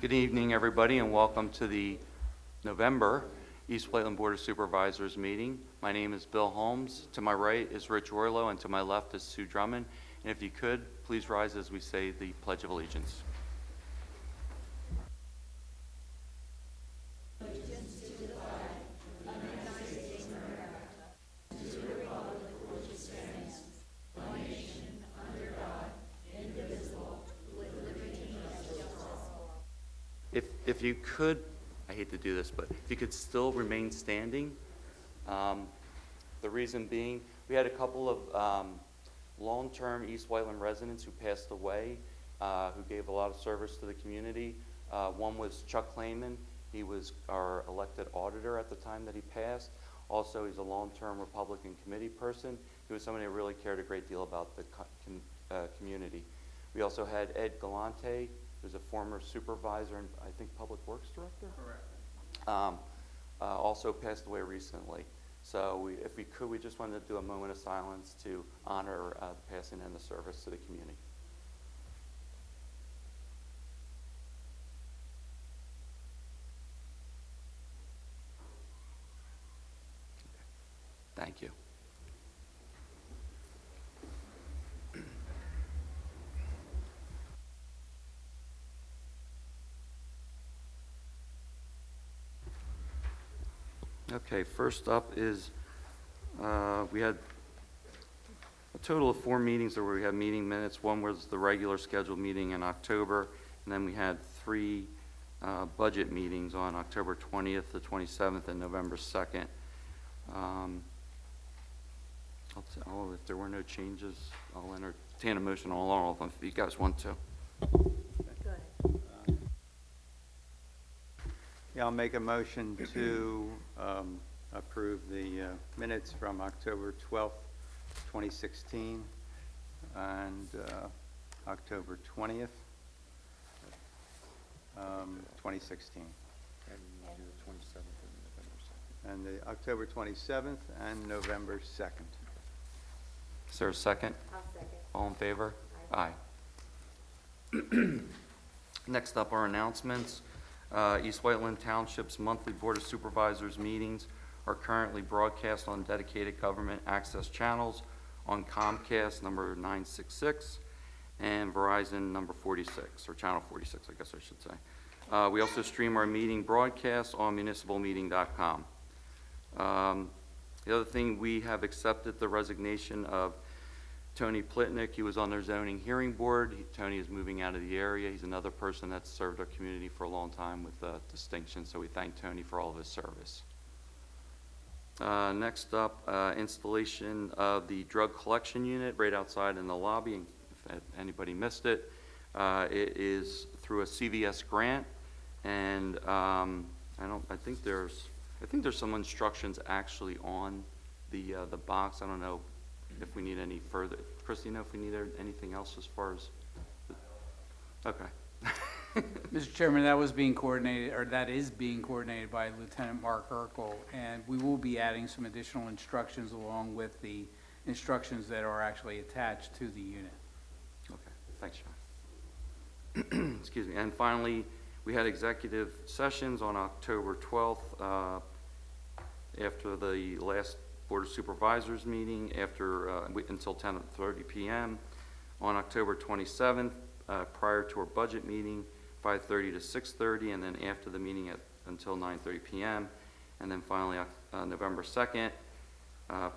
Good evening, everybody, and welcome to the November East Whiteland Board of Supervisors meeting. My name is Bill Holmes. To my right is Rich Orlo, and to my left is Sue Drummond. And if you could, please rise as we say the Pledge of Allegiance. If you could, I hate to do this, but if you could still remain standing. The reason being, we had a couple of long-term East Whiteland residents who passed away, who gave a lot of service to the community. One was Chuck Clayman. He was our elected auditor at the time that he passed. Also, he's a long-term Republican committee person. He was somebody who really cared a great deal about the community. We also had Ed Galante, who's a former supervisor and I think Public Works Director? Correct. Also passed away recently. So if we could, we just wanted to do a moment of silence to honor the passing and the service to the community. Thank you. Okay, first up is we had a total of 4 meetings where we had meeting minutes. One was the regular scheduled meeting in October, and then we had 3 budget meetings on October 20th, the 27th, and November 2nd. If there were no changes, I'll entertain a motion on all of them if you guys want to. Yeah, I'll make a motion to approve the minutes from October 12th, 2016, and October 20th, 2016. And the October 27th and November 2nd. Is there a second? I'll second. All in favor? Aye. Next up are announcements. East Whiteland Township's monthly Board of Supervisors meetings are currently broadcast on dedicated government access channels on Comcast number 966 and Verizon number 46, or channel 46, I guess I should say. We also stream our meeting broadcasts on municipalmeeting.com. The other thing, we have accepted the resignation of Tony Plitnick. He was on their zoning hearing board. Tony is moving out of the area. He's another person that's served our community for a long time with distinction, so we thank Tony for all of his service. Next up, installation of the drug collection unit right outside in the lobby. If anybody missed it, it is through a CVS grant, and I think there's some instructions actually on the box. I don't know if we need any further. Chris, do you know if we need anything else as far as? Okay. Mr. Chairman, that is being coordinated by Lieutenant Mark Urkel, and we will be adding some additional instructions along with the instructions that are actually attached to the unit. Okay, thanks, John. Excuse me. And finally, we had executive sessions on October 12th after the last Board of Supervisors meeting until 10:30 p.m. On October 27th, prior to our budget meeting, 5:30 to 6:30, and then after the meeting until 9:30 p.m. And then finally, November 2nd,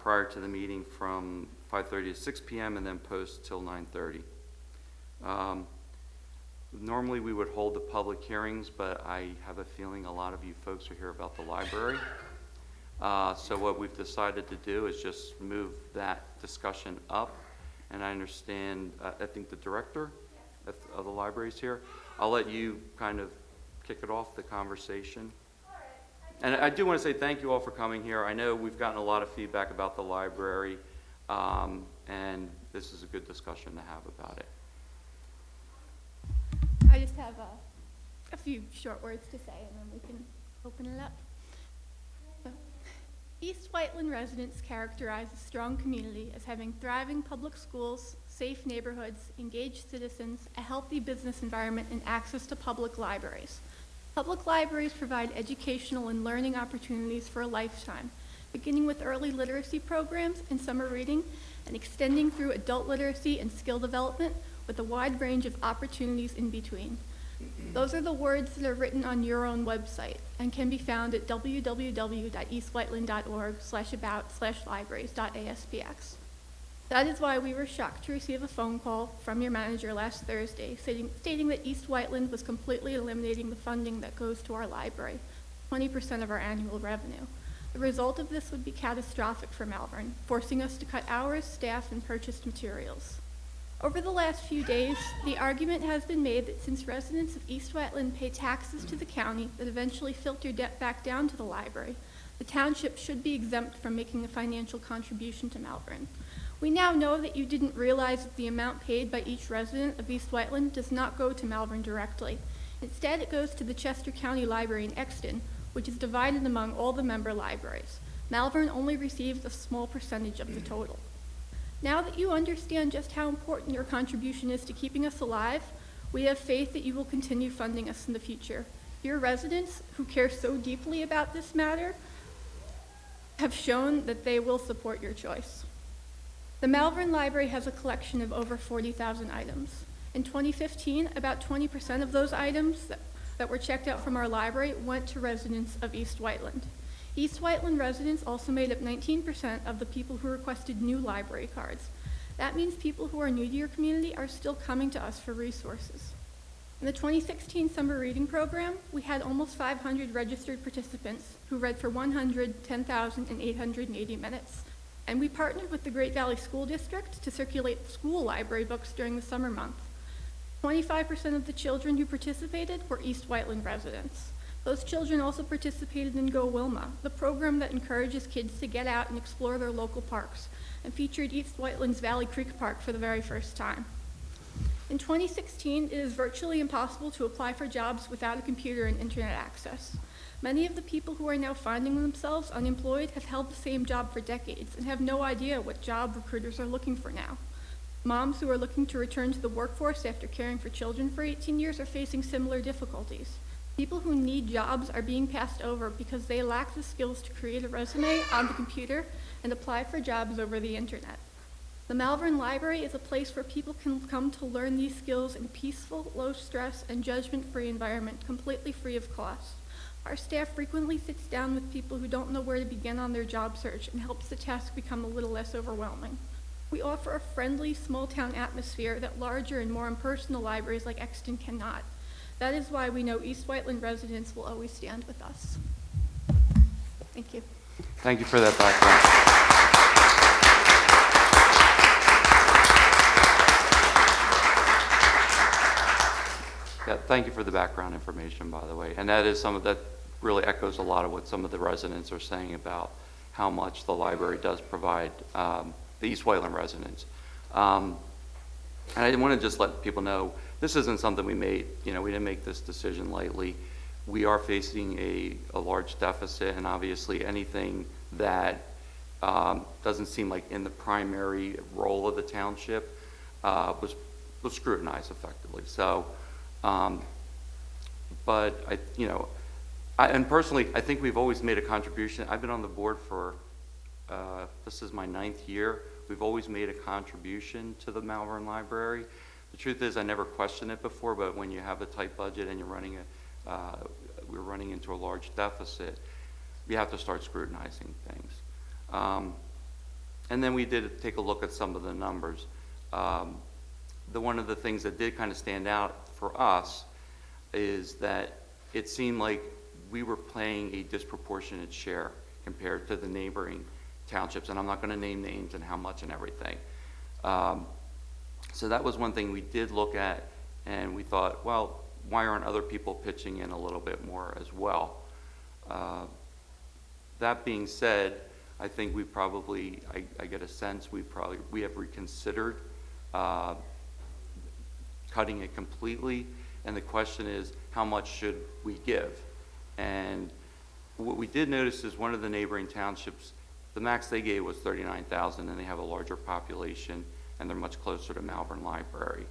prior to the meeting from 5:30 to 6 p.m. and then post till 9:30. Normally we would hold the public hearings, but I have a feeling a lot of you folks are here about the library. So what we've decided to do is just move that discussion up. And I understand, I think the director of the library is here. I'll let you kind of kick it off, the conversation. And I do want to say thank you all for coming here. I know we've gotten a lot of feedback about the library, and this is a good discussion to have about it. I just have a few short words to say, and then we can open it up. So, East Whiteland residents characterize a strong community as having thriving public schools, safe neighborhoods, engaged citizens, a healthy business environment, and access to public libraries. Public libraries provide educational and learning opportunities for a lifetime, beginning with early literacy programs and summer reading, and extending through adult literacy and skill development with a wide range of opportunities in between. Those are the words that are written on your own website and can be found at www.eastwhiteland.org/about/libraries.aspx. That is why we were shocked to receive a phone call from your manager last Thursday stating that East Whiteland was completely eliminating the funding that goes to our library, 20% of our annual revenue. The result of this would be catastrophic for Malvern, forcing us to cut hours, staff, and purchased materials. Over the last few days, the argument has been made that since residents of East Whiteland pay taxes to the county that eventually filter debt back down to the library, the township should be exempt from making a financial contribution to Malvern. We now know that you didn't realize that the amount paid by each resident of East Whiteland does not go to Malvern directly. Instead, it goes to the Chester County Library in Exton, which is divided among all the member libraries. Malvern only receives a small percentage of the total. Now that you understand just how important your contribution is to keeping us alive, we have faith that you will continue funding us in the future. Your residents, who care so deeply about this matter, have shown that they will support your choice. The Malvern Library has a collection of over 40,000 items. In 2015, about 20% of those items that were checked out from our library went to residents of East Whiteland. East Whiteland residents also made up 19% of the people who requested new library cards. That means people who are new to your community are still coming to us for resources. In the 2016 summer reading program, we had almost 500 registered participants who read for 110,880 minutes. And we partnered with the Great Valley School District to circulate school library books during the summer month. 25% of the children who participated were East Whiteland residents. Those children also participated in Go Wilma, the program that encourages kids to get out and explore their local parks, and featured East Whiteland's Valley Creek Park for the very first time. In 2016, it is virtually impossible to apply for jobs without a computer and internet access. Many of the people who are now finding themselves unemployed have held the same job for decades and have no idea what job recruiters are looking for now. Moms who are looking to return to the workforce after caring for children for 18 years are facing similar difficulties. People who need jobs are being passed over because they lack the skills to create a resume on the computer and apply for jobs over the internet. The Malvern Library is a place where people can come to learn these skills in a peaceful, low-stress, and judgment-free environment, completely free of cost. Our staff frequently sits down with people who don't know where to begin on their job search and helps the task become a little less overwhelming. We offer a friendly, small-town atmosphere that larger and more impersonal libraries like Exton cannot. That is why we know East Whiteland residents will always stand with us. Thank you. Thank you for that background. Yeah, thank you for the background information, by the way. And that is that really echoes a lot of what some of the residents are saying about how much the library does provide the East Whiteland residents. And I want to just let people know, this isn't something we made, we didn't make this decision lightly. We are facing a large deficit, and obviously anything that doesn't seem like in the primary role of the township was scrutinized effectively. So, but and personally, I think we've always made a contribution. I've been on the board for, this is my 9th year. We've always made a contribution to the Malvern Library. The truth is, I never questioned it before, but when you have a tight budget and we're running into a large deficit, you have to start scrutinizing things. And then we did take a look at some of the numbers. One of the things that did kind of stand out for us is that it seemed like we were playing a disproportionate share compared to the neighboring townships, and I'm not going to name names and how much and everything. So that was one thing we did look at, and we thought, well, why aren't other people pitching in a little bit more as well? That being said, I think we probably, I get a sense we have reconsidered cutting it completely, and the question is, how much should we give? And what we did notice is one of the neighboring townships, the max they gave was $39,000, and they have a larger population, and they're much closer to Malvern Library.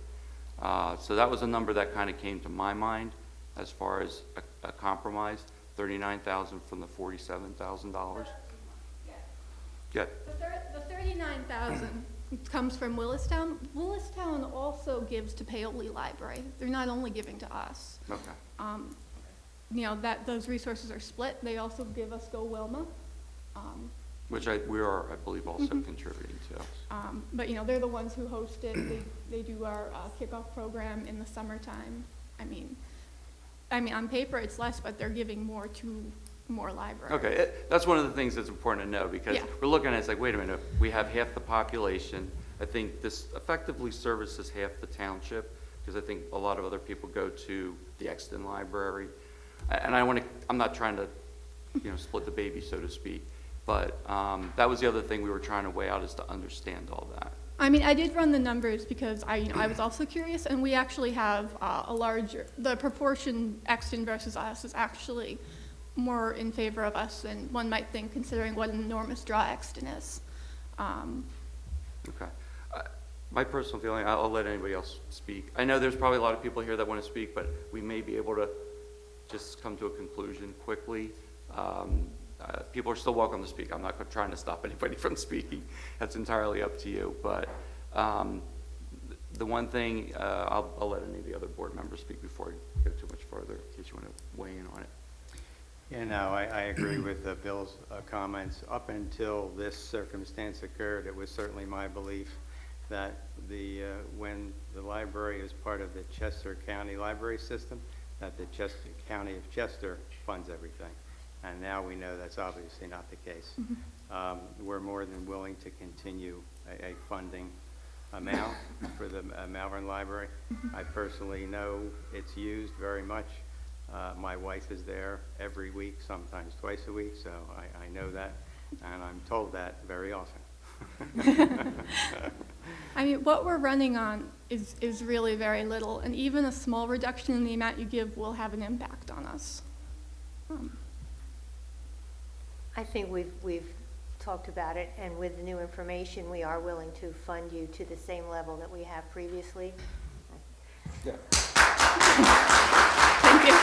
So that was a number that kind of came to my mind as far as a compromise, $39,000 from the $47,000. Good. The 39,000 comes from Willistown. Willistown also gives to Paoli Library. They're not only giving to us. Okay. You know, those resources are split. They also give us Go Wilma. Which we are, I believe, also contributing to. But, you know, they're the ones who host it. They do our kickoff program in the summertime. I mean, on paper it's less, but they're giving more to more libraries. Okay, that's one of the things that's important to know, because Yeah. we're looking at it, it's like, wait a minute, we have half the population. I think this effectively services half the township, because I think a lot of other people go to the Exton Library. And I'm not trying to, you know, split the baby, so to speak, but that was the other thing we were trying to weigh out, is to understand all that. I mean, I did run the numbers because I was also curious, and we actually have the proportion Exton versus us is actually more in favor of us than one might think, considering what an enormous draw Exton is. Okay. My personal feeling, I'll let anybody else speak. I know there's probably a lot of people here that want to speak, but we may be able to just come to a conclusion quickly. People are still welcome to speak. I'm not trying to stop anybody from speaking. That's entirely up to you. But the one thing, I'll let any of the other board members speak before I go too much further, in case you want to weigh in on it. Yeah, no, I agree with Bill's comments. Up until this circumstance occurred, it was certainly my belief that when the library is part of the Chester County Library System, that the County of Chester funds everything. And now we know that's obviously not the case. We're more than willing to continue a funding amount for the Malvern Library. I personally know it's used very much. My wife is there every week, sometimes twice a week, so I know that, and I'm told that very often. I mean, what we're running on is really very little, and even a small reduction in the amount you give will have an impact on us. I think we've talked about it, and with the new information, we are willing to fund you to the same level that we have previously. Yeah. Thank you.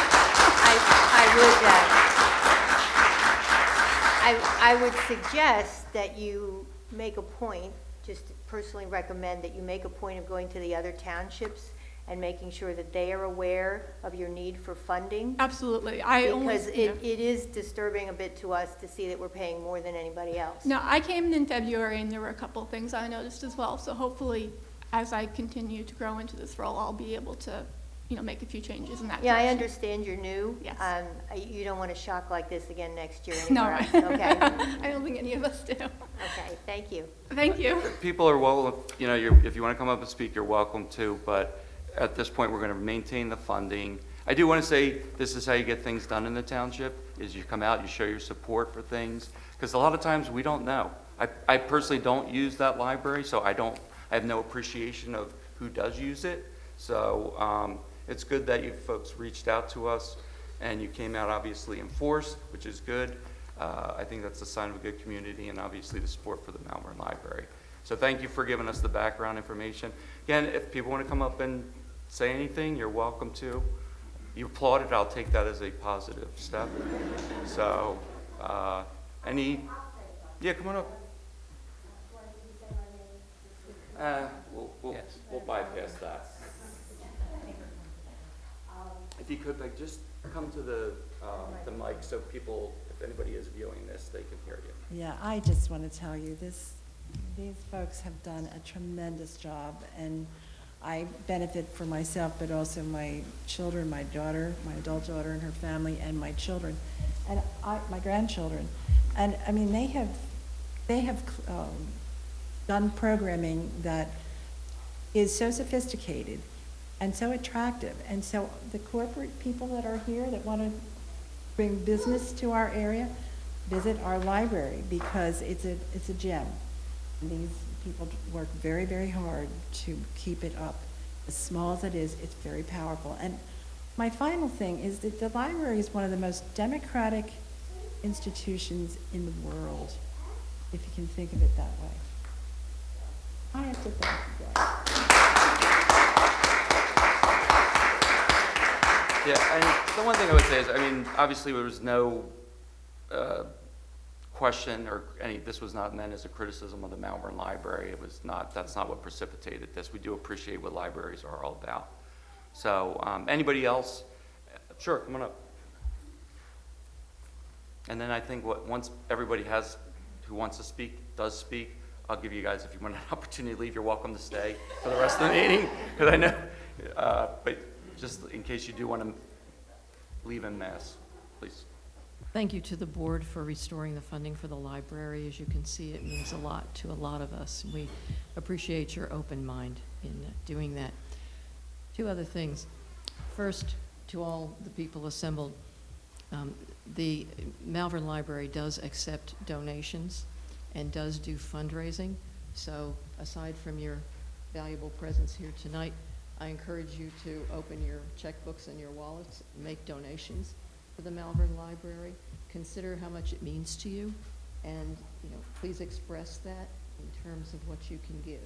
I would suggest that you make a point, just personally recommend that you make a point of going to the other townships and making sure that they are aware of your need for funding. Absolutely. Because it is disturbing a bit to us to see that we're paying more than anybody else. No, I came in February, and there were a couple of things I noticed as well. So hopefully, as I continue to grow into this role, I'll be able to, you know, make a few changes in that Yeah, I direction. understand you're new. Yes. You don't want a shock like this again next year No, anywhere else. Okay. I don't think any of us do. Okay, thank you. Thank you. People are welcome, you know, if you want to come up and speak, you're welcome to, but at this point, we're going to maintain the funding. I do want to say, this is how you get things done in the township, is you come out, you show your support for things, because a lot of times we don't know. I personally don't use that library, so I have no appreciation of who does use it. So it's good that you folks reached out to us, and you came out obviously in force, which is good. I think that's a sign of a good community, and obviously the support for the Malvern Library. So thank you for giving us the background information. Again, if people want to come up and say anything, you're welcome to. You applauded, I'll take that as a positive step. So, yeah, come on up. We'll bypass that. If you could, like, just come to the mic so people, if anybody is viewing this, they can hear you. Yeah, I just want to tell you, these folks have done a tremendous job, and I benefit for myself, but also my children, my daughter, my adult daughter and her family, and my children, and my grandchildren. And I mean, they have done programming that is so sophisticated and so attractive. And so the corporate people that are here that want to bring business to our area, visit our library, because it's a gem. And these people work very, very hard to keep it up. As small as it is, it's very powerful. And my final thing is that the library is one of the most democratic institutions in the world, if you can think of it that way. I have to thank you guys. Yeah, and the one thing I would say is, I mean, obviously there was no question or this was not meant as a criticism of the Malvern Library. It was not, that's not what precipitated this. We do appreciate what libraries are all about. So, anybody else? Sure, come on up. And then I think once everybody who wants to speak, does speak, I'll give you guys, if you want an opportunity to leave, you're welcome to stay for the rest of the meeting, because I know, but just in case you do want to leave en masse, please. Thank you to the board for restoring the funding for the library. As you can see, it means a lot to a lot of us. We appreciate your open mind in doing that. Two other things. First, to all the people assembled, the Malvern Library does accept donations and does do fundraising. So aside from your valuable presence here tonight, I encourage you to open your checkbooks and your wallets, make donations for the Malvern Library. Consider how much it means to you, and please express that in terms of what you can give.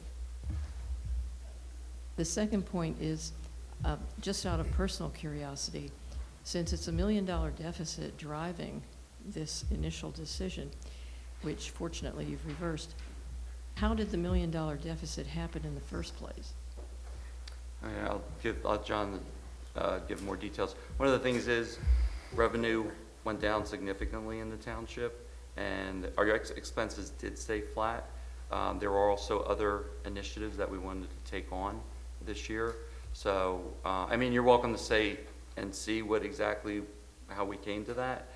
The second point is, just out of personal curiosity, since it's $1 million deficit driving this initial decision, which fortunately you've reversed, how did the $1 million deficit happen in the first place? I'll let John give more details. One of the things is revenue went down significantly in the township, and our expenses did stay flat. There were also other initiatives that we wanted to take on this year. So, I mean, you're welcome to say and see how we came to that.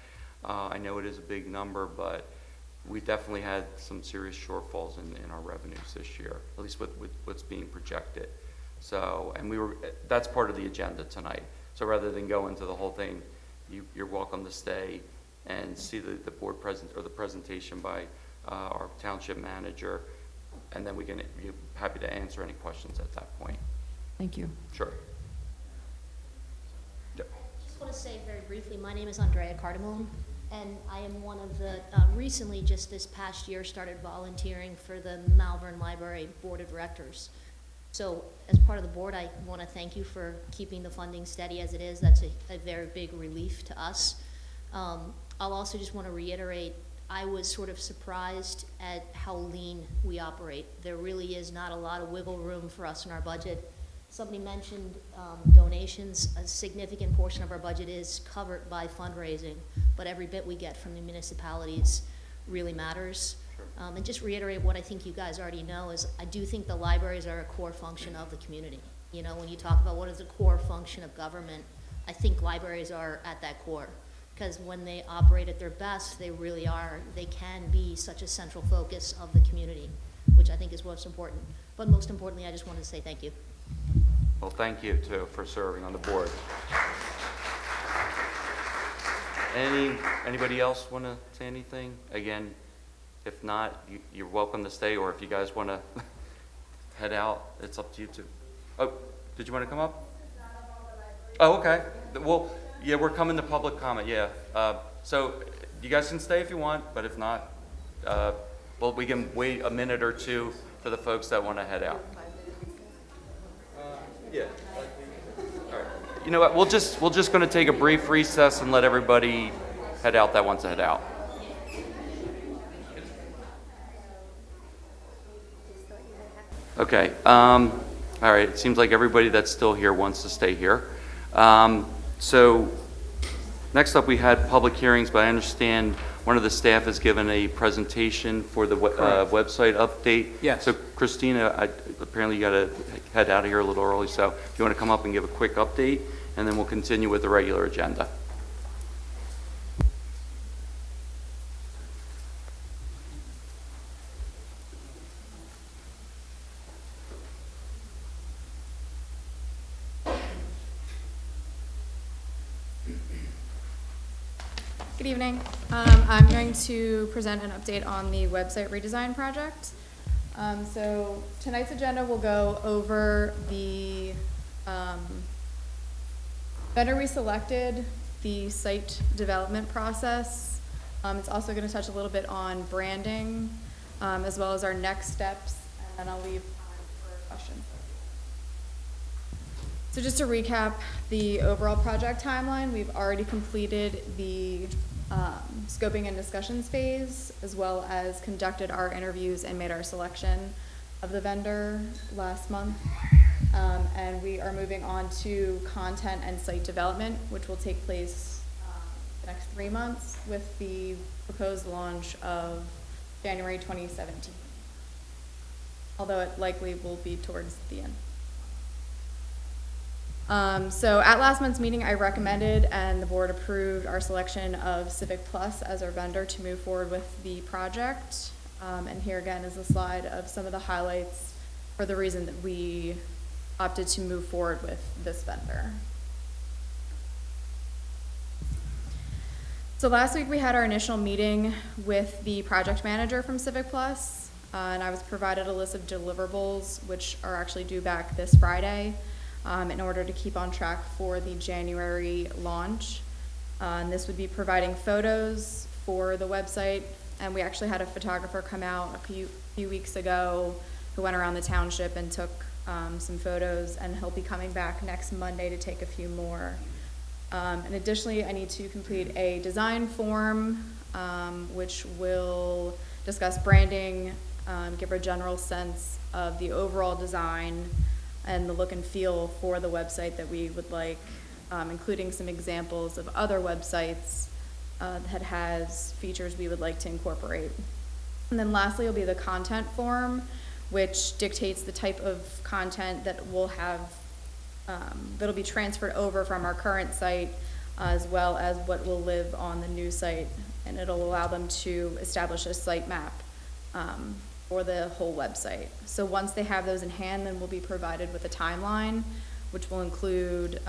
I know it is a big number, but we definitely had some serious shortfalls in our revenues this year, at least with what's being projected. So, and that's part of the agenda tonight. So rather than go into the whole thing, you're welcome to stay and see the board the presentation by our township manager, and then we can be happy to answer any questions at that point. Thank you. Sure. Yep. I just want to say very briefly, my name is Andrea Cardamone, and I am one of the, recently, just this past year, started volunteering for the Malvern Library Board of Directors. So as part of the board, I want to thank you for keeping the funding steady as it is. That's a very big relief to us. I'll also just want to reiterate, I was sort of surprised at how lean we operate. There really is not a lot of wiggle room for us in our budget. Somebody mentioned donations. A significant portion of our budget is covered by fundraising, but every bit we get from the municipalities really matters. And just reiterate what I think you guys already know is I do think the libraries are a core function of the community. You know, when you talk about what is the core function of government, I think libraries are at that core. Because when they operate at their best, they really are, they can be such a central focus of the community, which I think is what's important. But most importantly, I just wanted to say thank you. Well, thank you, too, for serving on the board. Anybody else want to say anything? Again, if not, you're welcome to stay, or if you guys want to head out, it's up to you, too. Oh, did you want to come up? Oh, okay. Well, yeah, we're coming to public comment, yeah. So you guys can stay if you want, but if not, well, we can wait a minute or two for the folks that want to head out. Yeah. All right. You know what? We're just going to take a brief recess and let everybody head out that wants to head out. Okay. All right. It seems like everybody that's still here wants to stay here. So next up, we had public hearings, but I understand one of the staff has given a presentation for the website update. Yes. So Christina, apparently you got to head out of here a little early, so if you want to come up and give a quick update, and then we'll continue with the regular agenda. Good evening. I'm going to present an update on the website redesign project. So tonight's agenda will go over the vendor we selected, the site development process. It's also going to touch a little bit on branding, as well as our next steps, and then I'll leave questions. So just to recap the overall project timeline, we've already completed the scoping and discussions phase, as well as conducted our interviews and made our selection of the vendor last month. And we are moving on to content and site development, which will take place the next 3 months with the proposed launch of January 2017. Although it likely will be towards the end. So at last month's meeting, I recommended and the board approved our selection of Civic Plus as our vendor to move forward with the project. And here again is a slide of some of the highlights for the reason that we opted to move forward with this vendor. So last week we had our initial meeting with the project manager from Civic Plus, and I was provided a list of deliverables, which are actually due back this Friday, in order to keep on track for the January launch. And this would be providing photos for the website, and we actually had a photographer come out a few weeks ago who went around the township and took some photos, and he'll be coming back next Monday to take a few more. And additionally, I need to complete a design form, which will discuss branding, give a general sense of the overall design and the look and feel for the website that we would like, including some examples of other websites that has features we would like to incorporate. And then lastly will be the content form, which dictates the type of content that we'll have, that'll be transferred over from our current site, as well as what will live on the new site. And it'll allow them to establish a site map for the whole website. So once they have those in hand, then we'll be provided with a timeline, which will include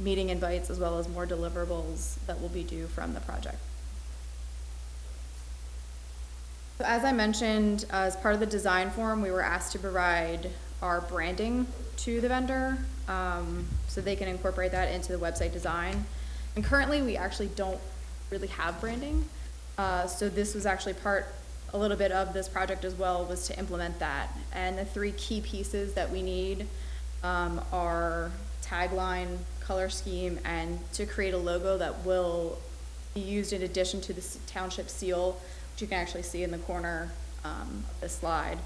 meeting invites as well as more deliverables that will be due from the project. So as I mentioned, as part of the design form, we were asked to provide our branding to the vendor, so they can incorporate that into the website design. And currently, we actually don't really have branding. So this was actually a little bit of this project as well, was to implement that. And the 3 key pieces that we need are tagline, color scheme, and to create a logo that will be used in addition to the township seal, which you can actually see in the corner of the slide.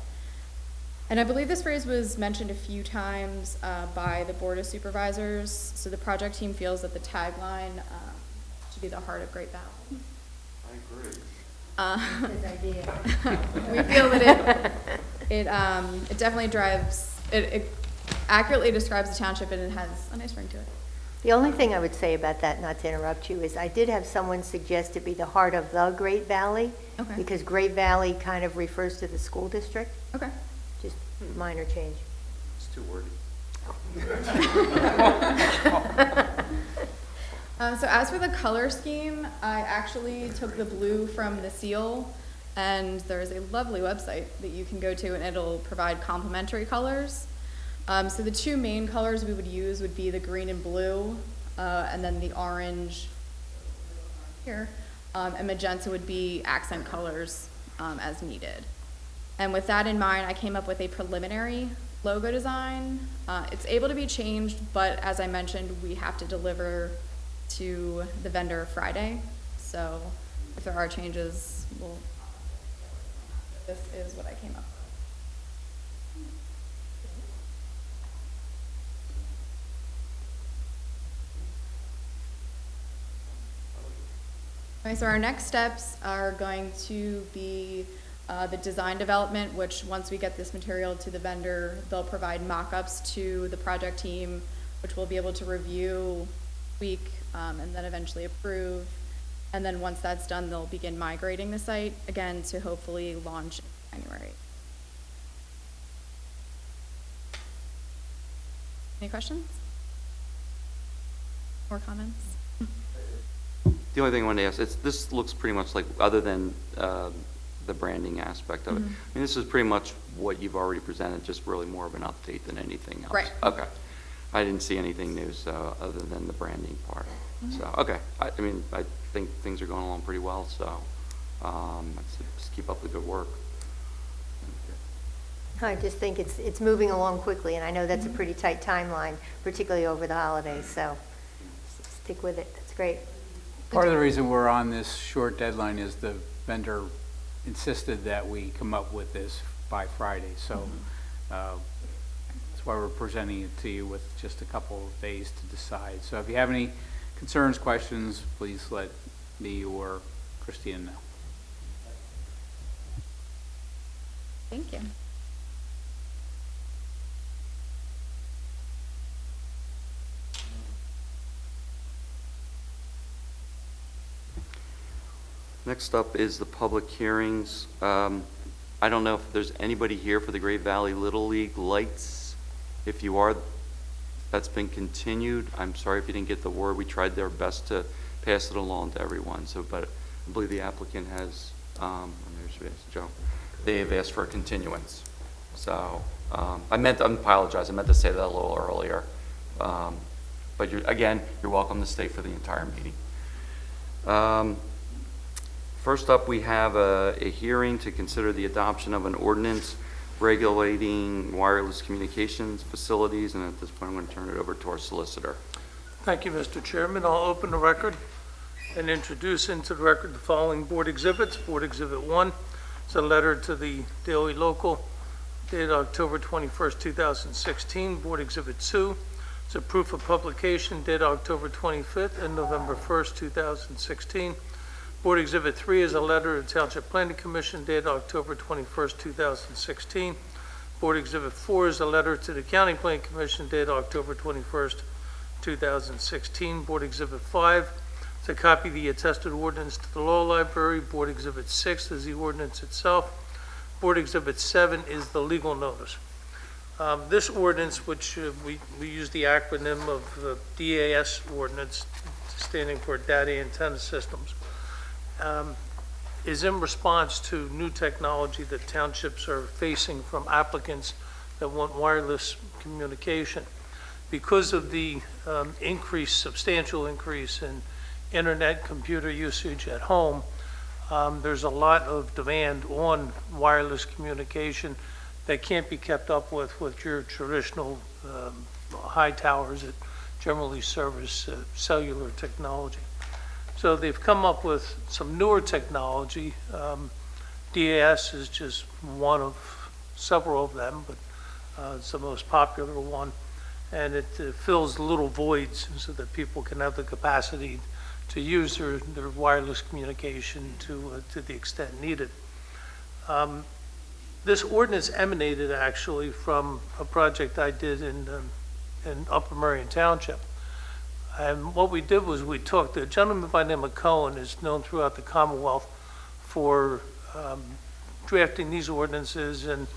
And I believe this phrase was mentioned a few times by the Board of Supervisors. So the project team feels that the tagline should be the heart of Great Valley. I agree. We feel that it definitely drives, it accurately describes the township, and it has a nice ring to it. The only thing I would say about that, not to interrupt you, is I did have someone suggest it be the heart of the Great Valley. Okay. Because Great Valley kind of refers to the school district. Okay. Just minor change. It's too wordy. So as for the color scheme, I actually took the blue from the seal, and there's a lovely website that you can go to, and it'll provide complementary colors. So the 2 main colors we would use would be the green and blue, and then the orange here, and magenta would be accent colors as needed. And with that in mind, I came up with a preliminary logo design. It's able to be changed, but as I mentioned, we have to deliver to the vendor Friday. So if there are changes, this is what I came up with. Okay, so our next steps are going to be the design development, which once we get this material to the vendor, they'll provide mock-ups to the project team, which we'll be able to review, tweak, and then eventually approve. And then once that's done, they'll begin migrating the site, again, to hopefully launch in January. Any questions? Or comments? The only thing I wanted to ask, this looks pretty much like, other than the branding aspect of it, I mean, this is pretty much what you've already presented, just really more of an update than anything else. Right. Okay. I didn't see anything new, so, other than the branding part. So, okay. I mean, I think things are going along pretty well, so, let's just keep up the good work. I just think it's moving along quickly, and I know that's a pretty tight timeline, particularly over the holidays, so stick with it, that's great. Part of the reason we're on this short deadline is the vendor insisted that we come up with this by Friday, so that's why we're presenting it to you with just a couple of days to decide. So if you have any concerns, questions, please let me or Christina know. Thank you. Next up is the public hearings. I don't know if there's anybody here for the Great Valley Little League Lights. If you are, that's been continued. I'm sorry if you didn't get the word. We tried our best to pass it along to everyone. So, but I believe the applicant has, there's Joe. They've asked for a continuance. So I apologize. I meant to say that a little earlier. But again, you're welcome to stay for the entire meeting. First up, we have a hearing to consider the adoption of an ordinance regulating wireless communications facilities, and at this point, I'm going to turn it over to our solicitor. Thank you, Mr. Chairman. I'll open the record and introduce into the record the following board exhibits. Board Exhibit 1 is a letter to the Daily Local dated October 21st, 2016. Board Exhibit 2 is a proof of publication dated October 25th and November 1st, 2016. Board Exhibit 3 is a letter to the Township Planning Commission dated October 21st, 2016. Board Exhibit 4 is a letter to the County Planning Commission dated October 21st, 2016. Board Exhibit 5 is a copy of the attested ordinance to the Law Library. Board Exhibit 6 is the ordinance itself. Board Exhibit 7 is the legal notice. This ordinance, which we use the acronym of DAS ordinance, standing for Data Antenna Systems, is in response to new technology that townships are facing from applicants that want wireless communication. Because of the substantial increase in internet computer usage at home, there's a lot of demand on wireless communication that can't be kept up with your traditional high towers that generally service cellular technology. So they've come up with some newer technology. DAS is just one of several of them, but it's the most popular one. And it fills little voids so that people can have the capacity to use their wireless communication to the extent needed. This ordinance emanated actually from a project I did in Upper Merion Township. And what we did was we took, the gentleman by the name of Cohen is known throughout the Commonwealth for drafting these ordinances and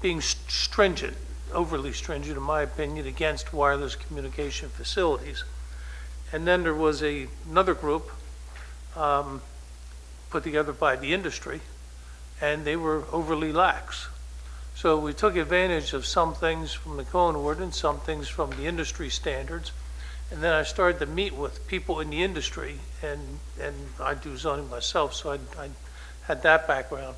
being stringent, overly stringent in my opinion, against wireless communication facilities. And then there was another group put together by the industry, and they were overly lax. So we took advantage of some things from the Cohen ordinance, some things from the industry standards, and then I started to meet with people in the industry, and I do zoning myself, so I had that background.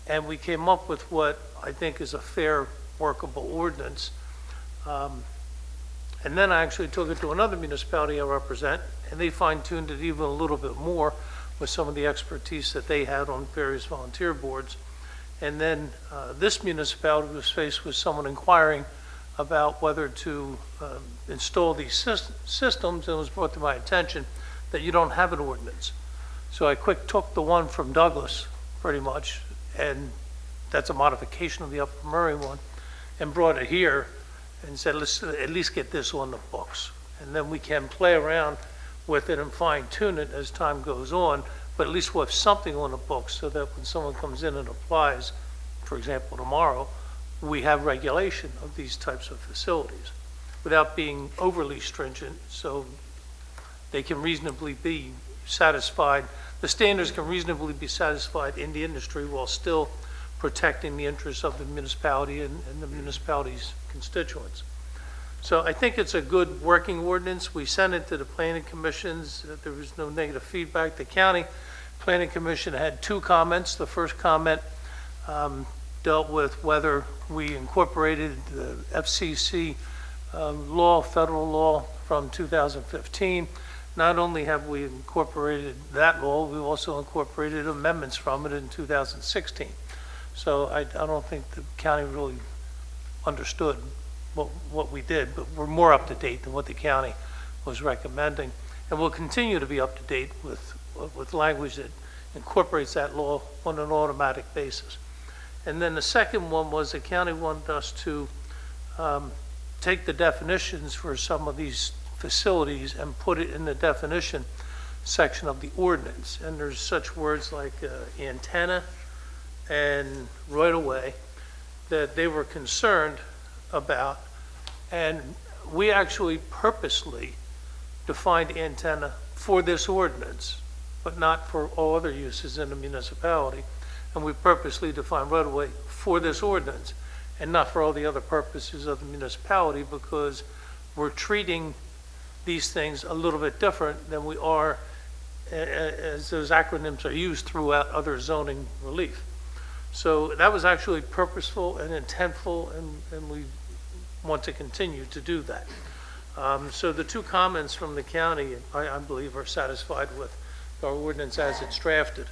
And we came up with what I think is a fair, workable ordinance. And then I actually took it to another municipality I represent, and they fine-tuned it even a little bit more with some of the expertise that they had on various volunteer boards. And then this municipality was faced with someone inquiring about whether to install these systems, and it was brought to my attention that you don't have an ordinance. So I took the one from Douglas, pretty much, and that's a modification of the Upper Murray one, and brought it here and said, let's at least get this on the books. And then we can play around with it and fine tune it as time goes on, but at least we'll have something on the books so that when someone comes in and applies, for example, tomorrow, we have regulation of these types of facilities without being overly stringent, so they can reasonably be satisfied. The standards can reasonably be satisfied in the industry while still protecting the interests of the municipality and the municipality's constituents. So I think it's a good working ordinance. We sent it to the planning commissions. There was no negative feedback. The county planning commission had 2 comments. The first comment dealt with whether we incorporated the FCC law, federal law from 2015. Not only have we incorporated that law, we also incorporated amendments from it in 2016. So I don't think the county really understood what we did, but we're more up to date than what the county was recommending. And we'll continue to be up to date with language that incorporates that law on an automatic basis. And then the second one was the county wanted us to take the definitions for some of these facilities and put it in the definition section of the ordinance. And there's such words like antenna and right of way that they were concerned about. And we actually purposely defined antenna for this ordinance, but not for all other uses in the municipality. And we purposely defined right of way for this ordinance and not for all the other purposes of the municipality, because we're treating these things a little bit different than we are as those acronyms are used throughout other zoning relief. So that was actually purposeful and intentful, and we want to continue to do that. So the two comments from the county, I believe, are satisfied with our ordinance as it's drafted.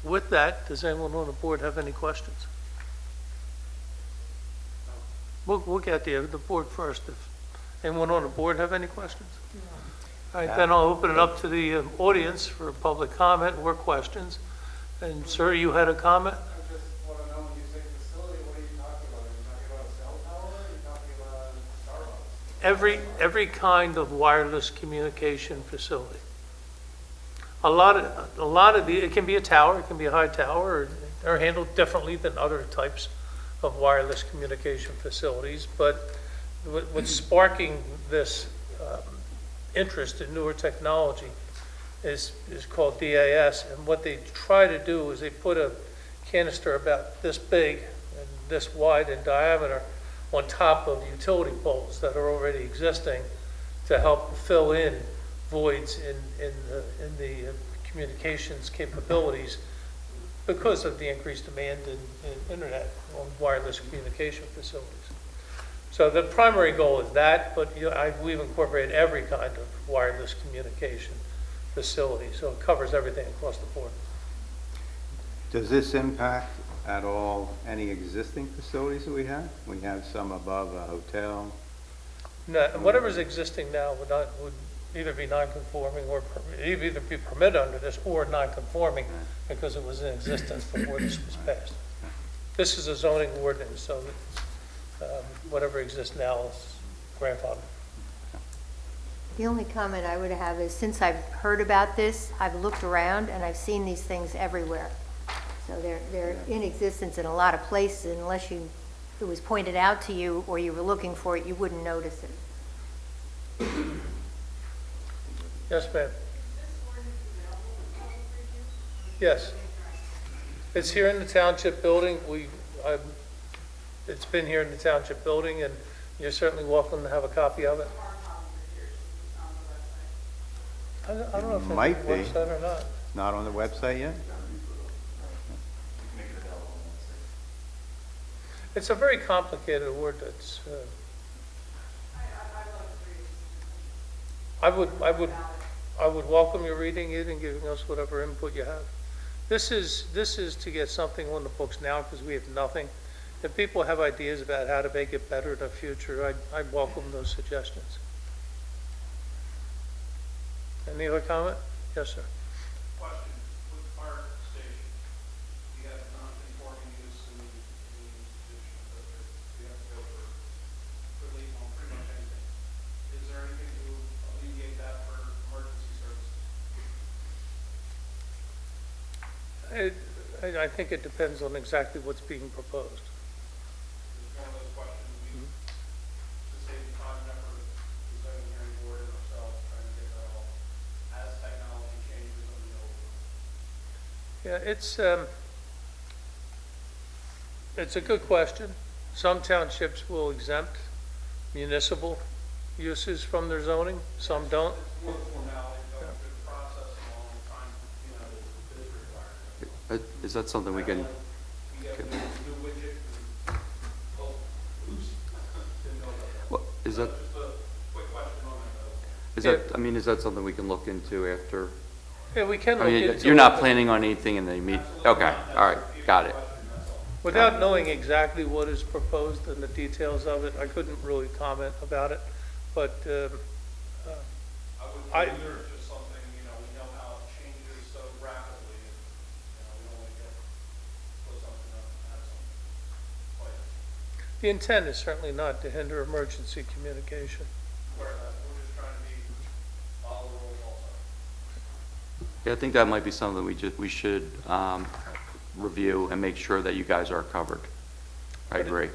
With that, does anyone on the board have any questions? We'll get the board first. If anyone on the board have any questions? All right, then I'll open it up to the audience for public comment or questions. And sir, you had a comment? I just want to know, when you say facility, what are you talking about? Are you talking about a cell tower, or are you talking about Starbucks? Every kind of wireless communication facility. A lot of it can be a tower, it can be a high tower, or they're handled differently than other types of wireless communication facilities. But what's sparking this interest in newer technology is called DAS, and what they try to do is they put a canister about this big and this wide in diameter on top of utility poles that are already existing to help fill in voids in the communications capabilities because of the increased demand in internet on wireless communication facilities. So the primary goal is that, but we've incorporated every kind of wireless communication facility, so it covers everything across the board. Does this impact at all any existing facilities that we have? We have some above a hotel. No, whatever's existing now would either be non-conforming or either be permitted under this or non-conforming because it was in existence before this was passed. This is a zoning ordinance, so that, whatever exists now is grandfathered. The only comment I would have is, since I've heard about this, I've looked around and I've seen these things everywhere. So they're in existence in a lot of places, and unless it was pointed out to you or you were looking for it, you wouldn't notice it. Yes, ma'am. Yes. It's here in the township building. It's been here in the township building, and you're certainly welcome to have a copy of it. I don't know if it's on Might the be. website or not. Not on the website yet? It's a very complicated ordinance. I would welcome you reading it and giving us whatever input you have. This is to get something on the books now because we have nothing. If people have ideas about how to make it better in the future, I'd welcome those suggestions. Any other comment? Yes, sir. Question, with the fire station, you have non-conforming use in the institution, but you have to go for relief on pretty much anything. Is there anything to alleviate that for emergency services? I think it depends on exactly what's being proposed. It's one of those questions we, to save time and effort, the zoning hearing board and ourselves trying to get that all, as technology changes on the old. Yeah, it's a good question. Some townships will exempt municipal uses from their zoning, some don't. It's more formality, going through the process along the time, the bid requirement. Is that something we can, We get new that, Just a quick question on that, though. is that, I mean, is that something we can look into after? Yeah, we can I look mean, into you're it. not planning on anything and they meet, okay, all right, got it. Without knowing exactly what is proposed and the details of it, I couldn't really comment about it, but, I would consider it just something, we know how it changes so rapidly, and, we don't want to put something up and have something like, the intent is certainly not to hinder emergency communication. where we're just trying to be, follow the rules also. Yeah, I think that might be something we should review and make sure that you guys are covered. I agree.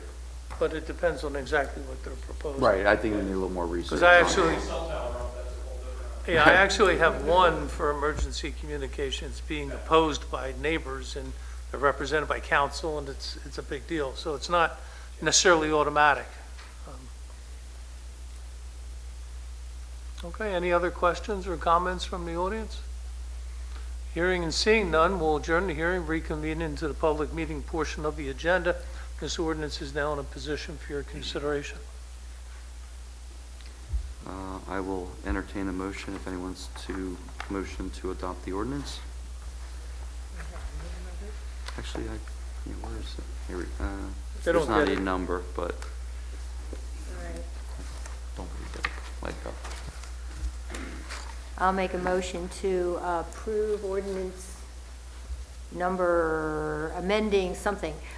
But it depends on exactly what they're proposing. Right, I think we need a little more research. Because I on it. actually, yeah, I actually have one for emergency communications being opposed by neighbors, and they're represented by council, and it's a big deal. So it's not necessarily automatic. Okay, any other questions or comments from the audience? Hearing and seeing none, we'll adjourn the hearing, reconvene into the public meeting portion of the agenda. This ordinance is now in a position for your consideration. I will entertain a motion if anyone's to motion to adopt the ordinance. Actually, where is it? Here we, They there's don't not get a it. number, but don't read it. Let go. I'll make a motion to approve ordinance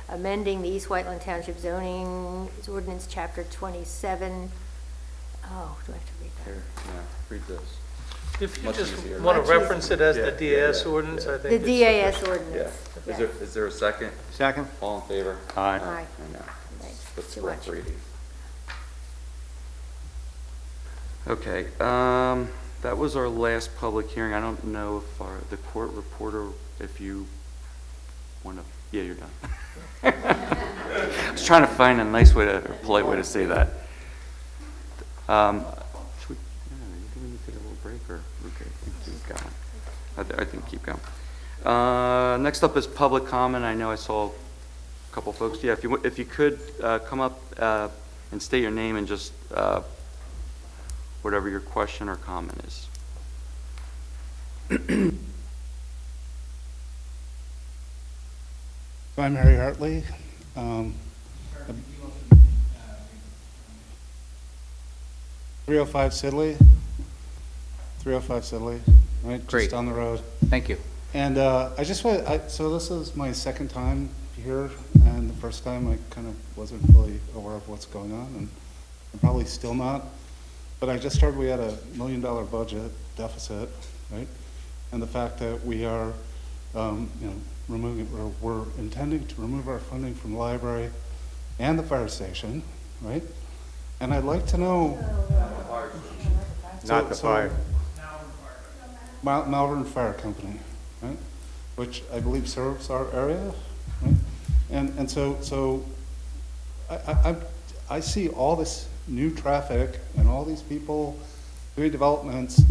amending the East Whiteland Township zoning ordinance, chapter 27. Oh, do I have to read that? Here, yeah, read this. If you Much just easier. want Much to reference it as the Yeah, DAS ordinance, I The think. it's DAS sufficient. Yeah. ordinance. Is there a second? Second? All in favor? Aye. Aye. I know. Thanks. That's Too correct much. reading. Okay, that was our last public hearing. I don't know if the court reporter, if you want to, yeah, you're done. I was trying to find a nice way to, a polite way to say that. Should we, you think we need to take a little break, or okay, keep going? I think keep going. Next up is public comment. I know I saw a couple folks. Yeah, if you could come up and state your name and just whatever your question or comment is. I'm Harry Hartley. 305 Sidley. 305 Sidley, right? Great. Just down the road. Thank you. And I just want, so this is my second time here, and the first time I kind of wasn't really aware of what's going on, and I'm probably still not. But I just heard we had $1 million budget deficit, right? And the fact that we are, removing, or we're intending to remove our funding from the library and the fire station, right? And I'd like to know. Not the fire. Malvern Fire Company, right? Which I believe serves our area, right? And so I see all this new traffic and all these people doing developments,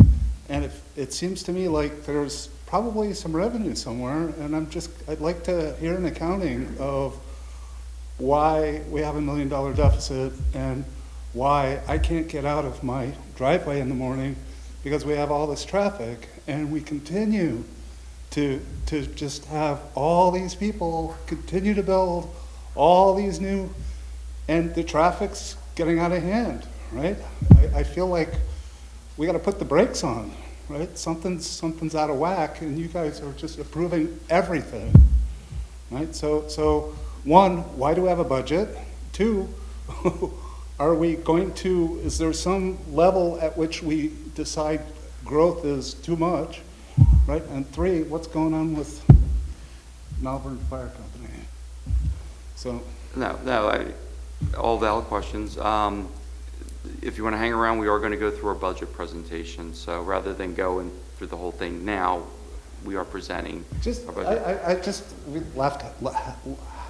and it seems to me like there's probably some revenue somewhere, and I'd like to hear an accounting of why we have $1 million deficit and why I can't get out of my driveway in the morning because we have all this traffic, and we continue to just have all these people continue to build all these new, and the traffic's getting out of hand, right? I feel like we got to put the brakes on, right? Something's out of whack, and you guys are just approving everything, right? So one, why do we have a budget? Two, is there some level at which we decide growth is too much, right? And three, what's going on with Malvern Fire Company? So. No, all valid questions. If you want to hang around, we are going to go through our budget presentation. So rather than going through the whole thing now, we are presenting our budget. We left,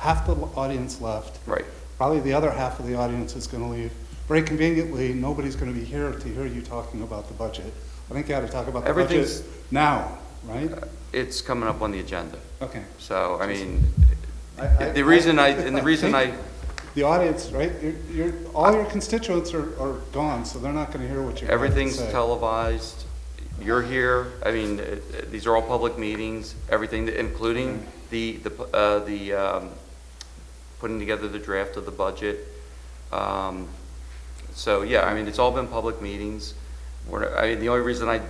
half the audience left. Right. Probably the other half of the audience is going to leave. Very conveniently, nobody's going to be here to hear you talking about the budget. I think you ought to talk about the budget now, right? It's coming up on the agenda. Okay. So, I mean, the reason I the audience, right? All your constituents are gone, so they're not gonna hear what you're going to say. Everything's televised. You're here. I mean, these are all public meetings, everything, including the putting together the draft of the budget. So, yeah, I mean, it's all been public meetings. I mean, the only reason I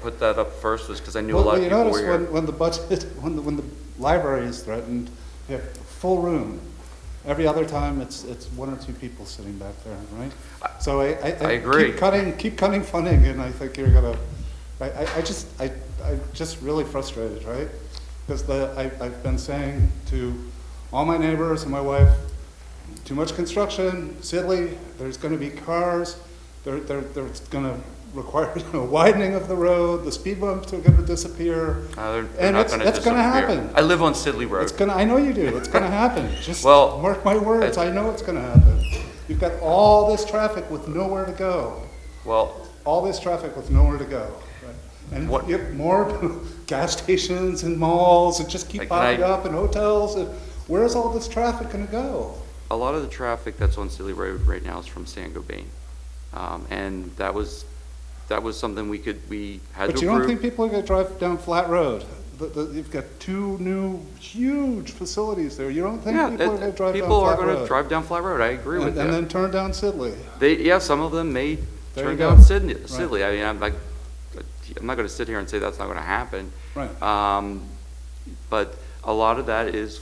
put that up first was because I knew a lot of people were here. You notice when the budget, when the library is threatened, you have a full room. Every other time, it's one or two people sitting back there, right? So I agree. Keep cutting funding, and I think you're gonna, I'm just really frustrated, right? Because I've been saying to all my neighbors and my wife, too much construction, Sidley, there's gonna be cars, there's gonna require widening of the road, the speed bumps are gonna disappear. They're And not gonna that's gonna disappear. happen. I live on Sidley Road. I know you do, it's gonna happen, just Well, mark my words, I know it's gonna happen. You've got all this traffic with nowhere to go, Well, all this traffic with nowhere to go. Right? And What- you have more gas stations and malls, and just keep Can I- popping up, and hotels, and where's all this traffic gonna go? a lot of the traffic that's on Sidley Road right now is from San Gobain. And that was something we had to But you don't think approve. people are gonna drive down Flat Road? You've got two new huge facilities there, you don't think Yeah, people are gonna drive down people are Flat gonna Road? drive down Flat Road. I agree with And that. then turn down Sidley. Yeah, some of them may There turn you down go. Sidley. I mean, I'm not gonna sit here and say that's not gonna happen. Right. But a lot of that is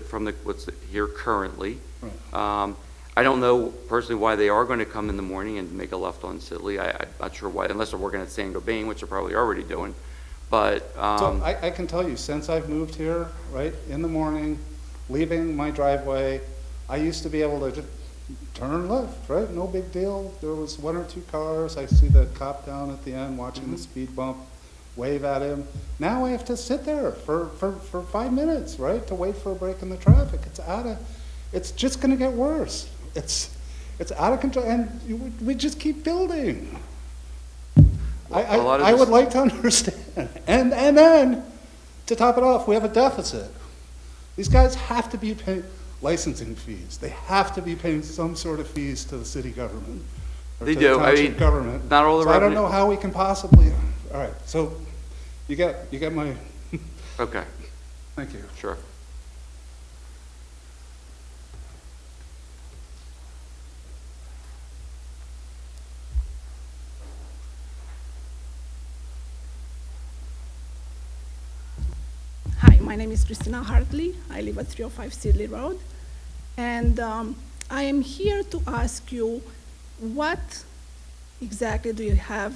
from what's here currently. Right. I don't know personally why they are gonna come in the morning and make a left on Sidley. I'm not sure why, unless they're working at San Gobain, which they're probably already doing. But, So I can tell you, since I've moved here, right, in the morning, leaving my driveway, I used to be able to just turn left, right? No big deal. There was one or two cars. I see the cop down at the end watching the speed bump, wave at him. Now I have to sit there for 5 minutes, right, to wait for a break in the traffic. It's just gonna get worse. It's out of control, and we just keep building. I would like to understand. And then, to top it off, we have a deficit. These guys have to be paying licensing fees. They have to be paying some sort of fees to the city government. Or They to do. the I township mean, government. not all the So I don't revenue- know how we can possibly, all right, so you get my, okay, thank you. sure. Hi, my name is Christina Hartley. I live at 305 Sidley Road. And I am here to ask you, what exactly do you have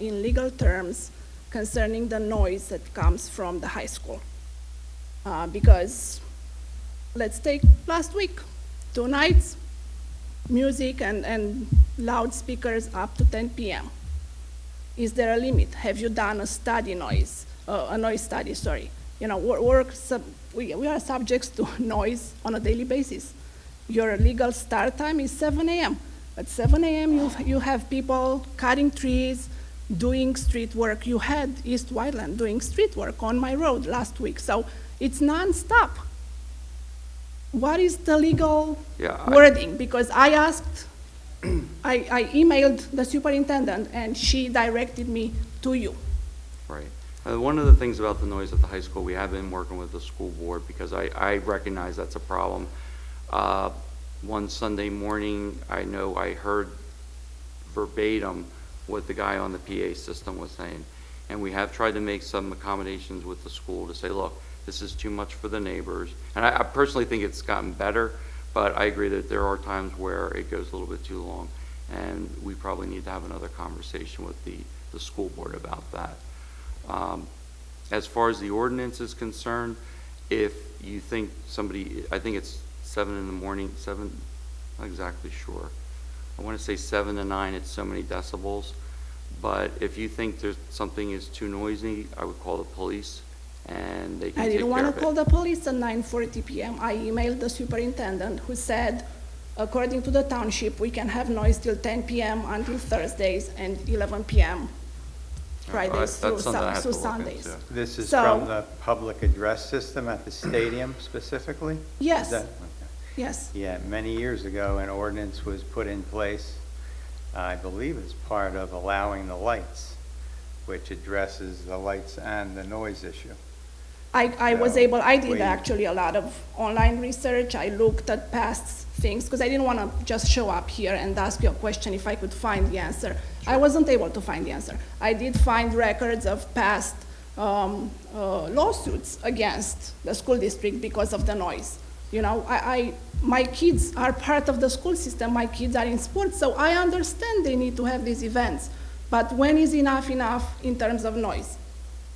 in legal terms concerning the noise that comes from the high school? Because let's take last week, 2 nights, music and loudspeakers up to 10 p.m. Is there a limit? Have you done a noise study, sorry? You know, we are subjects to noise on a daily basis. Your legal start time is 7 a.m. At 7 a.m., you have people cutting trees, doing street work. You had East Whiteland doing street work on my road last week. So it's nonstop. What is the legal wording? Because I asked, I emailed the superintendent, and she directed me to you. Right. One of the things about the noise at the high school, we have been working with the school board because I recognize that's a problem. One Sunday morning, I know I heard verbatim what the guy on the PA system was saying. And we have tried to make some accommodations with the school to say, look, this is too much for the neighbors. And I personally think it's gotten better, but I agree that there are times where it goes a little bit too long. And we probably need to have another conversation with the school board about that. As far as the ordinance is concerned, if you think I think it's 7 in the morning, not exactly sure. I want to say 7 to 9, it's so many decibels. But if you think something is too noisy, I would call the police and they can take care of it. I didn't want to call the police at 9:40 p.m. I emailed the superintendent, who said, according to the township, we can have noise till 10 p.m. until Thursdays and 11 p.m. Fridays that's something I have to through look Sundays. into. This is So- from the public address system at the stadium specifically? Yes. Is that- Yes. Yeah, many years ago, an ordinance was put in place, I believe as part of allowing the lights, which addresses the lights and the noise issue. I was So, able, I did we- actually a lot of online research. I looked at past things, because I didn't want to just show up here and ask you a question if I could find the answer. I wasn't able to find the answer. I did find records of past lawsuits against the school district because of the noise. You know, my kids are part of the school system, my kids are in sports, so I understand they need to have these events. But when is enough in terms of noise,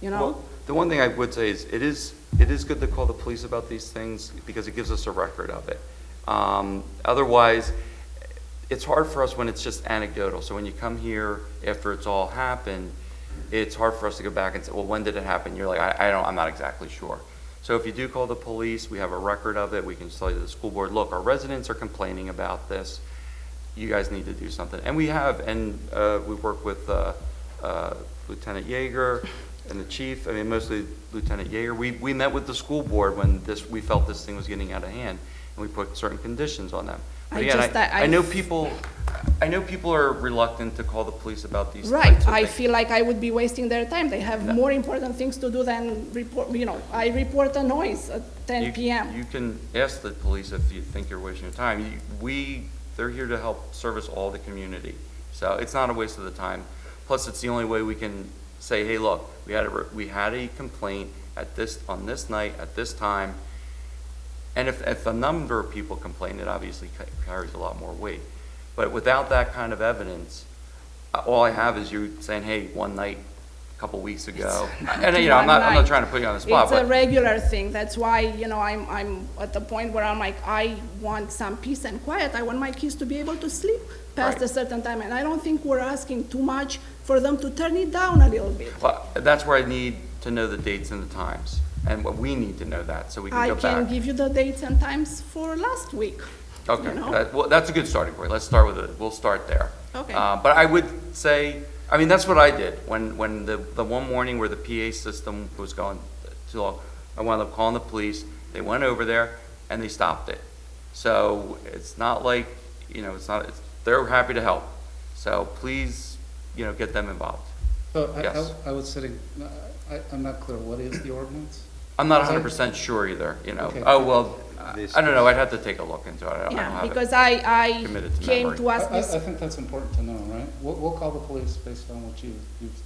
you know? Well, the one thing I would say is, it is good to call the police about these things because it gives us a record of it. Otherwise, it's hard for us when it's just anecdotal. So when you come here after it's all happened, it's hard for us to go back and say, well, when did it happen? You're like, I'm not exactly sure. So if you do call the police, we have a record of it. We can tell the school board, look, our residents are complaining about this. You guys need to do something. And we have, and we work with Lieutenant Yeager and the chief. I mean, mostly Lieutenant Yeager. We met with the school board when we felt this thing was getting out of hand, and we put certain conditions on them. But again, I know people are reluctant to call the police about these Right, types of I things. feel like I would be wasting their time. They have No. more important things to do than report, you know, I report a noise at 10 p.m. You can ask the police if you think you're wasting your time. They're here to help service all the community. So it's not a waste of the time. Plus, it's the only way we can say, hey, look, we had a complaint on this night, at this time. And if a number of people complain, it obviously carries a lot more weight. But without that kind of evidence, all I have is you saying, hey, one night, a couple weeks ago. And, you know, I'm not trying to put you on the spot, It's a but regular thing. That's why, you know, I'm at the point where I'm like, I want some peace and quiet. I want my kids to be able to sleep past Right. a certain time. And I don't think we're asking too much for them to turn it down a little bit. well, that's where I need to know the dates and the times. And we need to know that so we can I go can back. give you the dates and times for last week. Okay, you know? well, that's a good starting point. Let's start with it. We'll start there. Okay. But I would say, I mean, that's what I did. When the one morning where the PA system was going too long, I wound up calling the police. They went over there and they stopped it. So it's not like, you know, they're happy to help. So please, you know, get them involved. So Yes. I was sitting, I'm not clear, what is the ordinance? I'm not 100% sure either, you know. Okay. Oh, well, This I don't know. I'd have to take a look into it. I don't Yeah, have it. because I committed to came memory. to ask I this. think that's important to know, right? We'll call the police based on what you've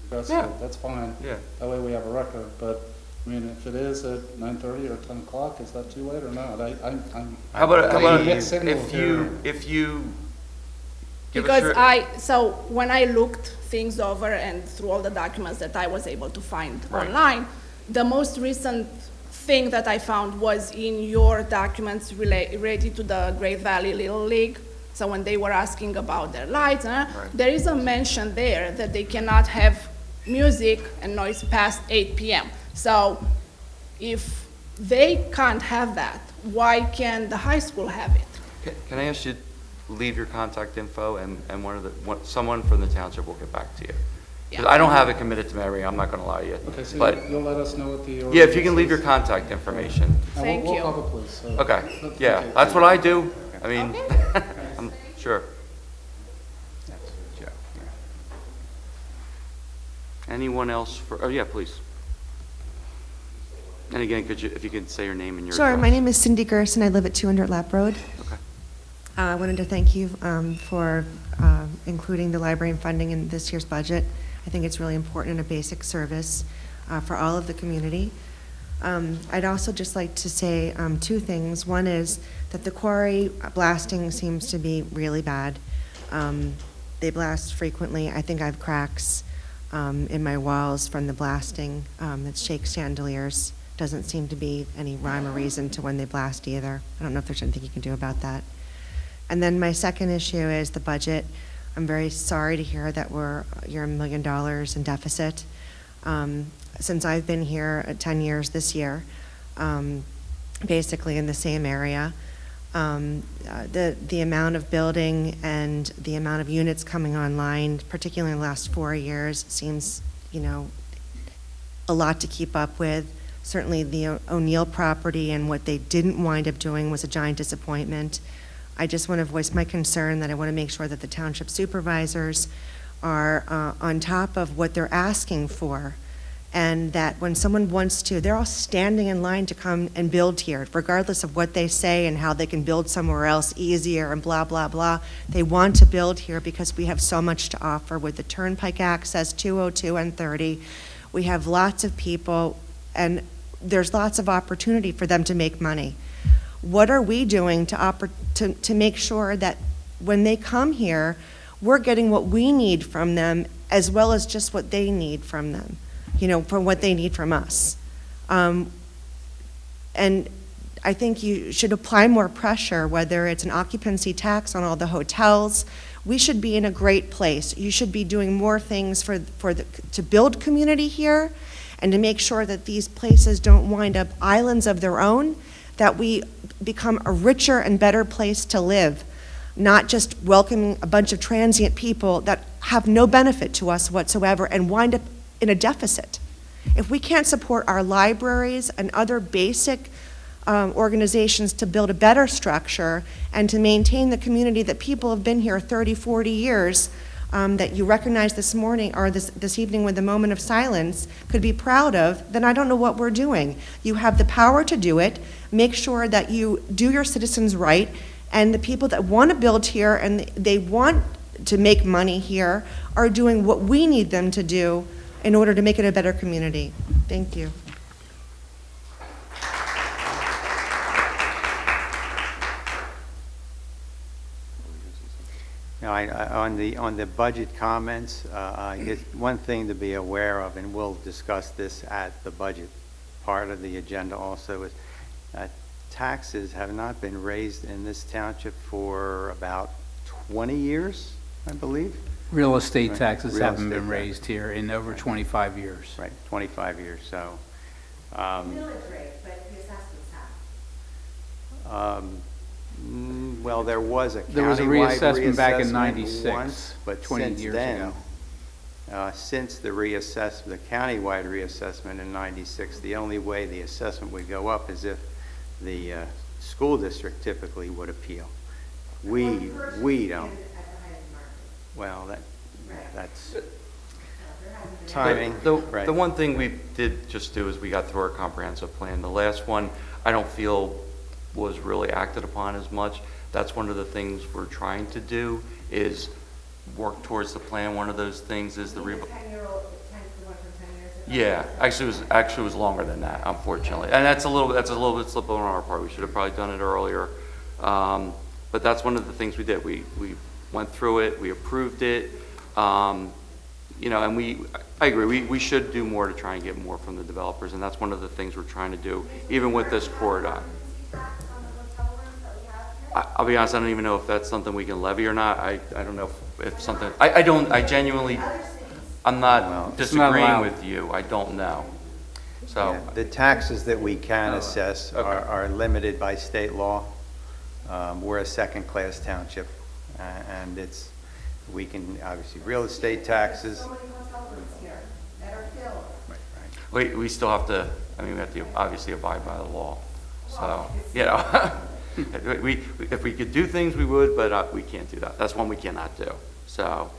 addressed, Yeah. that's fine. Yeah. That way we have a record, but, I mean, if it is at 9:30 or 10 o'clock, is that too late or not? I'm. How about Mixed signals if here. you give us Because your, so when I looked things over and through all the documents that I was able to find Right. online, the most recent thing that I found was in your documents related to the Great Valley Little League. So when they were asking about their lights, there is a mention there that they cannot have music and noise past 8 p.m. So if they can't have that, why can the high school have it? can I ask you to leave your contact info and someone from the township will get back to you. 'Cause I don't have it committed to memory, I'm not gonna lie to you. Okay, so But, you'll let us know what the ordinance yeah, if you can leave your is? contact information. And Thank we'll you. call the police. so- Okay, Thank yeah, you. that's what I do. I mean, I'm sure. That's Joe, yeah. Anyone else oh, yeah, please. And again, if you could say your name and your Sure, address. my name is Cindy Gerson. I live at 200 Lap Road. Okay. I wanted to thank you for including the library and funding in this year's budget. I think it's really important and a basic service for all of the community. I'd also just like to say two things. One is that the quarry blasting seems to be really bad. They blast frequently. I think I have cracks in my walls from the blasting that shake chandeliers. Doesn't seem to be any rhyme or reason to when they blast either. I don't know if there's anything you can do about that. And then my second issue is the budget. I'm very sorry to hear that you're $1 million in deficit. Since I've been here 10 years this year, basically in the same area, the amount of building and the amount of units coming online, particularly in the last 4 years, seems, you know, a lot to keep up with. Certainly, the O'Neill property and what they didn't wind up doing was a giant disappointment. I just want to voice my concern that I want to make sure that the township supervisors are on top of what they're asking for, and that when someone wants to, they're all standing in line to come and build here, regardless of what they say and how they can build somewhere else easier and blah, blah, blah. They want to build here because we have so much to offer with the Turnpike access, 202 and 30. We have lots of people, and there's lots of opportunity for them to make money. What are we doing to make sure that when they come here, we're getting what we need from them as well as just what they need from them, from what they need from us. And I think you should apply more pressure, whether it's an occupancy tax on all the hotels. We should be in a great place. You should be doing more things to build community here and to make sure that these places don't wind up islands of their own, that we become a richer and better place to live, not just welcoming a bunch of transient people that have no benefit to us whatsoever and wind up in a deficit. If we can't support our libraries and other basic organizations to build a better structure and to maintain the community that people have been here 30, 40 years, that you recognize this morning or this evening with a moment of silence could be proud of, then I don't know what we're doing. You have the power to do it. Make sure that you do your citizens right, and the people that want to build here and they want to make money here are doing what we need them to do in order to make it a better community. Thank you. Now, on the budget comments, I guess one thing to be aware of, and we'll discuss this at the budget part of the agenda also, is taxes have not been raised in this township for about 20 years, I believe. Real estate taxes Real haven't estate been raised here in over 25 years. Right, 25 years, so. Millage rate, but the assessments have. Well, there was a There was a countywide reassessment back in reassessment 96, once, but 20 since years then, ago. Since the countywide reassessment in 96, the only way the assessment would go up is if the school district typically would appeal. We don't. Well, that's timing. Right. The one thing we did just do is we got through our comprehensive plan. The last one, I don't feel was really acted upon as much. That's one of the things we're trying to do is work towards the plan. One of those things is the yeah, actually it was longer than that, unfortunately, and that's a little bit slip on our part. We should have probably done it earlier, but that's one of the things we did. We went through it, we approved it, and I agree. We should do more to try and get more from the developers, and that's one of the things we're trying to do, even with this corridor. I'll be honest, I don't even know if that's something we can levy or not. I don't know if something, I'm not disagreeing with you. I don't know. So Yeah, the taxes that we can assess are limited by state law. We're a second-class township, and we can, obviously, real estate taxes. we still have to, we have to obviously abide by the law. So, if we could do things, we would, but we can't do that. That's one we cannot do. So,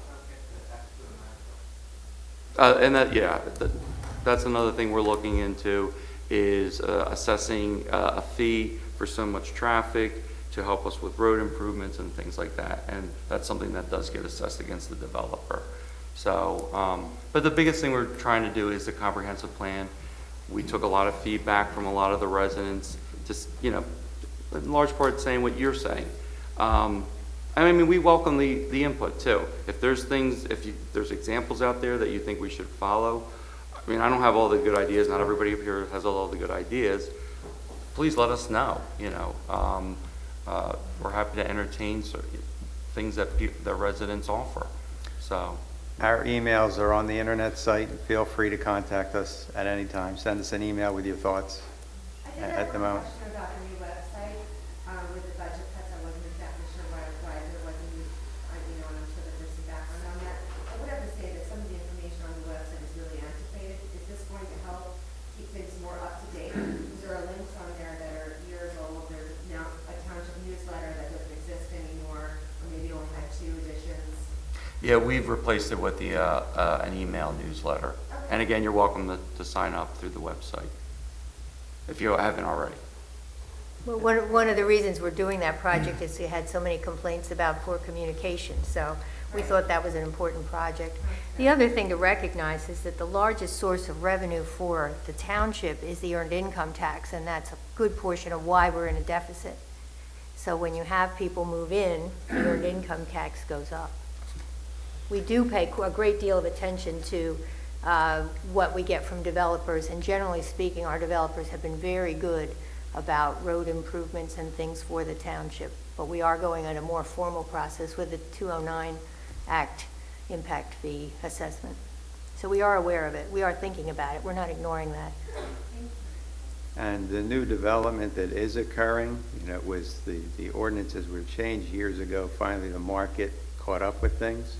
that's another thing we're looking into is assessing a fee for so much traffic to help us with road improvements and things like that. And that's something that does get assessed against the developer. So, but the biggest thing we're trying to do is the comprehensive plan. We took a lot of feedback from a lot of the residents, just, in large part saying what you're saying. We welcome the input too. If there's things, there's examples out there that you think we should follow, I don't have all the good ideas. Not everybody up here has all the good ideas. Please let us know. We're happy to entertain things that the residents offer. So, our emails are on the internet site. Feel free to contact us at any time. Send us an email with your thoughts at the moment. Yeah, we've replaced it with an email newsletter. And again, you're welcome to sign up through the website, if you haven't already. Well, one of the reasons we're doing that project is we had so many complaints about poor communication, so we thought that was an important project. The other thing to recognize is that the largest source of revenue for the township is the earned income tax, and that's a good portion of why we're in a deficit. So when you have people move in, the earned income tax goes up. We do pay a great deal of attention to what we get from developers, and generally speaking, our developers have been very good about road improvements and things for the township. But we are going on a more formal process with the 209 Act impact fee assessment. So we are aware of it. We are thinking about it. We're not ignoring that. And the new development that is occurring, you know, it was the ordinances were changed years ago. Finally, the market caught up with things.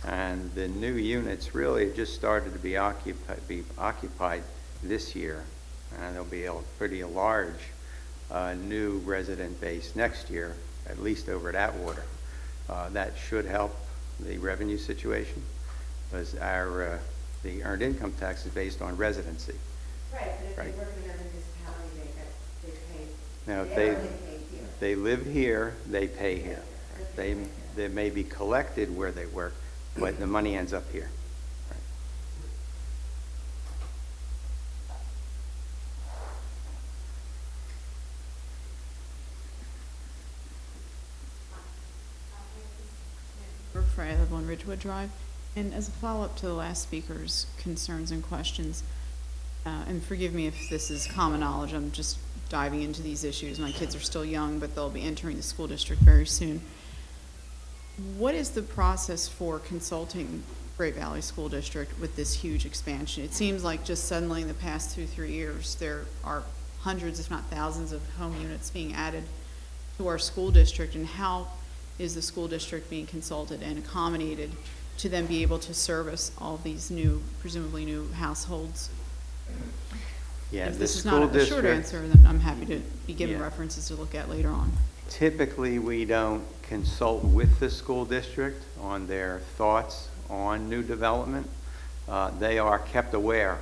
And the new units really just started to be occupied this year. And there'll be a pretty large new resident base next year, at least over at Atwater. That should help the revenue situation, because the earned income tax is based on residency. Right, but if Right. they work in another municipality, they pay. Now, if They only pay here. they live here, they pay here. They may be collected where they work, but the money ends up here. Fry, I live on Ridgewood Drive. And as a follow-up to the last speaker's concerns and questions, and forgive me if this is common knowledge, I'm just diving into these issues. My kids are still young, but they'll be entering the school district very soon. What is the process for consulting Great Valley School District with this huge expansion? It seems like just suddenly in the past 2-3 years, there are hundreds, if not thousands, of home units being added to our school district, and how is the school district being consulted and accommodated to then be able to service all these new, presumably new households? Yeah, If the this is school not a short district, answer, then I'm happy to be given Yeah. references to look at later on. typically we don't consult with the school district on their thoughts on new development. They are kept aware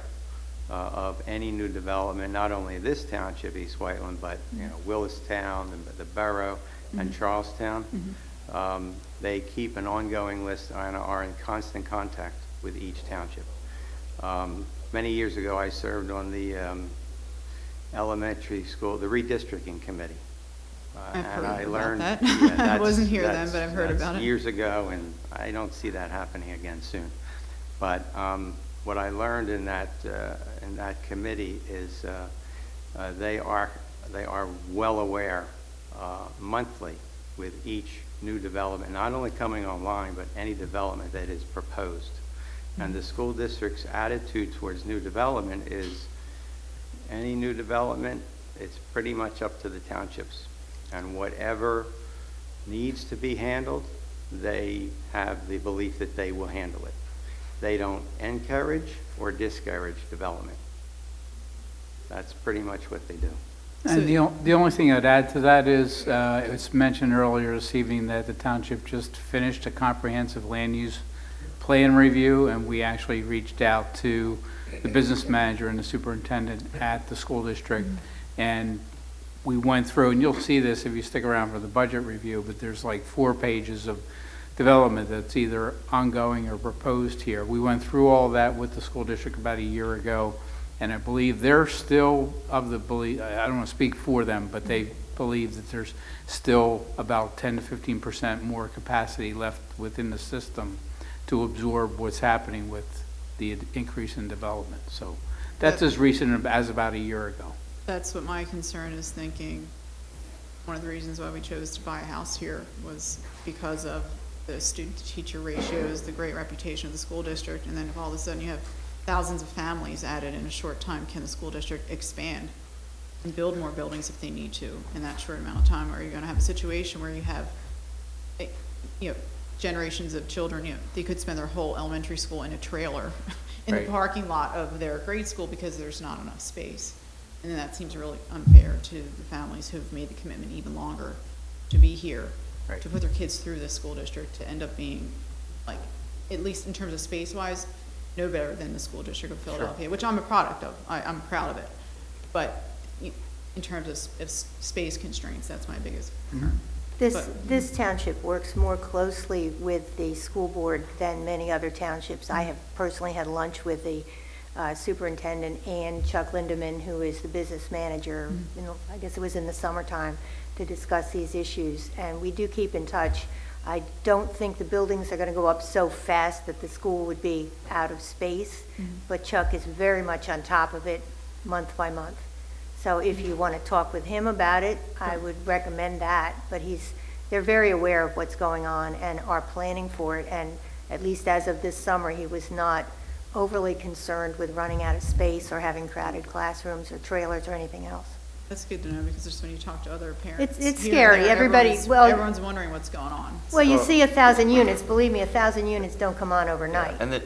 of any new development, not only this township, East Whiteland, but you know, Willistown, the borough, and Charlestown. They keep an ongoing list and are in constant contact with each township. Many years ago, I served on the elementary school, the redistricting committee. I've and heard I about learned, that. yeah, I wasn't here then, that's- but I've heard that's about it. years ago, and I don't see that happening again soon. But what I learned in that committee is they are well aware monthly with each new development, not only coming online, but any development that is proposed. And the school district's attitude towards new development is any new development, it's pretty much up to the townships. And whatever needs to be handled, they have the belief that they will handle it. They don't encourage or discourage development. That's pretty much what they do. And the only thing I'd add to that is, it was mentioned earlier this evening that the township just finished a comprehensive land use plan review, and we actually reached out to the business manager and the superintendent at the school district, and we went through, and you'll see this if you stick around for the budget review, but there's like 4 pages of development that's either ongoing or proposed here. We went through all that with the school district about a year ago, and I believe they're still of the belief, I don't want to speak for them, but they believe that there's still about 10 to 15% more capacity left within the system to absorb what's happening with the increase in development. So that's as recent as about a year ago. That's what my concern is, thinking one of the reasons why we chose to buy a house here was because of the student-to-teacher ratios, the great reputation of the school district, and then if all of a sudden you have thousands of families added in a short time, can the school district expand and build more buildings if they need to in that short amount of time? Or are you going to have a situation where you have, generations of children, they could spend their whole elementary school in a trailer in Right. the parking lot of their grade school because there's not enough space. And that seems really unfair to the families who've made the commitment even longer to be here, Right. to put their kids through the school district, to end up being like at least in terms of space-wise, no better than the school district of Philadelphia, which I'm a product of. I'm proud of it. But in terms of space constraints, that's my biggest concern. This township works more closely with the school board than many other townships. I have personally had lunch with the superintendent and Chuck Lindeman, who is the business manager, I guess it was in the summertime, to discuss these issues. And we do keep in touch. I don't think the buildings are going to go up so fast that the school would be out of space, but Chuck is very much on top of it month by month. So if you want to talk with him about it, I would recommend that. But they're very aware of what's going on and are planning for it. And at least as of this summer, he was not overly concerned with running out of space or having crowded classrooms or trailers or anything else. That's good to know, because just when you talk to other parents. It's here and scary. there, everyone's wondering what's going on. Well, you see 1,000 units. Believe me, 1,000 units don't come on overnight. And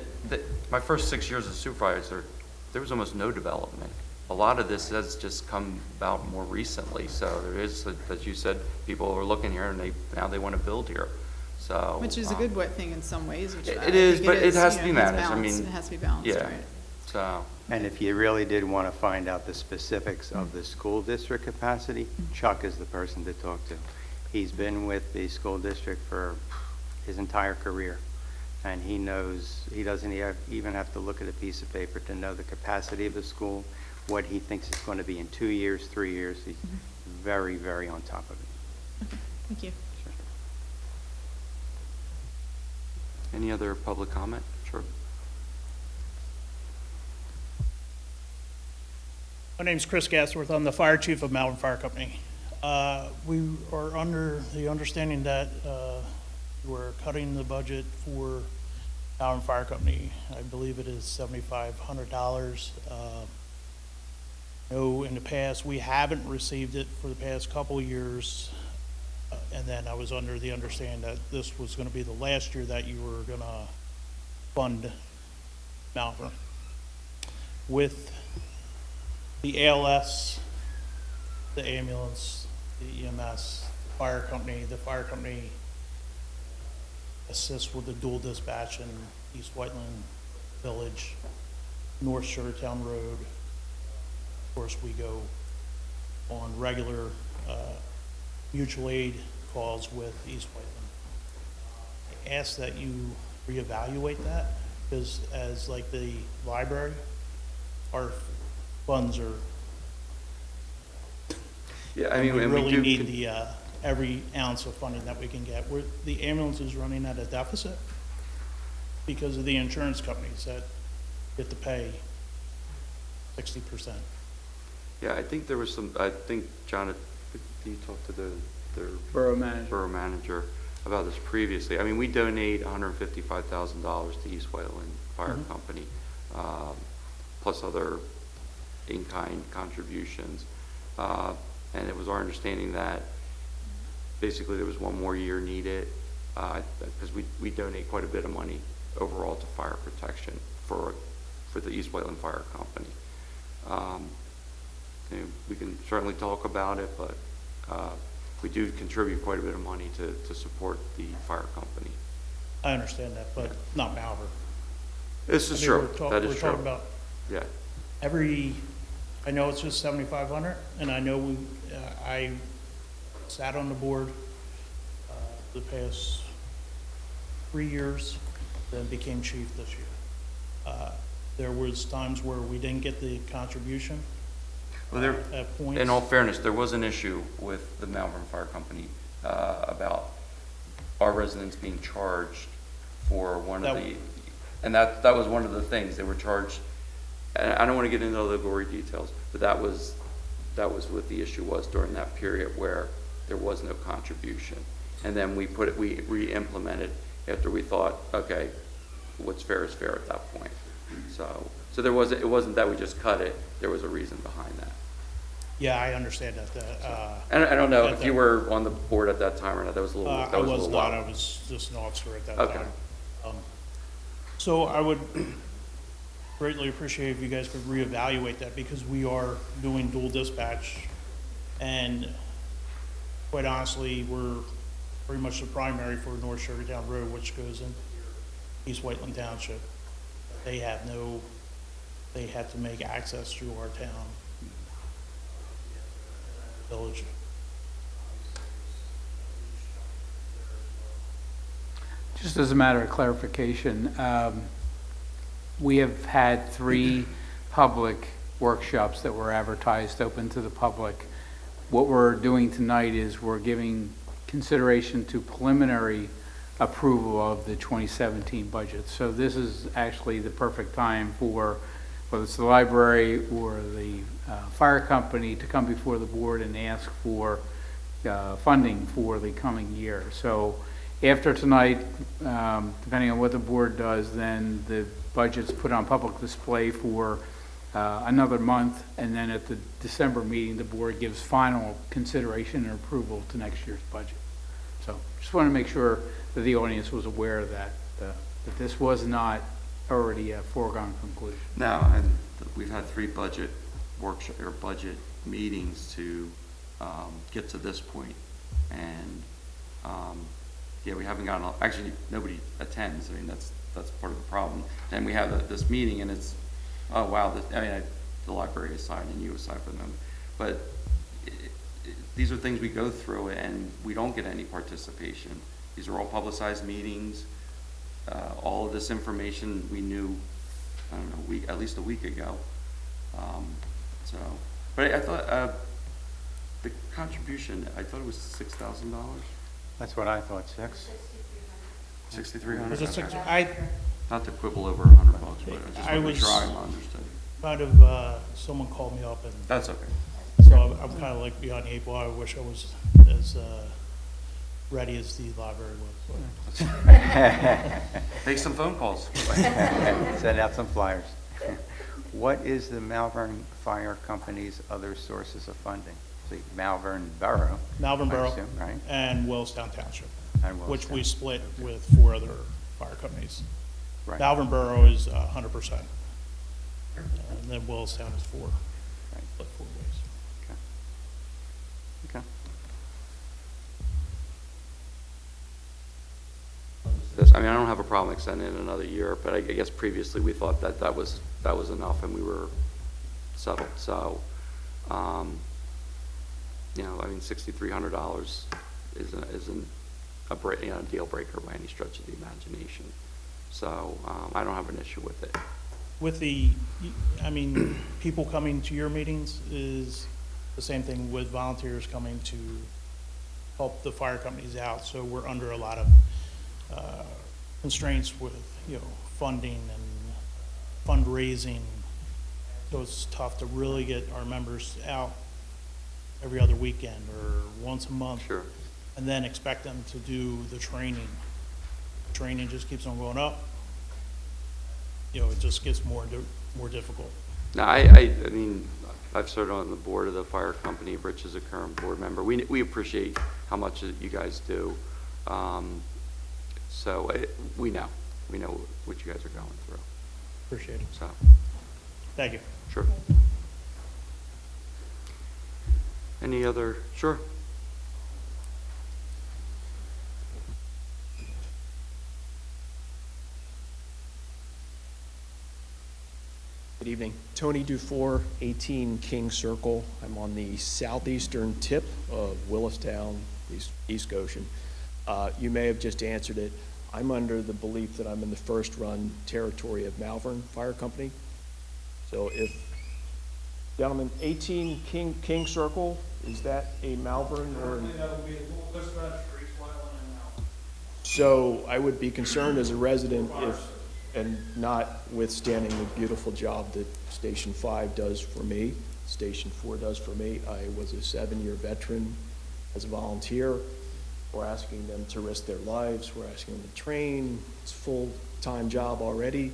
my first 6 years as supervisor, there was almost no development. A lot of this has just come about more recently. So there is, as you said, people are looking here and now they want to build here. So Which is a good thing in some ways, which it is, but it has to be managed. I mean, it has to be balanced, yeah. right? So. And if you really did want to find out the specifics of the school district capacity, Chuck is the person to talk to. He's been with the school district for his entire career, and he knows, he doesn't even have to look at a piece of paper to know the capacity of the school, what he thinks it's going to be in 2 years, 3 years. He's very, very on top of it. Okay, thank you. Sure. Any other public comment? Sure. My name's Chris Gassworth. I'm the fire chief of Malvern Fire Company. We are under the understanding that we're cutting the budget for Malvern Fire Company. I believe it is $7,500. No, in the past, we haven't received it for the past couple of years. And then I was under the understanding that this was going to be the last year that you were going to fund Malvern. With the ALS, the ambulance, the EMS, the fire company assists with the dual dispatch in East Whiteland Village, North Sugartown Road. Of course, we go on regular mutual aid calls with East Whiteland. I ask that you reevaluate that, because as like the library, our funds are, Yeah, I mean, we and really do need the every ounce of funding that we can get. The ambulance is running at a deficit because of the insurance companies that get to pay 60%. Yeah, I think there was some, I think, John, you talked to their Borough manager about this previously. I mean, we donate $155,000 to East Whiteland Fire Company, plus other in-kind contributions. And it was our understanding that basically there was one more year needed, because we donate quite a bit of money overall to fire protection for the East Whiteland Fire Company. You know, we can certainly talk about it, but we do contribute quite a bit of money to support the fire company. I understand that, but not Malvern. This is true. That is true. We're talking about Yeah. I know it's just 7,500, and I know I sat on the board the past 3 years, then became chief this year. There was times where we didn't get the contribution. Well, At points. in all fairness, there was an issue with the Malvern Fire Company about our residents being charged for and that was one of the things. They were charged, and I don't want to get into all the gory details, but that was what the issue was during that period where there was no contribution. And then we re-implemented after we thought, okay, what's fair is fair at that point. So it wasn't that we just cut it, there was a reason behind that. Yeah, I understand that. And I don't know if you were on the board at that time or not. That was a little. I was not. I was just an officer at that time. So I would greatly appreciate if you guys could reevaluate that, because we are doing dual dispatch, and quite honestly, we're pretty much the primary for North Sugartown Road, which goes into here. East Whiteland Township. They have to make access through our town, village. Just as a matter of clarification, we have had 3 public workshops that were advertised, open to the public. What we're doing tonight is we're giving consideration to preliminary approval of the 2017 budget. So this is actually the perfect time for, whether it's the library or the fire company, to come before the board and ask for funding for the coming year. So after tonight, depending on what the board does, then the budget's put on public display for another month, and then at the December meeting, the board gives final consideration and approval to next year's budget. So just want to make sure that the audience was aware of that, that this was not already a foregone conclusion. No, and we've had 3 budget workshop or budget meetings to get to this point, and yeah, we haven't gotten. Actually, nobody attends. I mean, that's part of the problem. And we have this meeting, and it's, oh wow, the library aside and you aside from them, but these are things we go through, and we don't get any participation. These are all publicized meetings. All of this information we knew, I don't know, at least a week ago. So, but I thought the contribution, I thought it was $6,000. That's what I thought, 6. 6,300. Was it six? Not to quibble over $100, but I just want to make sure I understood. Kind of, someone called me up, and That's okay. so I'm kind of like behind the 8 ball. I wish I was as ready as the library was. Make some phone calls. Send out some flyers. What is the Malvern Fire Company's other sources of funding? The Malvern Borough. Malvern I Borough, assume, right? and Willistown Township, And which we Willistown. split with 4 other fire companies. Right. Malvern Borough is 100%, and then Willistown is 4. Right. Split 4 ways. Okay. I mean, I don't have a problem extending it another year, but I guess previously we thought that was enough, and we were settled. So, you know, I mean, $6,300 isn't a deal breaker by any stretch of the imagination. So I don't have an issue with it. With I mean, people coming to your meetings is the same thing with volunteers coming to help the fire companies out. So we're under a lot of constraints with, funding and fundraising. So it's tough to really get our members out every other weekend or once a month. Sure. And then expect them to do the training. Training just keeps on going up. It just gets more difficult. Now, I mean, I've served on the board of the fire company. Rich is a current board member. We appreciate how much you guys do. So we know what you guys are going through. Appreciate it. So, Thank you. sure. Any other? Sure. Good evening. Tony Dufour, 18 King Circle. I'm on the southeastern tip of Willistown, East Goshen. You may have just answered it. I'm under the belief that I'm in the first run territory of Malvern Fire Company. So if, gentlemen, 18 King Circle, is that a Malvern or? So I would be concerned as a resident if, and notwithstanding the beautiful job that Station 5 does for me, Station 4 does for me. I was a 7-year veteran as a volunteer. We're asking them to risk their lives. We're asking them to train. It's a full-time job already.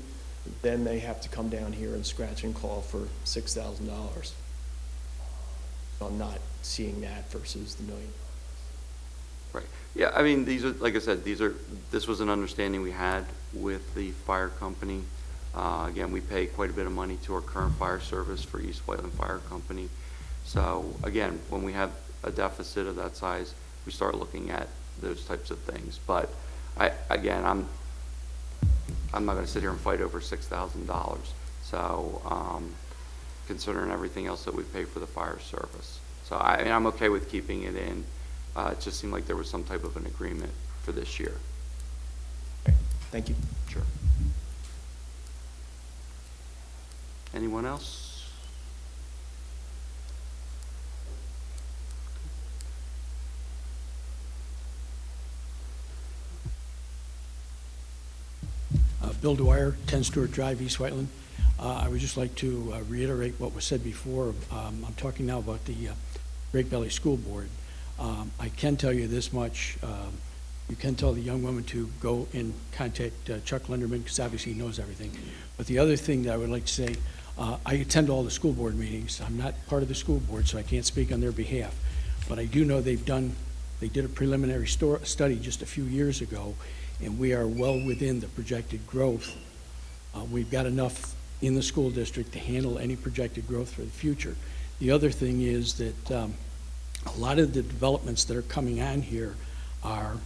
Then they have to come down here and scratch and claw for $6,000. So I'm not seeing that versus the $1 million. Right. Yeah, I mean, these are, like I said, this was an understanding we had with the fire company. Again, we pay quite a bit of money to our current fire service for East Whiteland Fire Company. So again, when we have a deficit of that size, we start looking at those types of things. But I'm I'm not gonna sit here and fight over $6,000. So, considering everything else that we pay for the fire service. So I'm okay with keeping it in. It just seemed like there was some type of an agreement for this year. Thank you. Sure. Anyone else? Bill Dwyer, 10 Stewart Drive, East Whiteland. I would just like to reiterate what was said before. I'm talking now about the Great Valley School Board. I can tell you this much. You can tell the young woman to go and contact Chuck Linderman, because obviously he knows everything. But the other thing that I would like to say, I attend all the school board meetings. I'm not part of the school board, so I can't speak on their behalf. But I do know they did a preliminary study just a few years ago, and we are well within the projected growth. We've got enough in the school district to handle any projected growth for the future. The other thing is that a lot of the developments that are coming on here are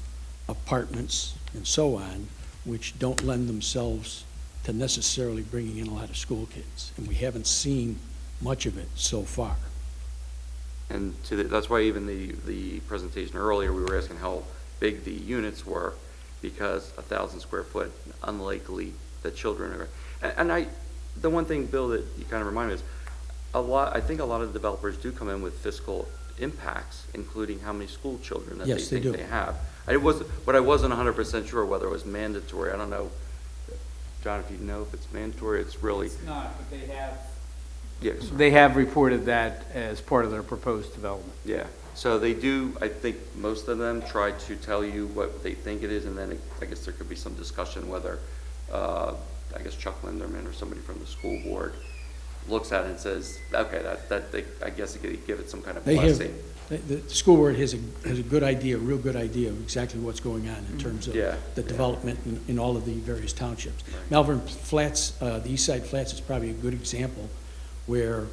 apartments and so on, which don't lend themselves to necessarily bringing in a lot of school kids. And we haven't seen much of it so far. And that's why even the presentation earlier, we were asking how big the units were, because 1,000 square foot, unlikely that children are. And the one thing, Bill, that you kind of remind me is, I think a lot of developers do come in with fiscal impacts, including how many school children that Yes, they they think do. they have. But I wasn't 100% sure whether it was mandatory. I don't know, John, if you know if it's mandatory. It's really. It's not, but they have. Yes. They have reported that as part of their proposed development. Yeah, so they do, I think most of them try to tell you what they think it is, and then I guess there could be some discussion whether, I guess Chuck Linderman or somebody from the school board looks at it and says, okay, I guess they could give it some kind of blessing. The school board has a good idea, a real good idea of exactly what's going on in terms of the development in all of the various townships. Right. Malvern Flats, the East Side Flats is probably a good example where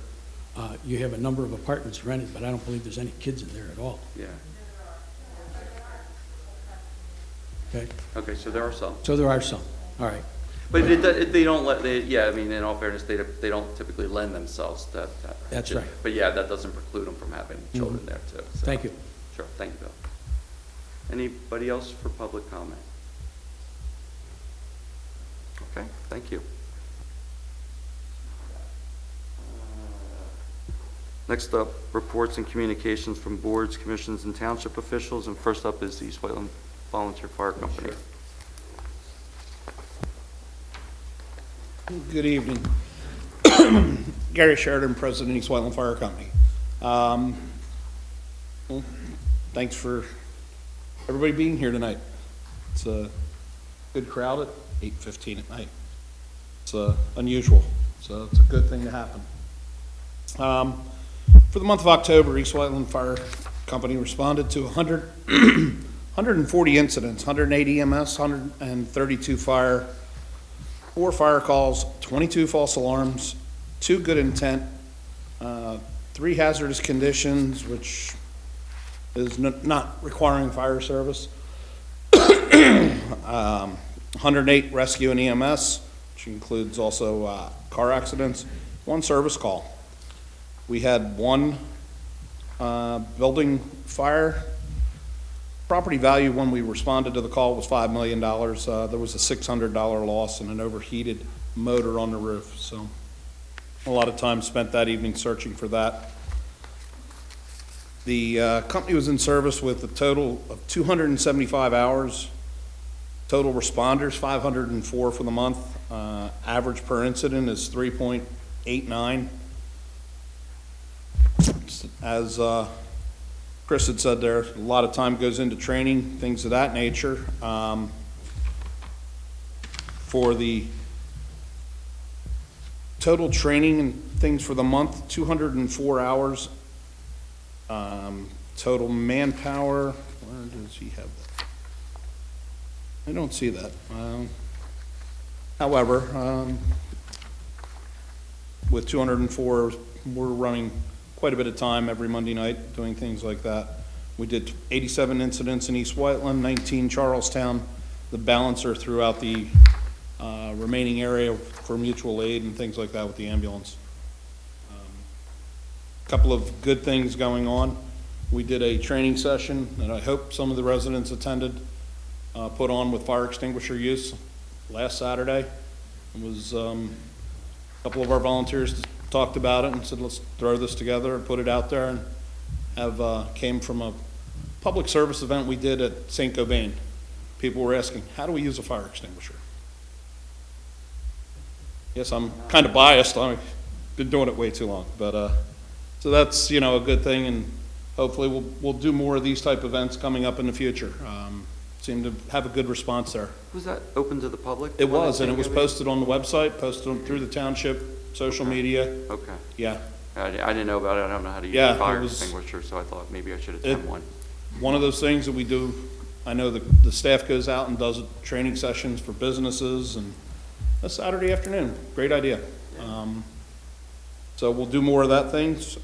you have a number of apartments rented, but I don't believe there's any kids in there at all. Yeah. Okay? Okay, so there are some. So there are some, all right. But they don't I mean, in all fairness, they don't typically lend themselves to that. That's right. But yeah, that doesn't preclude them from having children there too. So. Thank you. Sure, thank you, Bill. Anybody else for public comment? Okay, thank you. Next up, reports and communications from boards, commissions, and township officials. And first up is the East Whiteland Volunteer Fire Company. Good evening. Gary Sheridan, President, East Whiteland Fire Company. Well, thanks for everybody being here tonight. It's a good crowd at 8:15 at night. It's unusual, so it's a good thing to happen. For the month of October, East Whiteland Fire Company responded to 140 incidents, 180 EMS, 132 fire, 4 fire calls, 22 false alarms, 2 good intent, 3 hazardous conditions, which is not requiring fire service, 108 rescue and EMS, which includes also car accidents, 1 service call. We had 1 building fire. Property value when we responded to the call was $5 million. There was a $600 loss and an overheated motor on the roof. So a lot of time spent that evening searching for that. The company was in service with a total of 275 hours. Total responders, 504 for the month. Average per incident is 3.89. As Chris had said, there a lot of time goes into training, things of that nature. For the total training and things for the month, 204 hours. Total manpower, where does he have that? I don't see that. However, with 204, we're running quite a bit of time every Monday night doing things like that. We did 87 incidents in East Whiteland, 19 Charlestown, the balance are throughout the remaining area for mutual aid and things like that with the ambulance. Couple of good things going on. We did a training session that I hope some of the residents attended, put on with fire extinguisher use last Saturday. It was, a couple of our volunteers talked about it and said, let's throw this together and put it out there, and have, came from a public service event we did at St. Gobain. People were asking, how do we use a fire extinguisher? Yes, I'm kind of biased. I've been doing it way too long, but, so that's, you know, a good thing, and hopefully we'll do more of these type events coming up in the future. Seem to have a good response there. Was that open to the public? It was, and it was posted on the website, posted through the township, social media. Okay. Yeah. I didn't know about it. I don't know how to use Yeah, a fire it was- extinguisher, so I thought maybe I should attend one. One of those things that we do, I know the staff goes out and does training sessions for businesses, and a Saturday afternoon, great idea. So we'll do more of that things.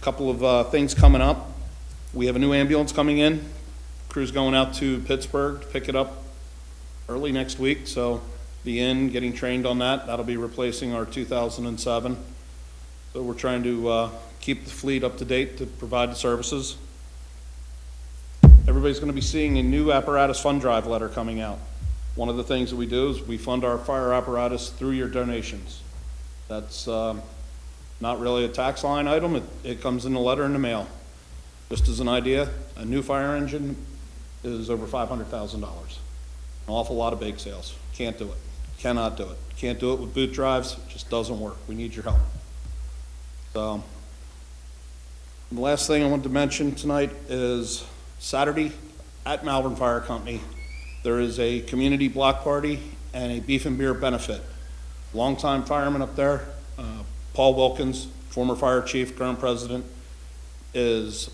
Couple of things coming up. We have a new ambulance coming in. Crew's going out to Pittsburgh to pick it up early next week, so be in, getting trained on that. That'll be replacing our 2007. So we're trying to keep the fleet up to date to provide the services. Everybody's going to be seeing a new apparatus fund drive letter coming out. One of the things that we do is we fund our fire apparatus through your donations. That's not really a tax line item. It comes in the letter in the mail. Just as an idea, a new fire engine is over $500,000. An awful lot of bake sales. Can't do it. Cannot do it. Can't do it with boot drives. It just doesn't work. We need your help. So, the last thing I want to mention tonight is Saturday at Malvern Fire Company, there is a community block party and a beef and beer benefit. Longtime fireman up there, Paul Wilkins, former fire chief, current president, is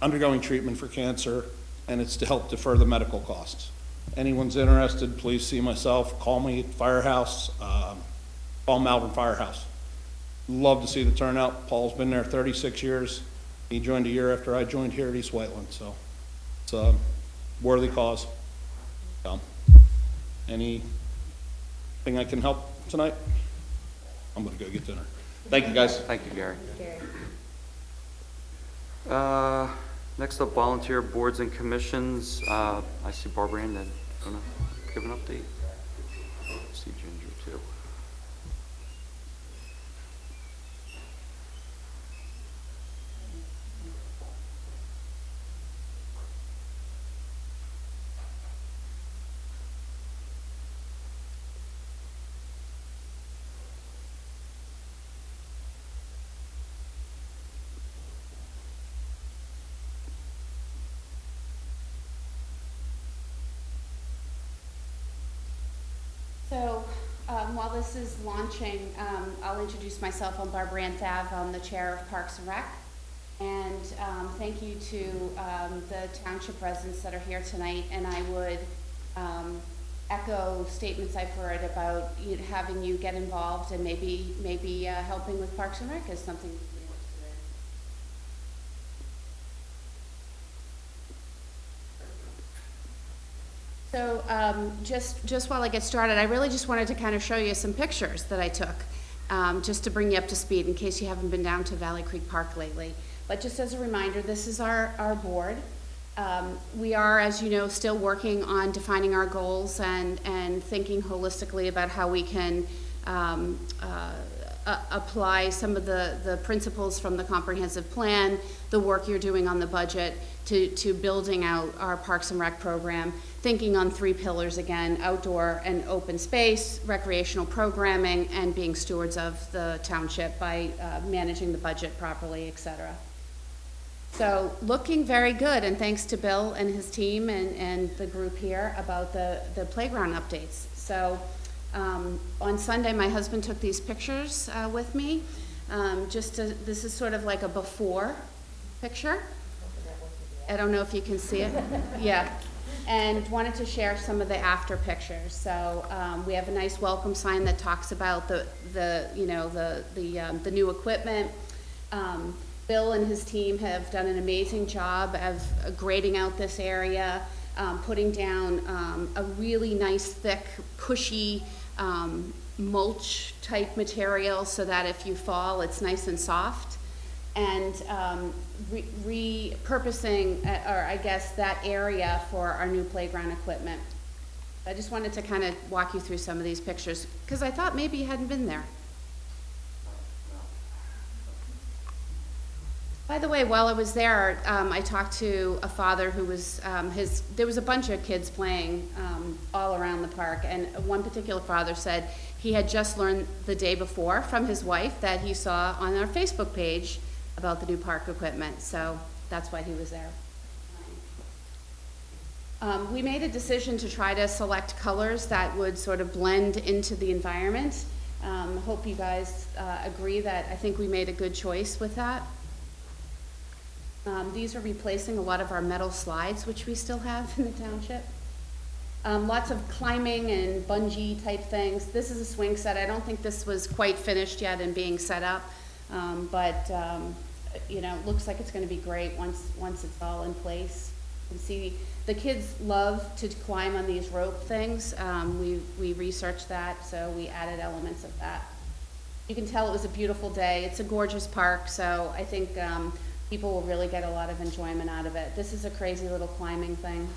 undergoing treatment for cancer, and it's to help defer the medical costs. Anyone's interested, please see myself, call me at Firehouse, call Malvern Firehouse. Love to see the turnout. Paul's been there 36 years. He joined a year after I joined here at East Whiteland, so it's a worthy cause. So, anything I can help tonight? I'm gonna go get dinner. Thank you, guys. Thank you, Gary. Next up, volunteer boards and commissions. I see Barbara Ann, gonna give an update. I see Ginger too. So while this is launching, I'll introduce myself. I'm Barbara Anthav. I'm the chair of Parks and Rec. And thank you to the township residents that are here tonight. And I would echo statements I've heard about having you get involved and maybe helping with Parks and Rec is something. So just while I get started, I really just wanted to kind of show you some pictures that I took, just to bring you up to speed in case you haven't been down to Valley Creek Park lately. But just as a reminder, this is our board. We are, as you know, still working on defining our goals and thinking holistically about how we can apply some of the principles from the comprehensive plan, the work you're doing on the budget, to building out our Parks and Rec program, thinking on 3 pillars again: outdoor and open space, recreational programming, and being stewards of the township by managing the budget properly, et cetera. So looking very good, and thanks to Bill and his team and the group here about the playground updates. So on Sunday, my husband took these pictures with me. This is sort of like a before picture. I don't know if you can see it. Yeah. And wanted to share some of the after pictures. So we have a nice welcome sign that talks about the new equipment. Bill and his team have done an amazing job of grading out this area, putting down a really nice, thick, cushy mulch type material so that if you fall, it's nice and soft. And repurposing, or I guess, that area for our new playground equipment. I just wanted to kind of walk you through some of these pictures, because I thought maybe you hadn't been there. By the way, while I was there, I talked to a father who was, there was a bunch of kids playing all around the park, and one particular father said he had just learned the day before from his wife that he saw on our Facebook page about the new park equipment, so that's why he was there. We made a decision to try to select colors that would sort of blend into the environment. Hope you guys agree that I think we made a good choice with that. These are replacing a lot of our metal slides, which we still have in the township. Lots of climbing and bungee type things. This is a swing set. I don't think this was quite finished yet and being set up, but you know, looks like it's going to be great once it's all in place. You can see the kids love to climb on these rope things. We researched that, so we added elements of that. You can tell it was a beautiful day. It's a gorgeous park, so I think people will really get a lot of enjoyment out of it. This is a crazy little climbing thing,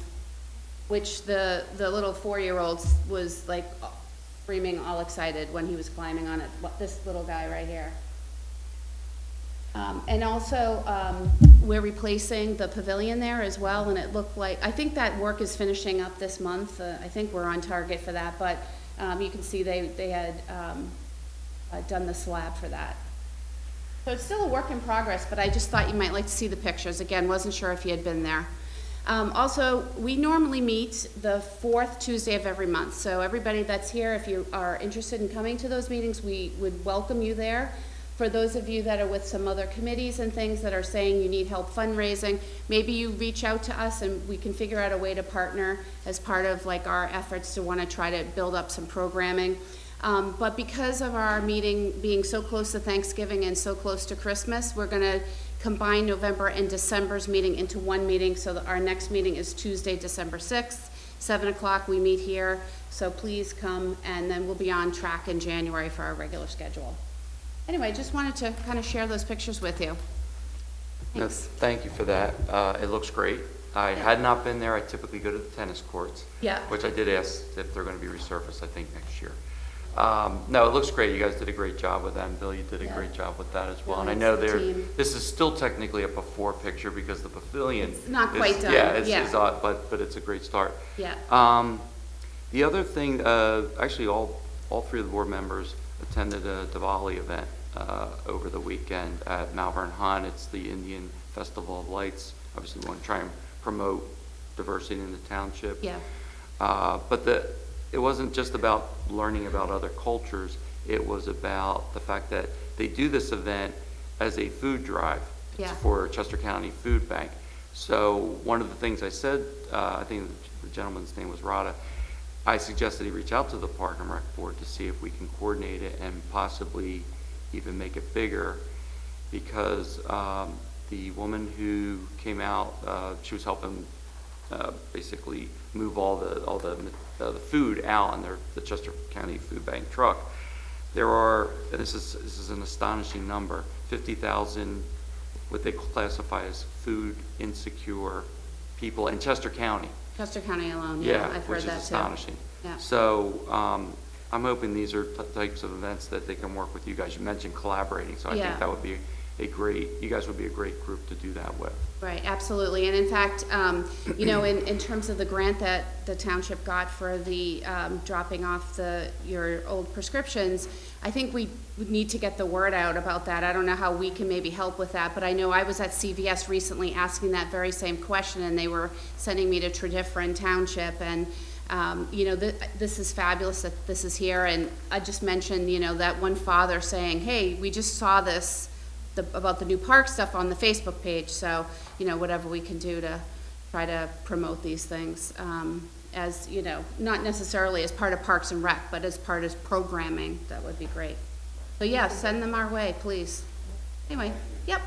which the little 4-year-old was like screaming all excited when he was climbing on it, this little guy right here. And also, we're replacing the pavilion there as well, and it looked like, I think that work is finishing up this month. I think we're on target for that, but you can see they had done the slab for that. So it's still a work in progress, but I just thought you might like to see the pictures. Again, wasn't sure if you had been there. Also, we normally meet the 4th Tuesday of every month, so everybody that's here, if you are interested in coming to those meetings, we would welcome you there. For those of you that are with some other committees and things that are saying you need help fundraising, maybe you reach out to us and we can figure out a way to partner as part of like our efforts to want to try to build up some programming. But because of our meeting being so close to Thanksgiving and so close to Christmas, we're going to combine November and December's meeting into one meeting, so that our next meeting is Tuesday, December 6th, 7 o'clock. We meet here, so please come, and then we'll be on track in January for our regular schedule. Anyway, just wanted to kind of share those pictures with you. Thanks. Thank you for that. It looks great. I had not been there. I typically go to the tennis courts, Yeah. which I did ask if they're going to be resurfaced, I think, next year. No, it looks great. You guys did a great job with that, and Bill, you did a great job with that as well. And I know this is still technically a before picture because the pavilion It's not quite done. Yeah, it's odd, but it's a great start. Yeah. The other thing, actually, all 3 of the board members attended a Diwali event over the weekend at Malvern Hunt. It's the Indian Festival of Lights. Obviously, we want to try and promote diversity in the township. Yeah. But it wasn't just about learning about other cultures. It was about the fact that they do this event as a food drive for Chester County Food Bank. So one of the things I said, I think the gentleman's name was Rada, I suggested he reach out to the Park and Rec Board to see if we can coordinate it and possibly even make it bigger, because the woman who came out, she was helping basically move all the food out on the Chester County Food Bank truck. There are, and this is an astonishing number, 50,000 what they classify as food insecure people in Chester County. Chester County alone, Yeah, I've which heard that is too. astonishing. Yeah. So I'm hoping these are types of events that they can work with you guys. You mentioned collaborating, so I think that would be you guys would be a great group to do that with. Right, absolutely. And in fact, you know, in terms of the grant that the township got for the dropping off your old prescriptions, I think we need to get the word out about that. I don't know how we can maybe help with that, but I know I was at CVS recently asking that very same question, and they were sending me to Tredyffrin Township, and you know, this is fabulous that this is here. And I just mentioned, you know, that one father saying, hey, we just saw this about the new park stuff on the Facebook page, so, you know, whatever we can do to try to promote these things, as, you know, not necessarily as part of Parks and Rec, but as part of programming, that would be great. So yeah, send them our way, please. Anyway, yep.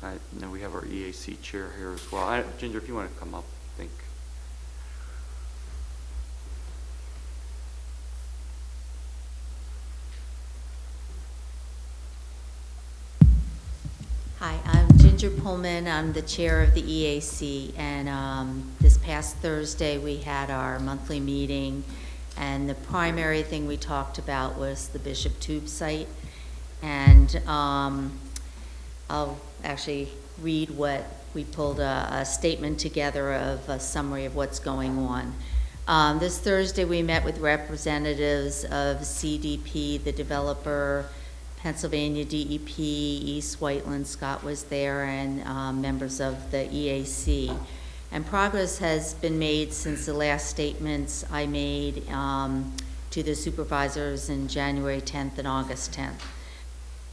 I know we have our EAC chair here as well. Ginger, if you want to come up, I think. Hi, I'm Ginger Pullman. I'm the chair of the EAC, and this past Thursday we had our monthly meeting, and the primary thing we talked about was the Bishop Tube site. And I'll actually read what we pulled a statement together of a summary of what's going on. This Thursday we met with representatives of CDP, the developer, Pennsylvania DEP, East Whiteland, Scott was there, and members of the EAC. And progress has been made since the last statements I made to the supervisors in January 10th and August 10th.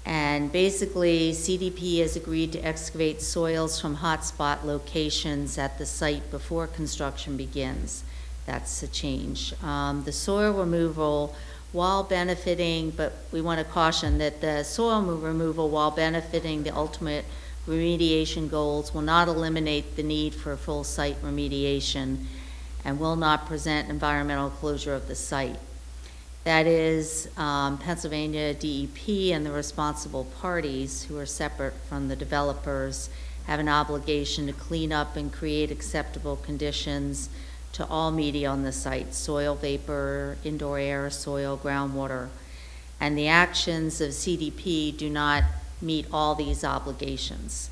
And basically, CDP has agreed to excavate soils from hotspot locations at the site before construction begins. That's a change. The soil removal, while benefiting, but we want to caution that the soil removal, while benefiting the ultimate remediation goals, will not eliminate the need for full site remediation and will not present environmental closure of the site. That is, Pennsylvania DEP and the responsible parties, who are separate from the developers, have an obligation to clean up and create acceptable conditions to all media on the site: soil vapor, indoor air, soil, groundwater. And the actions of CDP do not meet all these obligations,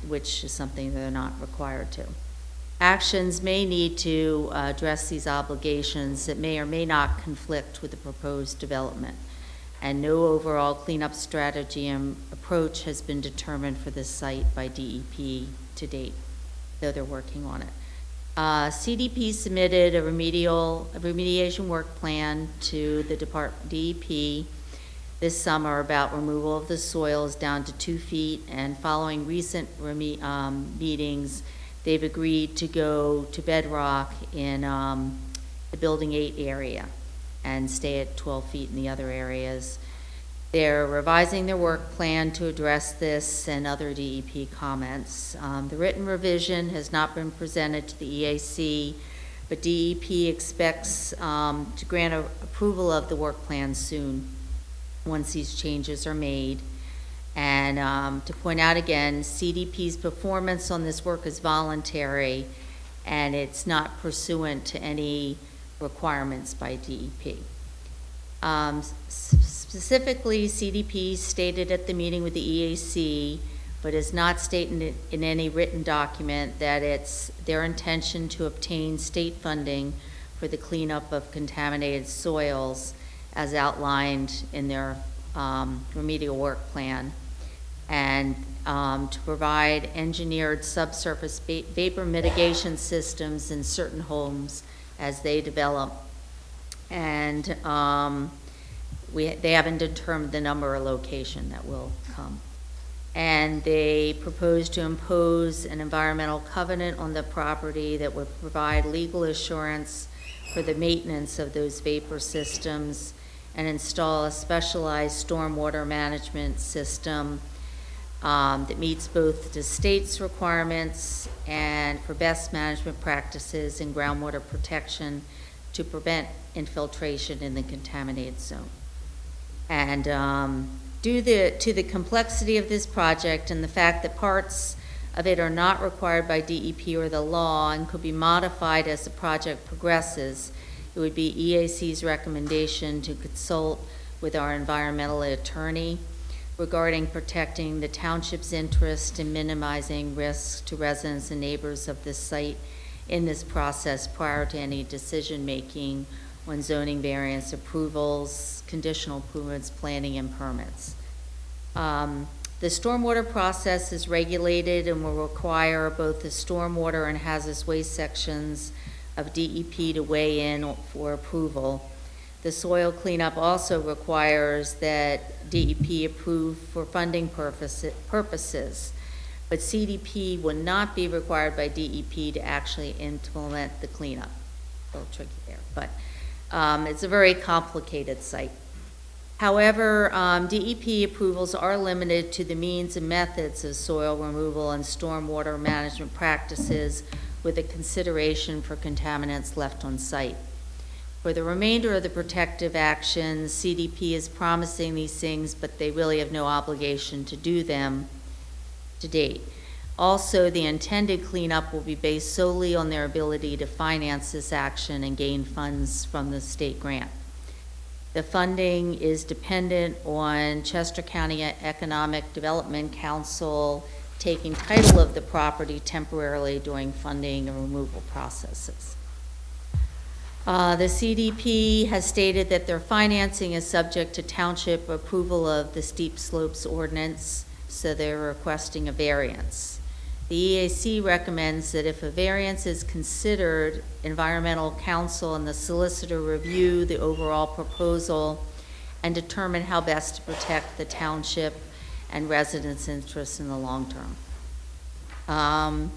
which is something they're not required to. Actions may need to address these obligations that may or may not conflict with the proposed development. And no overall cleanup strategy and approach has been determined for this site by DEP to date, though they're working on it. CDP submitted a remediation work plan to the DEP this summer about removal of the soils down to 2 feet, and following recent meetings, they've agreed to go to bedrock in the Building 8 area and stay at 12 feet in the other areas. They're revising their work plan to address this and other DEP comments. The written revision has not been presented to the EAC, but DEP expects to grant approval of the work plan soon once these changes are made. And to point out again, CDP's performance on this work is voluntary, and it's not pursuant to any requirements by DEP. Specifically, CDP stated at the meeting with the EAC, but is not stated in any written document, that it's their intention to obtain state funding for the cleanup of contaminated soils as outlined in their remedial work plan, and to provide engineered subsurface vapor mitigation systems in certain homes as they develop. And they haven't determined the number or location that will come. And they propose to impose an environmental covenant on the property that would provide legal assurance for the maintenance of those vapor systems, and install a specialized stormwater management system that meets both the state's requirements and for best management practices in groundwater protection to prevent infiltration in the contaminated zone. And due to the complexity of this project and the fact that parts of it are not required by DEP or the law and could be modified as the project progresses, it would be EAC's recommendation to consult with our environmental attorney regarding protecting the township's interest in minimizing risks to residents and neighbors of this site in this process prior to any decision-making on zoning variance approvals, conditional improvements, planning, and permits. The stormwater process is regulated and will require both the stormwater and hazardous waste sections of DEP to weigh in for approval. The soil cleanup also requires that DEP approve for funding purposes, but CDP would not be required by DEP to actually implement the cleanup. A little tricky there, but it's a very complicated site. However, DEP approvals are limited to the means and methods of soil removal and stormwater management practices with a consideration for contaminants left on site. For the remainder of the protective actions, CDP is promising these things, but they really have no obligation to do them to date. Also, the intended cleanup will be based solely on their ability to finance this action and gain funds from the state grant. The funding is dependent on Chester County Economic Development Council taking title of the property temporarily during funding and removal processes. The CDP has stated that their financing is subject to township approval of the steep slopes ordinance, so they're requesting a variance. The EAC recommends that if a variance is considered, environmental counsel and the solicitor review the overall proposal and determine how best to protect the township and residents' interests in the long term.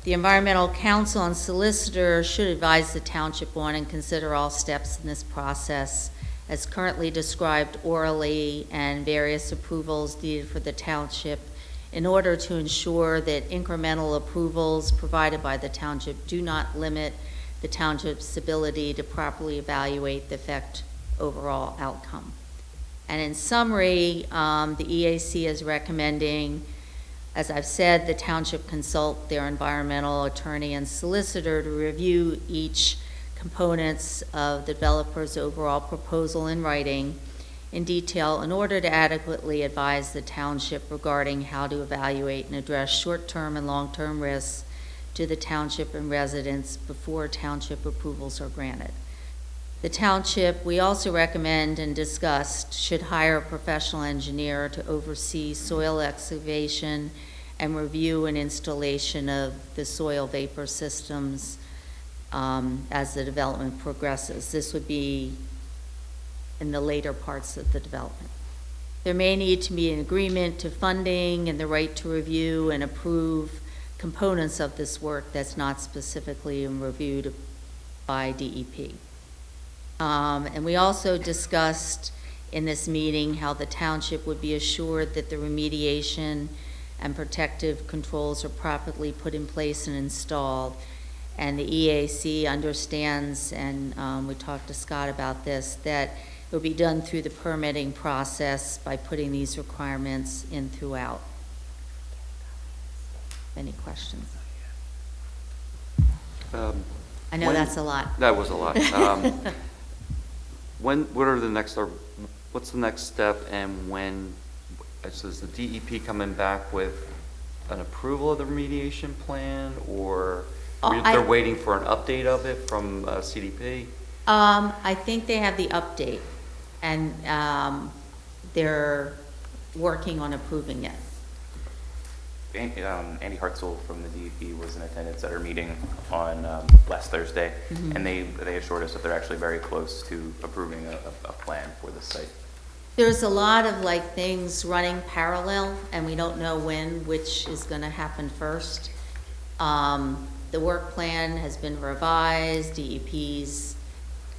The environmental counsel and solicitor should advise the township on and consider all steps in this process as currently described orally and various approvals needed for the township in order to ensure that incremental approvals provided by the township do not limit the township's ability to properly evaluate the effect overall outcome. And in summary, the EAC is recommending, as I've said, the township consult their environmental attorney and solicitor to review each components of the developer's overall proposal in writing in detail in order to adequately advise the township regarding how to evaluate and address short-term and long-term risks to the township and residents before township approvals are granted. The township, we also recommend and discussed, should hire a professional engineer to oversee soil excavation and review and installation of the soil vapor systems as the development progresses. This would be in the later parts of the development. There may need to be an agreement to funding and the right to review and approve components of this work that's not specifically reviewed by DEP. And we also discussed in this meeting how the township would be assured that the remediation and protective controls are properly put in place and installed. And the EAC understands, and we talked to Scott about this, that it will be done through the permitting process by putting these requirements in throughout. Any questions? I know that's a lot. That was a lot. What are the next, or what's the next step, and when, so is the DEP coming back with an approval of the remediation plan, or they're waiting for an update of it from CDP? I think they have the update, and they're working on approving it. Andy Hartzell from the DEP was in attendance at our meeting on last Thursday, and they assured us that they're actually very close to approving a plan for the site. There's a lot of things running parallel, and we don't know which is going to happen first. The work plan has been revised, DEP's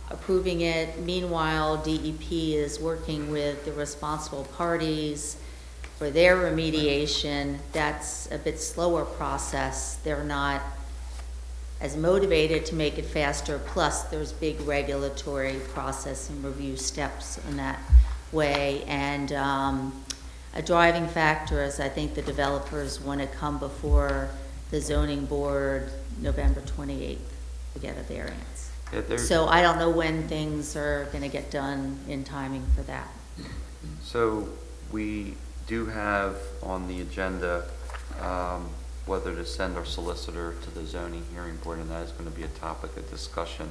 approving it. Meanwhile, DEP is working with the responsible parties for their remediation. That's a bit slower process. They're not as motivated to make it faster, plus there's big regulatory process and review steps in that way. And a driving factor is I think the developers want to come before the zoning board November 28th to get a variance. Yeah, so I don't know when things are going to get done in timing for that. So we do have on the agenda whether to send our solicitor to the zoning hearing board, and that is going to be a topic of discussion.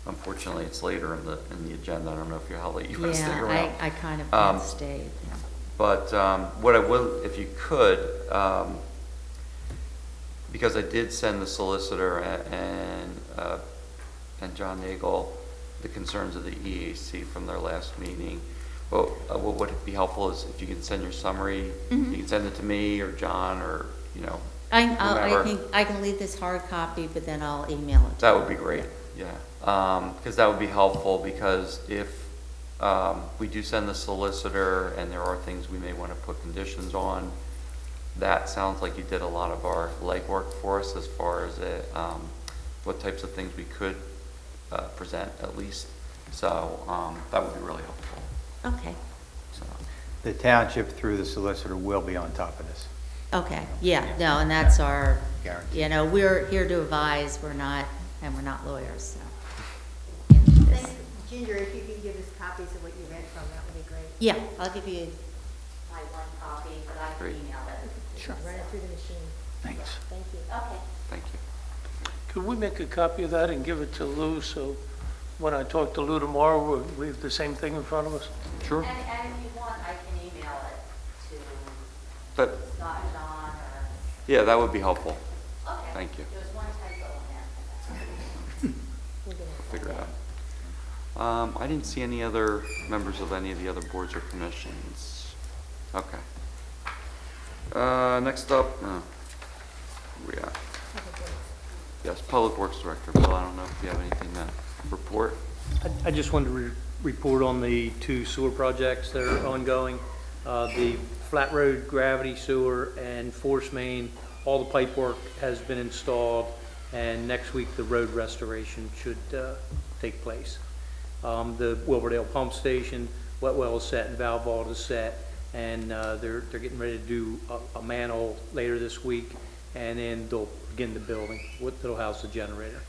Unfortunately, it's later in the agenda. I don't know how late you want to stick around. I kind of can't stay. Yeah. But what I will, if you could, because I did send the solicitor and John Nagel the concerns of the EAC from their last meeting. Well, what would be helpful is if you can send your summary, you can send it to me or John or I can leave this hard copy, but then I'll email it. That would be great. Yeah, because that would be helpful, because if We do send the solicitor, and there are things we may want to put conditions on. That sounds like you did a lot of our legwork for us as far as what types of things we could present at least. So that would be really helpful. Okay, So, The township, through the solicitor, will be on top of this. okay, yeah, no, and that's our, Guaranteed. you know, we're here to advise, we're not lawyers, so. Thanks, Ginger, if you can give us copies of what you read from, that would be great. Yeah, I'll give you my one copy, but I can Great. email it. Sure. Run it through the machine. Thanks. Thank you. Okay. thank you. Could we make a copy of that and give it to Lou, so when I talk to Lou tomorrow, we have the same thing in front of us? Sure. And if you want, I can email it to But, Scott, John, or, yeah, that would be helpful. okay. Thank you. There's one typo in there. Figure it out. I didn't see any other members of any of the other boards or commissions. Okay. Next up, where we at? Yes, Public Works Director. Bill, I don't know if you have anything to report. I just wanted to report on the 2 sewer projects that are ongoing. The Flat Road Gravity Sewer and Force Main, all the pipe work has been installed, and next week the road restoration should take place. The Wilburdale Pump Station, wet well is set and valve vault is set, and they're getting ready to do a manhole later this week, and then they'll begin the building, that'll house the generator.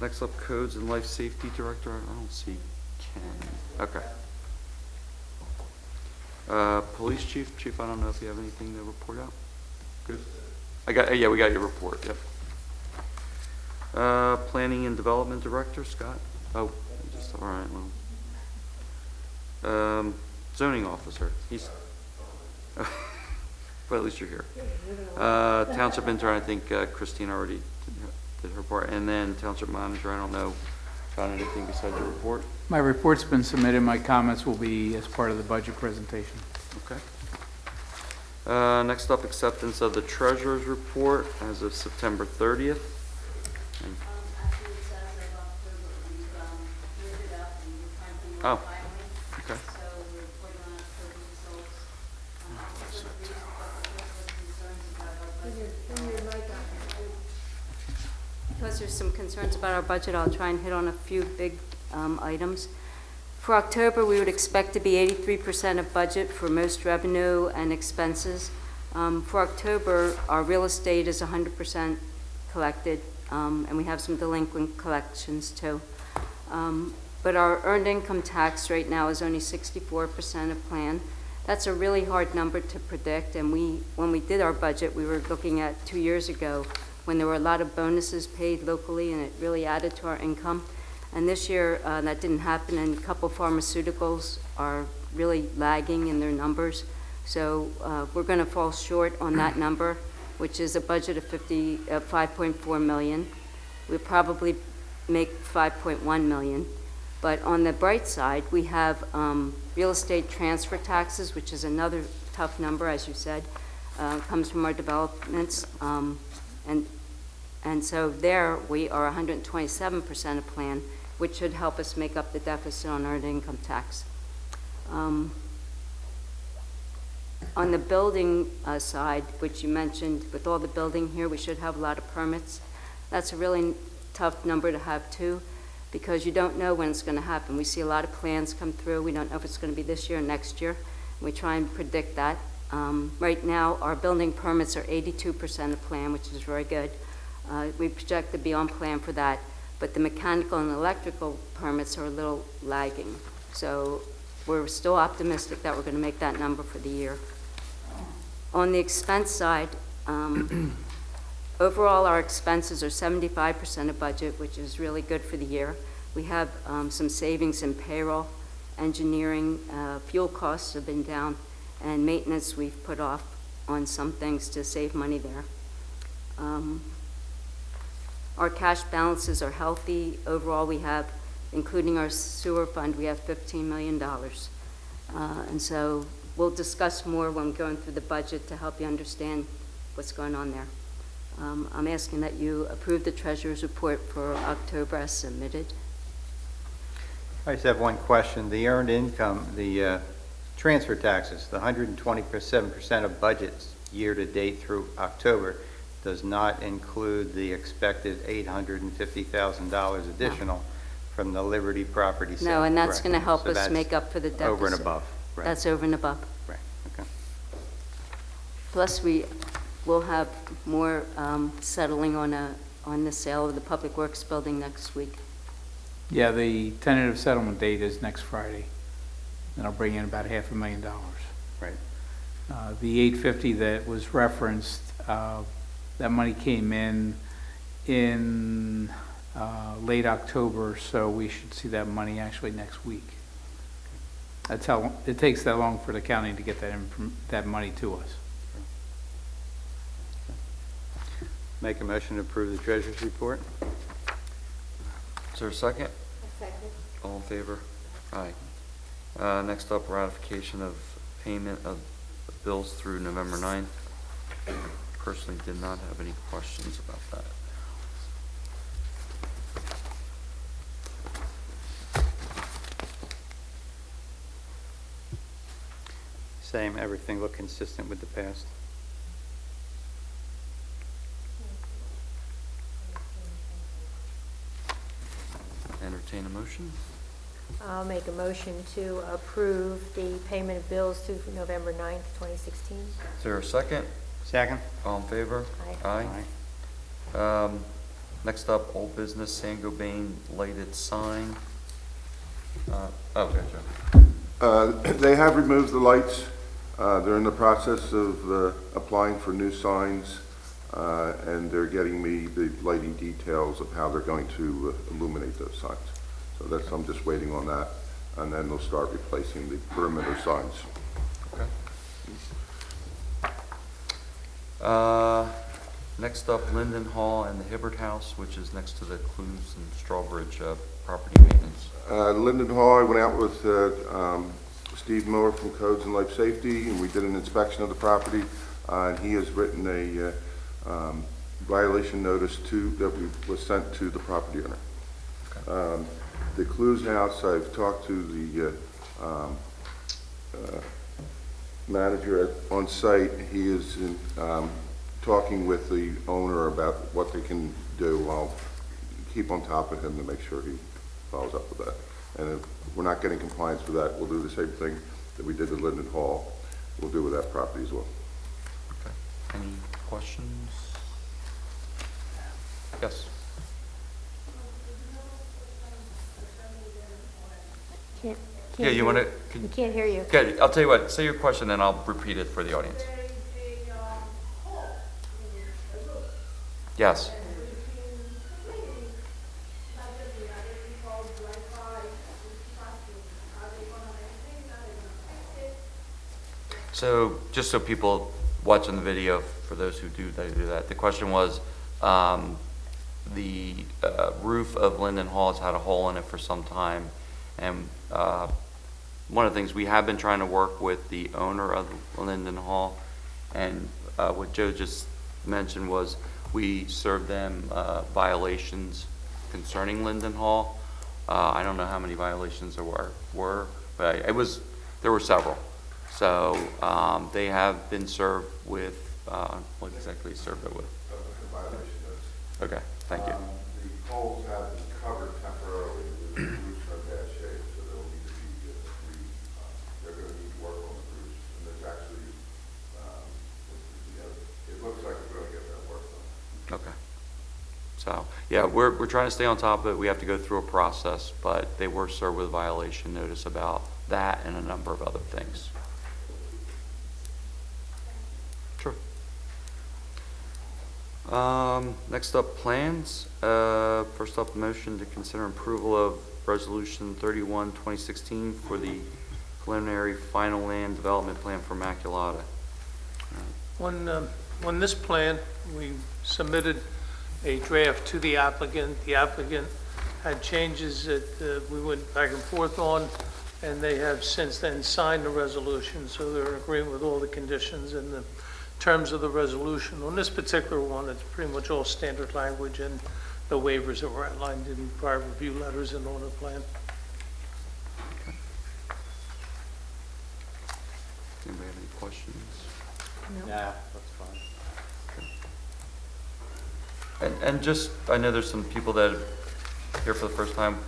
Next up, Codes and Life Safety Director. I don't see Ken. Okay. Police Chief. Chief, I don't know if you have anything to report out. Good. Yeah, we got your report. Yep. Planning and Development Director, Scott. Oh, just, all right. Well, Zoning Officer. He's. But at least you're here. Township Intern. I think Christine already did her part, and then Township Manager. I don't know. John, anything besides your report? My report's been submitted. My comments will be as part of the budget presentation. Okay. Next up, acceptance of the Treasurer's Report as of September 30th. And- Oh, okay. Because there's some concerns about our budget, I'll try and hit on a few big items. For October, we would expect to be 83% of budget for most revenue and expenses. For October, our real estate is 100% collected, and we have some delinquent collections too. But our earned income tax right now is only 64% of plan. That's a really hard number to predict, and when we did our budget, we were looking at 2 years ago when there were a lot of bonuses paid locally, and it really added to our income. And this year, that didn't happen, and a couple pharmaceuticals are really lagging in their numbers. So we're going to fall short on that number, which is a budget of 5.4 million. We'll probably make 5.1 million. But on the bright side, we have real estate transfer taxes, which is another tough number, as you said, comes from our developments. And so there, we are 127% of plan, which should help us make up the deficit on earned income tax. On the building side, which you mentioned, with all the building here, we should have a lot of permits. That's a really tough number to have too, because you don't know when it's going to happen. We see a lot of plans come through. We don't know if it's going to be this year or next year. We try and predict that. Right now, our building permits are 82% of plan, which is very good. We project to be on plan for that, but the mechanical and electrical permits are a little lagging. So we're still optimistic that we're going to make that number for the year. On the expense side, overall our expenses are 75% of budget, which is really good for the year. We have some savings in payroll, engineering, fuel costs have been down, and maintenance we've put off on some things to save money there. Our cash balances are healthy. Overall, we have, including our sewer fund, we have $15 million. And so we'll discuss more when we're going through the budget to help you understand what's going on there. I'm asking that you approve the treasurer's report for October as submitted. I just have one question. The earned income, the transfer taxes, the 127% of budgets year-to-date through October does not include the expected $850,000 additional from the Liberty property sale. No, and that's correct? going to help So us that's make up for the deficit. over and above, right? That's over and above. Right, okay. Plus, we will have more settling on the sale of the Public Works building next week. Yeah, the tentative settlement date is next Friday. That'll bring in about $500,000. Right. The 850 that was referenced, that money came in late October, so we should see that money actually next week. That's how, it takes that long for the county to get that money to us. Make a motion to approve the treasurer's report? Is there a second? Second. All in favor? Aye. Next up, ratification of payment of bills through November 9th. Personally did not have any questions about that. Same, everything looked consistent with the past. Entertain a motion? I'll make a motion to approve the payment of bills through November 9th, 2016. Is there a second? Second. All in favor? Aye. Aye. Next up, old business, Saint-Gobain lighted sign. Okay, Joe. They have removed the lights. They're in the process of applying for new signs, and they're getting me the lighting details of how they're going to illuminate those signs. So that's, I'm just waiting on that, and then they'll start replacing the perimeter signs. Okay. Next up, Linden Hall and the Hibbert House, which is next to the Clues and Strawbridge property maintenance. Linden Hall, I went out with Steve Miller from Codes and Life Safety, and we did an inspection of the property, and he has written a violation notice that was sent to the property owner. Okay. The Clues House, I've talked to the manager on site. He is talking with the owner about what they can do. I'll keep on top of him to make sure he follows up with that. And if we're not getting compliance with that, we'll do the same thing that we did with Linden Hall. We'll do with that property as well. Okay. Any questions? Yes. Can't Yeah, you hear want to? We can't hear you. Okay, I'll tell you what, say your question and I'll repeat it for the audience. Yes. So, just so people watching the video, for those who do that, the question was, the roof of Linden Hall has had a hole in it for some time, and one of the things we have been trying to work with the owner of Linden Hall, and what Joe just mentioned was we served them violations concerning Linden Hall. I don't know how many violations there were, but there were several. So they have been served with, what exactly served it with? Okay, thank you. The poles have been covered temporarily with the roofs are in bad shape, so they'll need to be, they're going to need work on the roofs. And there's actually, it looks like we're going to get that work done. Okay. So, yeah, we're trying to stay on top of it. We have to go through a process, but they were served with a violation notice about that and a number of other things. Sure. Next up, plans. First up, motion to consider approval of Resolution 31, 2016 for the preliminary final land development plan for Immaculata. On this plan, we submitted a draft to the applicant. The applicant had changes that we went back and forth on, and they have since then signed the resolution, so they're in agreement with all the conditions, and the terms of the resolution. On this particular one, it's pretty much all standard language and the waivers that were outlined in prior review letters and on the plan. Anybody have any questions? No? Yeah, that's fine. And just, I know there's some people that are here for the first time.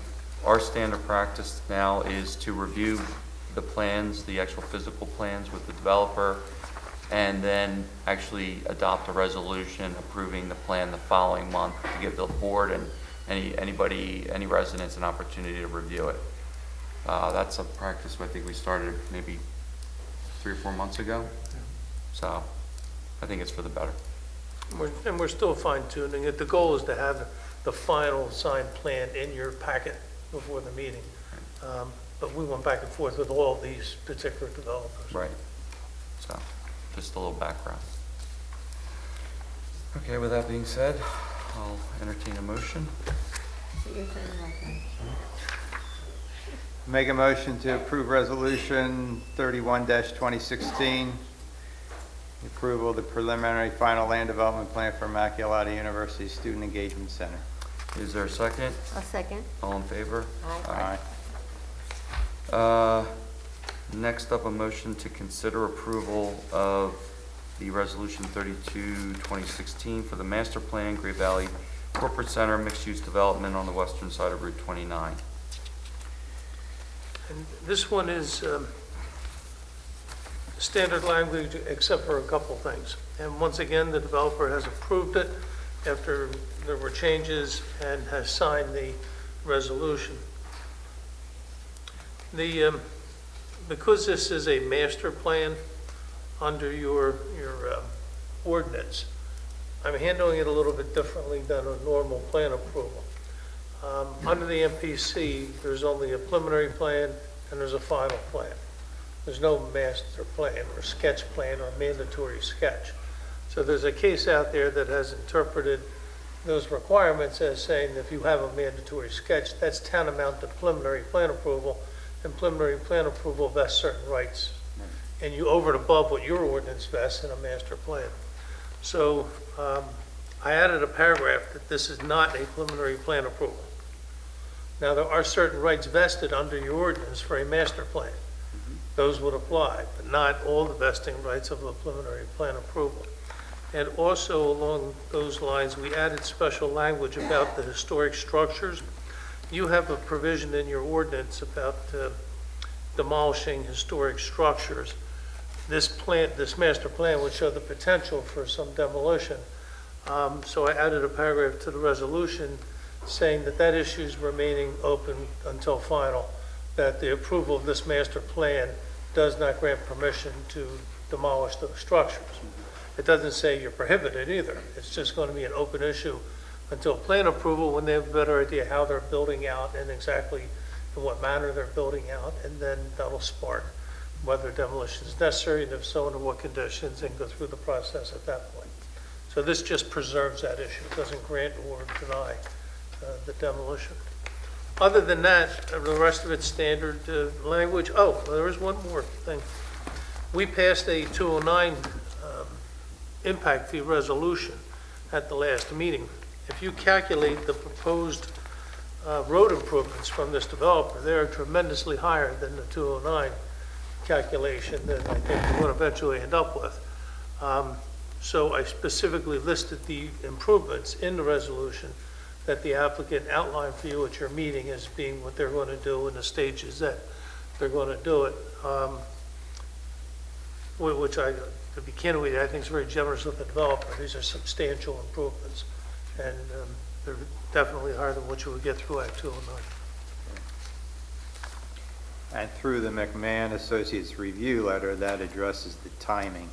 Our standard practice now is to review the plans, the actual physical plans with the developer, and then actually adopt a resolution approving the plan the following month to give the board and any residents an opportunity to review it. That's a practice I think we started maybe 3 or 4 months ago. So I think it's for the better. And we're still fine tuning it. The goal is to have the final signed plan in your packet before the meeting. But we went back and forth with all these particular developers. Right. So just a little background. Okay, with that being said, I'll entertain a motion. Make a motion to approve Resolution 31-2016, the approval of the preliminary final land development plan for Immaculata University Student Engagement Center. Is there a second? A second. All in favor? Aye. Next up, a motion to consider approval of the Resolution 32-2016 for the master plan, Great Valley Corporate Center mixed-use development on the western side of Route 29. And this one is standard language except for a couple things. And once again, the developer has approved it after there were changes and has signed the resolution. Because this is a master plan under your ordinance, I'm handling it a little bit differently than a normal plan approval. Under the MPC, there's only a preliminary plan and there's a final plan. There's no master plan or sketch plan or mandatory sketch. So there's a case out there that has interpreted those requirements as saying that if you have a mandatory sketch, that's tantamount to preliminary plan approval, and preliminary plan approval vests certain rights. And you over and above what your ordinance vests in a master plan. So I added a paragraph that this is not a preliminary plan approval. Now, there are certain rights vested under your ordinance for a master plan. Those would apply, but not all the vesting rights of a preliminary plan approval. And also along those lines, we added special language about the historic structures. You have a provision in your ordinance about demolishing historic structures. This master plan would show the potential for some demolition. So I added a paragraph to the resolution saying that that issue is remaining open until final, that the approval of this master plan does not grant permission to demolish those structures. It doesn't say you're prohibited either. It's just going to be an open issue until plan approval, when they have a better idea how they're building out and exactly in what manner they're building out, and then that'll spark whether demolition is necessary, and if so, under what conditions, and go through the process at that point. So this just preserves that issue. It doesn't grant or deny the demolition. Other than that, the rest of it's standard language. Oh, there is one more thing. We passed a 209 impact fee resolution at the last meeting. If you calculate the proposed road improvements from this developer, they are tremendously higher than the 209 calculation that I think we're going to eventually end up with. So I specifically listed the improvements in the resolution that the applicant outlined for you at your meeting as being what they're going to do in the stages that they're going to do it, which to be candid with you, I think is very generous of the developer. These are substantial improvements, and they're definitely higher than what you would get through Act 209. And through the McMahon Associates review letter, that addresses the timing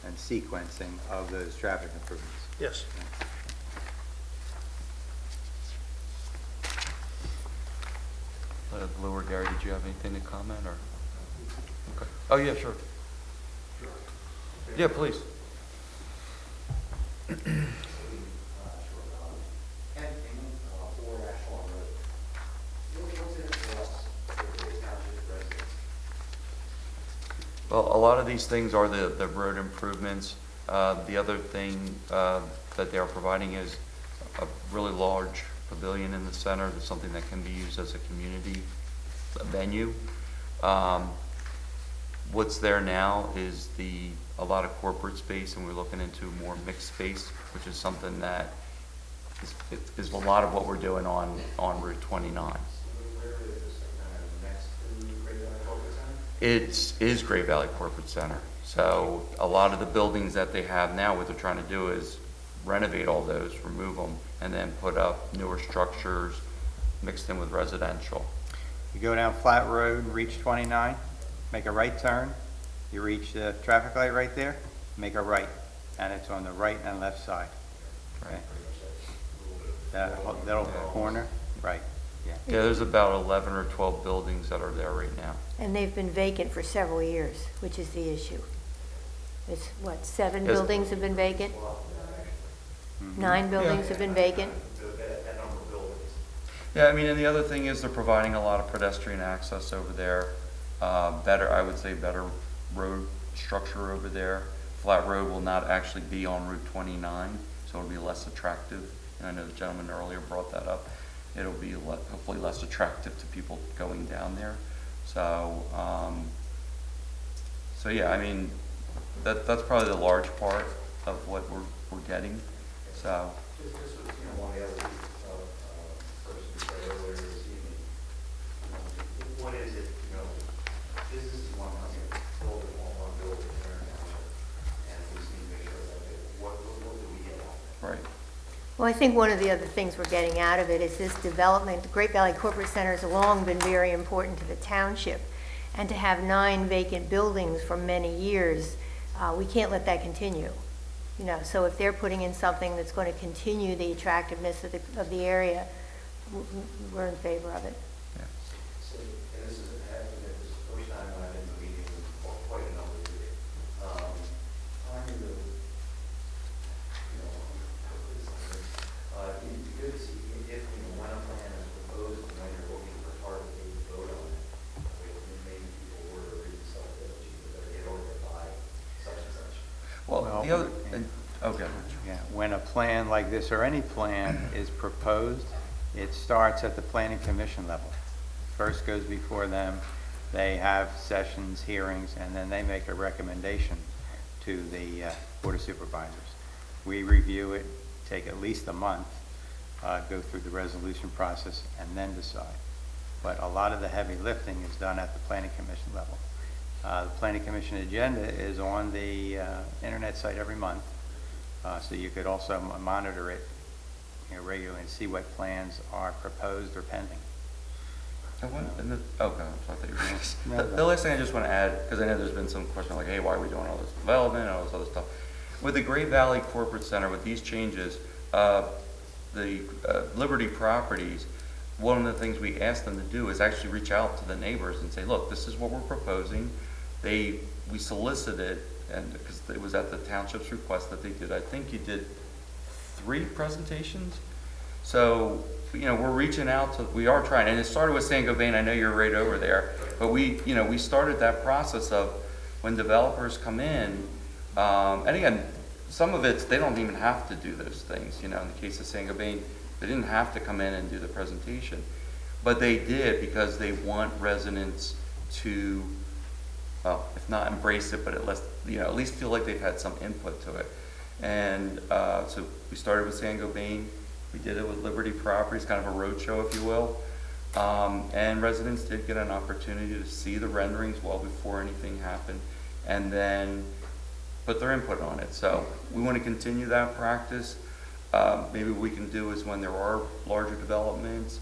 and sequencing of those traffic improvements. Yes. Lou or Gary, did you have anything to comment, or? Okay. Oh, yeah, sure. Yeah, please. Well, a lot of these things are the road improvements. The other thing that they are providing is a really large pavilion in the center. That's something that can be used as a community venue. What's there now is a lot of corporate space, and we're looking into more mixed space, which is something that is a lot of what we're doing on Route 29. It is Great Valley Corporate Center. So a lot of the buildings that they have now, what they're trying to do is renovate all those, remove them, and then put up newer structures mixed in with residential. You go down Flat Road, reach 29, make a right turn, you reach the traffic light right there, make a right, and it's on the right and left side. Okay? That little corner, right, yeah. Yeah, there's about 11 or 12 buildings that are there right now. And they've been vacant for several years, which is the issue. It's, what, 7 Yes. buildings have been vacant? 9 buildings have been vacant? Yeah, I mean, and the other thing is they're providing a lot of pedestrian access over there. Better, I would say, better road structure over there. Flat Road will not actually be on Route 29, so it'll be less attractive. And I know the gentleman earlier brought that up. It'll be hopefully less attractive to people going down there. So, so yeah, I mean, that's probably the large part of what we're getting. So. This was, one of the other person who said earlier this evening. What is it, businesses want to come here, build it, want to build it here now, and we just need to make sure that what do we get out of it? Right. Well, I think one of the other things we're getting out of it is this development. The Great Valley Corporate Center has long been very important to the township. And to have 9 vacant buildings for many years, we can't let that continue. So if they're putting in something that's going to continue the attractiveness of the area, we're in favor of it. So, and this is the first time I've been to a meeting with quite a number of you. It'd be good to see if, when a plan is proposed and when you're looking for target date to vote on it. Maybe people were to read stuff that you better get over by such and such. Well, the other, okay. Yeah, when a plan like this or any plan is proposed, it starts at the planning commission level. First goes before them, they have sessions, hearings, and then they make a recommendation to the Board of Supervisors. We review it, take at least a month, go through the resolution process, and then decide. But a lot of the heavy lifting is done at the planning commission level. The planning commission agenda is on the internet site every month, so you could also monitor it regularly and see what plans are proposed or pending. Okay, I thought you were going to. The last thing I just want to add, because I know there's been some question like, hey, why are we doing all this development and all this other stuff? With the Great Valley Corporate Center, with these changes, the Liberty Properties, one of the things we asked them to do is actually reach out to the neighbors and say, look, this is what we're proposing. We solicited, and because it was at the township's request that they did, I think you did 3 presentations. So, we're reaching out to, we are trying, and it started with San Gobain. I know you're right over there, but we started that process of when developers come in, and again, some of it, they don't even have to do those things. In the case of San Gobain, they didn't have to come in and do the presentation, but they did because they want residents to, if not embrace it, but at least feel like they've had some input to it. And so we started with San Gobain. We did it with Liberty Properties, kind of a roadshow, if you will. And residents did get an opportunity to see the renderings well before anything happened, and then put their input on it. So we want to continue that practice. Maybe what we can do is when there are larger developments,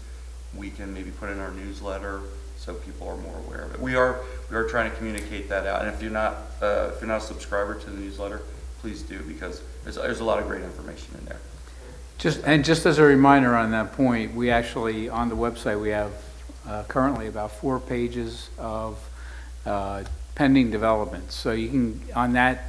we can maybe put in our newsletter so people are more aware of it. We are trying to communicate that out. And if you're not a subscriber to the newsletter, please do, because there's a lot of great information in there. Just as a reminder on that point, we actually, on the website, we have currently about 4 pages of pending developments. So you can, on that,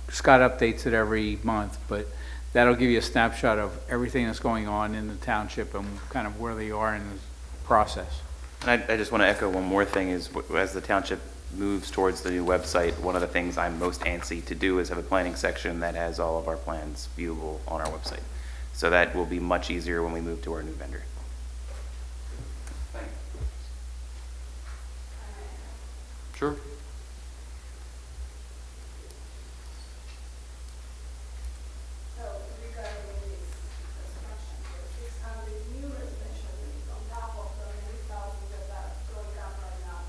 Scott updates it every month, but that'll give you a snapshot of everything that's going on in the township and kind of where they are in the process. And I just want to echo one more thing is, as the township moves towards the new website, one of the things I'm most antsy to do is have a planning section that has all of our plans viewable on our website. So that will be much easier when we move to our new vendor. Sure. So regarding this construction, for 600 new residential units on top of the 9,000 that are going up right now,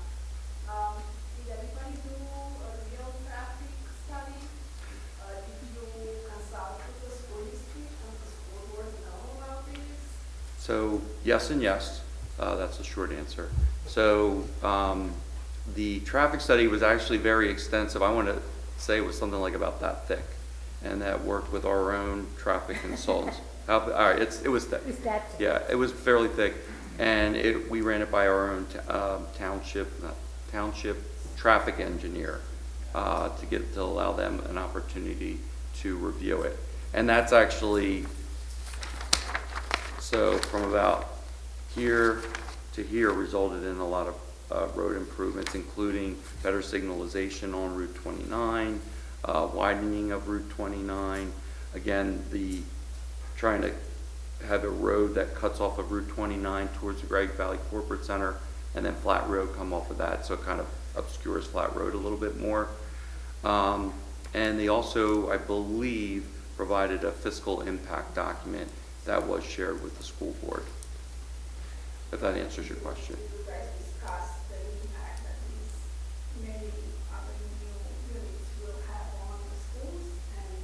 did everybody do a real traffic study? Did you consult with the school district and the school board know about this? So yes and yes, that's the short answer. So the traffic study was actually very extensive. I want to say it was something like about that thick, and that worked with our own traffic consultants. All right, it was thick. Is that thick? Yeah, it was fairly thick, and we ran it by our own township traffic engineer to allow them an opportunity to review it. And that's actually, so from about here to here resulted in a lot of road improvements, including better signalization on Route 29, widening of Route 29. Again, trying to have a road that cuts off of Route 29 towards the Great Valley Corporate Center, and then Flat Road come off of that, so it kind of obscures Flat Road a little bit more. And they also, I believe, provided a fiscal impact document that was shared with the school board, if that answers your question. Did you guys discuss the impact that these many other new units will have on the schools and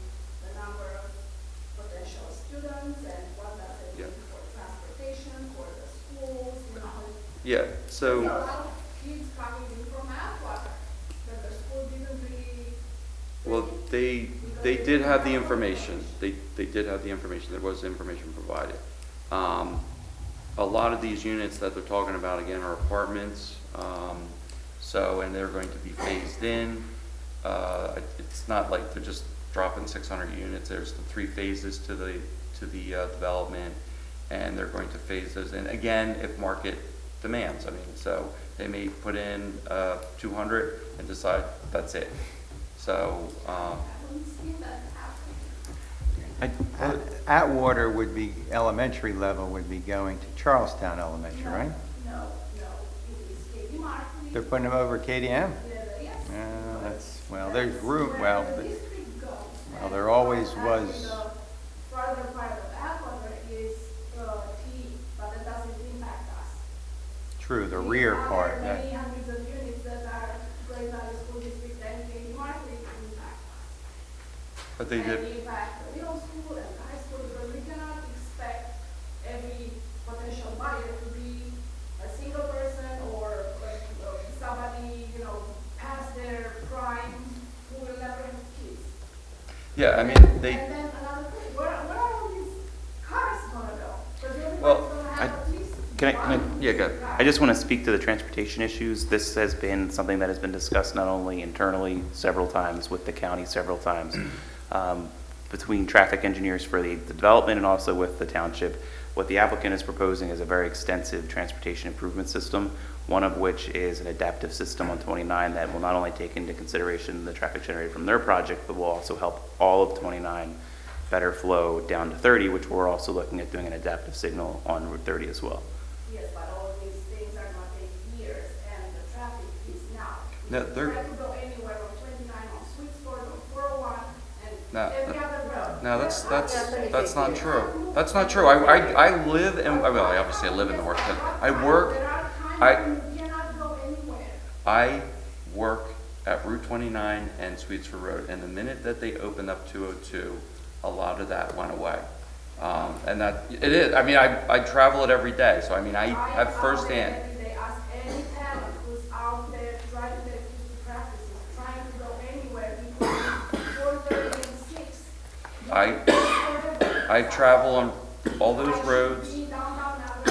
the number of potential students and what does it mean for transportation, for the schools, you know? Yeah, so. There's a lot of kids coming in from Atwater that the school didn't really. Well, they did have the information. They did have the information. There was information provided. A lot of these units that they're talking about, again, are apartments. And they're going to be phased in. It's not like they're just dropping 600 units. There's the 3 phases to the development, and they're going to phase those in, again, if market demands. I mean, so they may put in 200 and decide that's it. So, Atwater would be, elementary level would be going to Charlestown Elementary, right? No, it is Katie Markley. They're putting them over KDM? Yes. That's, well, there's room, well, there always was. The further part of Atwater is T, but it doesn't impact us. True, the rear part. There are many hundreds of units that are Great Valley School District and Katie Markley impact us. but they did. And impact the middle school and the high school, because we cannot expect every potential buyer to be a single person or somebody, past their prime who will never have kids. Yeah, I mean, And then another thing, where are all these cars gonna go? Because everybody's gonna have at least Can I, Yeah, go ahead. I just want to speak to the transportation issues. This has been something that has been discussed not only internally several times, with the county several times, between traffic engineers for the development and also with the township. What the applicant is proposing is a very extensive transportation improvement system, one of which is an adaptive system on 29 that will not only take into consideration the traffic generated from their project, but will also help all of 29 better flow down to 30, which we're also looking at doing an adaptive signal on Route 30 as well. Yes, but all of these things are gonna take years, and the traffic is now. No, You they're- try to go anywhere on 29, on Sweet Sport, on 401, and No, every other road. No, that's not true. That's not true. I live in, well, I obviously live in the North End. I work, There are times I, when you cannot go anywhere. I work at Route 29 and Sweetsford Road, and the minute that they opened up 202, a lot of that went away. And that, it is, I mean, I travel it every day, so I mean, I have firsthand. They ask any parent who's out there driving their kids to practices, trying to go anywhere between 4:30 and 6. I travel on all those roads. Be downtown Napa,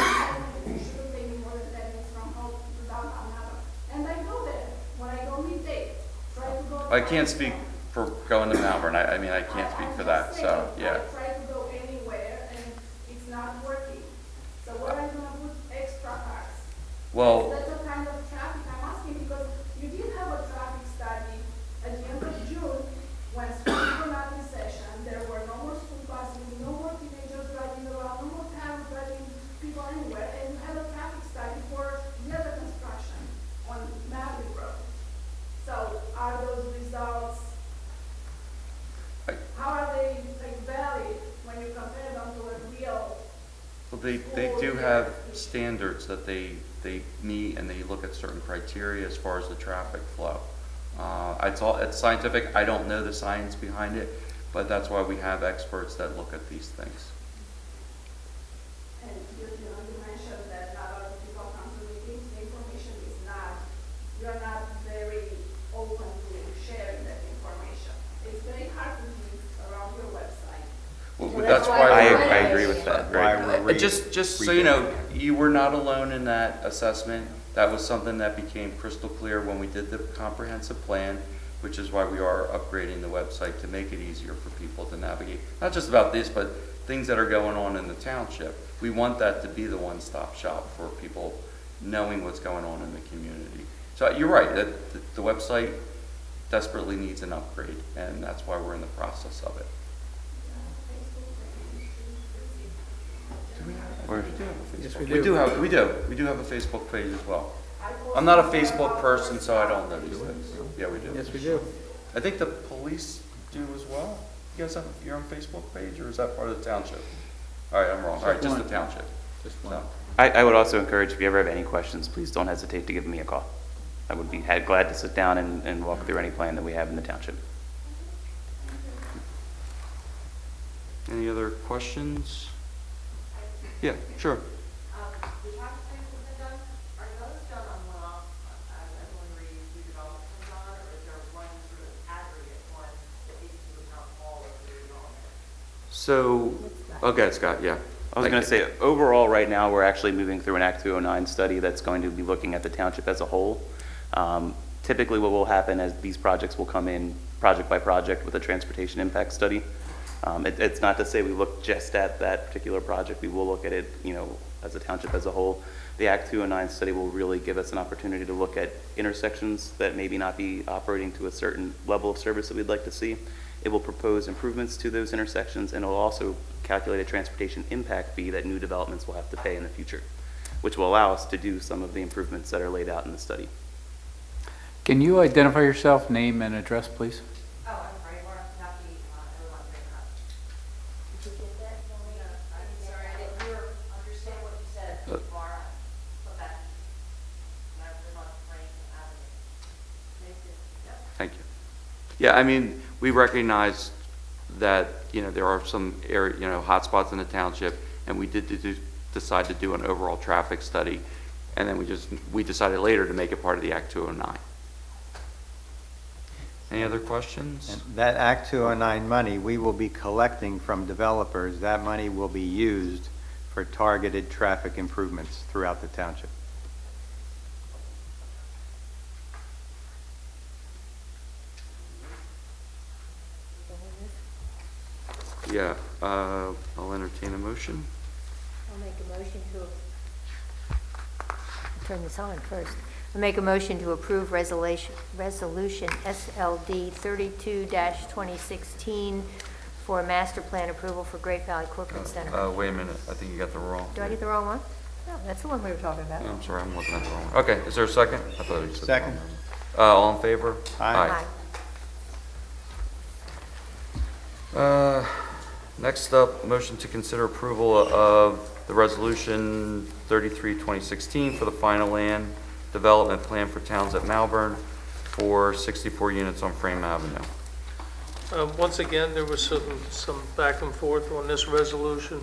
it shouldn't take me more than 10 minutes from home to downtown Napa. And I go there when I go midday, try to go. I can't speak for going to Malvern. I mean, I can't speak for that, so, yeah. I try to go anywhere and it's not working. So where are you gonna put extra cars? Well, That's the kind of traffic I'm asking, because you did have a had a traffic study for the other construction on Maverick Road. So are those results, how are they like valid when you compare them to a real? Well, they do have standards that they meet, and they look at certain criteria as far as the traffic flow. It's scientific. I don't know the science behind it, but that's why we have experts that look at these things. And you mentioned that a lot of people come to meetings, the information is not, you're not very open to sharing that information. It's very hard to use around your website. Well, that's why I agree with that, right? Just so you know, you were not alone in that assessment. That was something that became crystal clear when we did the comprehensive plan, which is why we are upgrading the website to make it easier for people to navigate. Not just about this, but things that are going on in the township. We want that to be the one-stop shop for people knowing what's going on in the community. So you're right, that the website desperately needs an upgrade, and that's why we're in the process of it. Yes, We do have a Facebook page as well. I'm not a Facebook person, so I don't know these things. Yeah, we do. Yes, we do. I think the police do as well. You guys have your own Facebook page, or is that part of the township? All right, I'm wrong. All right, just the township. Just one. So, I would also encourage, if you ever have any questions, please don't hesitate to give me a call. I would be glad to sit down and walk through any plan that we have in the township. Any other questions? Yeah, sure. The traffic studies that have been done, are those done on one-off, as everyone redevelopment comes on, or is there one sort of aggregate one that needs to account all of the redevelopment? So, okay, Scott, yeah. I was going to say, overall, right now, we're actually moving through an Act 209 study that's going to be looking at the township as a whole. Typically, what will happen is these projects will come in project by project with a transportation impact study. It's not to say we look just at that particular project. We will look at it, as a township as a whole. The Act 209 study will really give us an opportunity to look at intersections that maybe not be operating to a certain level of service that we'd like to see. It will propose improvements to those intersections, and it will also calculate a transportation impact fee that new developments will have to pay in the future, which will allow us to do some of the improvements that are laid out in the study. Can you identify yourself, name and address, please? Oh, I'm sorry, we're not the, everyone bring up. Did you get that? I'm sorry, I didn't hear, understand what you said, Laura, but that, I live on Frank Avenue. Thank you. Yeah, I mean, we recognize that, there are some hotspots in the township, and we did decide to do an overall traffic study, and then we decided later to make it part of the Act 209. Any other questions? And that Act 209 money, we will be collecting from developers. That money will be used for targeted traffic improvements throughout the township. Yeah, I'll entertain a motion. I'll make a motion to, I'll turn this on first. I'll make a motion to approve resolution SLD 32-2016 for master plan approval for Great Valley Corporate Center. Wait a minute, I think you got the wrong. Do I get the wrong one? No, that's the one we were talking about. I'm sorry, I'm looking at the wrong one. Okay, is there a second? I thought you said Second. the wrong one. All in favor? Aye. Next up, motion to consider approval of the resolution 33-2016 for the final land development plan for towns at Malvern for 64 units on Frame Avenue. Once again, there was some back and forth on this resolution.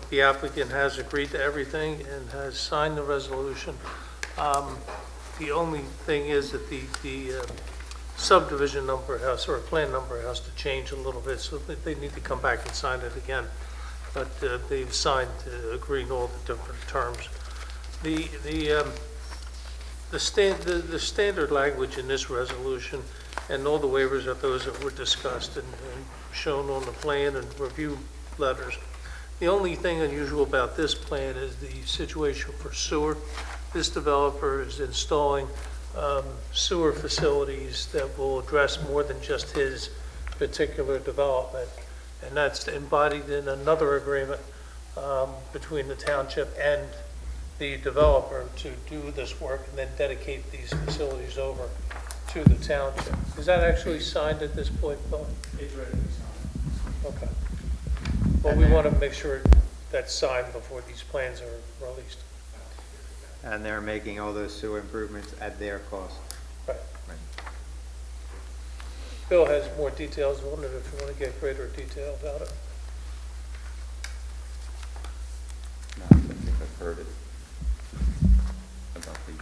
The applicant has agreed to everything and has signed the resolution. The only thing is that the subdivision number or plan number has to change a little bit, so they need to come back and sign it again. But they've signed to agree on all the different terms. The standard language in this resolution and all the waivers are those that were discussed and shown on the plan and review letters. The only thing unusual about this plan is the situation for sewer. This developer is installing sewer facilities that will address more than just his particular development. And that's embodied in another agreement between the township and the developer to do this work and then dedicate these facilities over to the township. Is that actually signed at this point, Bill? It's ready to be signed. Okay. Well, we want to make sure that's signed before these plans are released. And they're making all those sewer improvements at their cost. Right. Bill has more details. I wondered if you want to get greater detail about it. No, I think I've heard it about the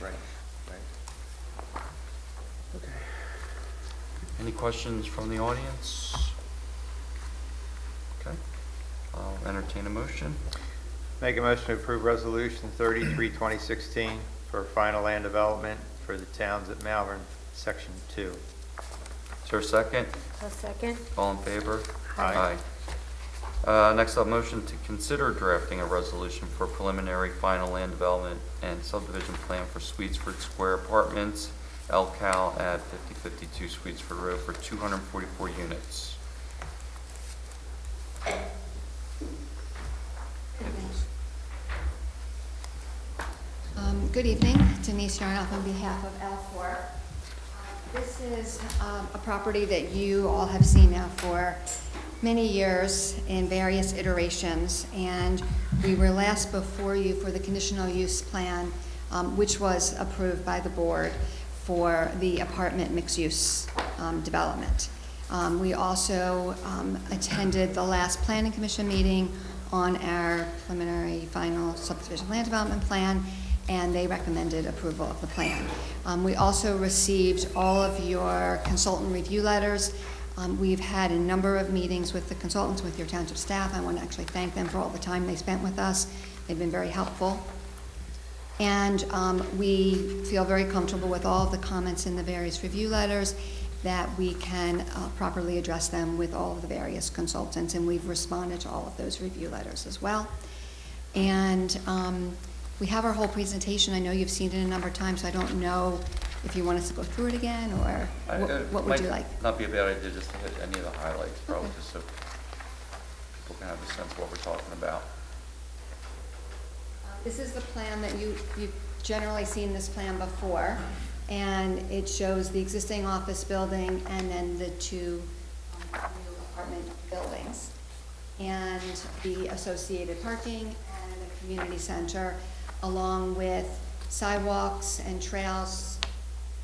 Right. Okay. Any questions from the audience? Okay. I'll entertain a motion. Make a motion to approve Resolution 33, 2016 for final land development for the towns at Malvern, Section 2. Is there a second? A second? All in favor? Aye. Next up, motion to consider drafting a resolution for preliminary final land development and subdivision plan for Sweetsford Square Apartments, LCAL at 5052 Sweetsford Road for 244 units. Good evening, Denise Yarnoff on behalf of L4. This is a property that you all have seen now for many years in various iterations, and we were last before you for the conditional use plan, which was approved by the board for the apartment mixed-use development. We also attended the last planning commission meeting on our preliminary final subdivision land development plan, and they recommended approval of the plan. We also received all of your consultant review letters. We've had a number of meetings with the consultants, with your township staff. I want to actually thank them for all the time they spent with us. They've been very helpful. And we feel very comfortable with all of the comments in the various review letters, that we can properly address them with all of the various consultants, and we've responded to all of those review letters as well. And we have our whole presentation. I know you've seen it a number of times, so I don't know if you want us to go through it again, or what would you like? Not be a bad idea just to hit any of the highlights, probably, just so people can have a sense of what we're talking about. This is the plan that you've generally seen this plan before, and it shows the existing office building and then the two new apartment buildings, and the associated parking and the community center, along with sidewalks and trails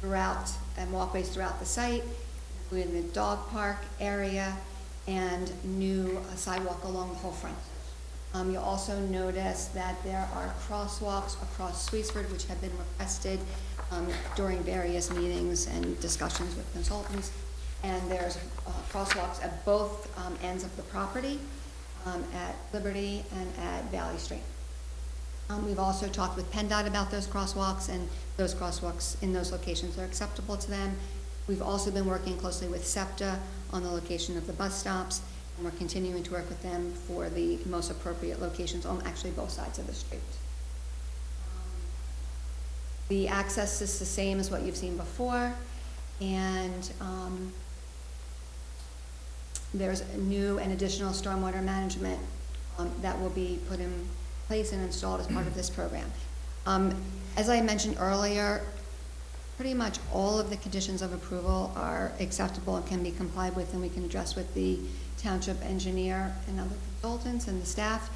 throughout, and walkways throughout the site, including the dog park area and new sidewalk along the whole front. You'll also notice that there are crosswalks across Sweetsford, which have been requested during various meetings and discussions with consultants. And there's crosswalks at both ends of the property, at Liberty and at Valley Street. We've also talked with PennDOT about those crosswalks, and those crosswalks in those locations are acceptable to them. We've also been working closely with SEPTA on the location of the bus stops, and we're continuing to work with them for the most appropriate locations on actually both sides of the street. The access is the same as what you've seen before, and there's a new and additional stormwater management that will be put in place and installed as part of this program. As I mentioned earlier, pretty much all of the conditions of approval are acceptable and can be complied with, and we can address with the township engineer and other consultants and the staff.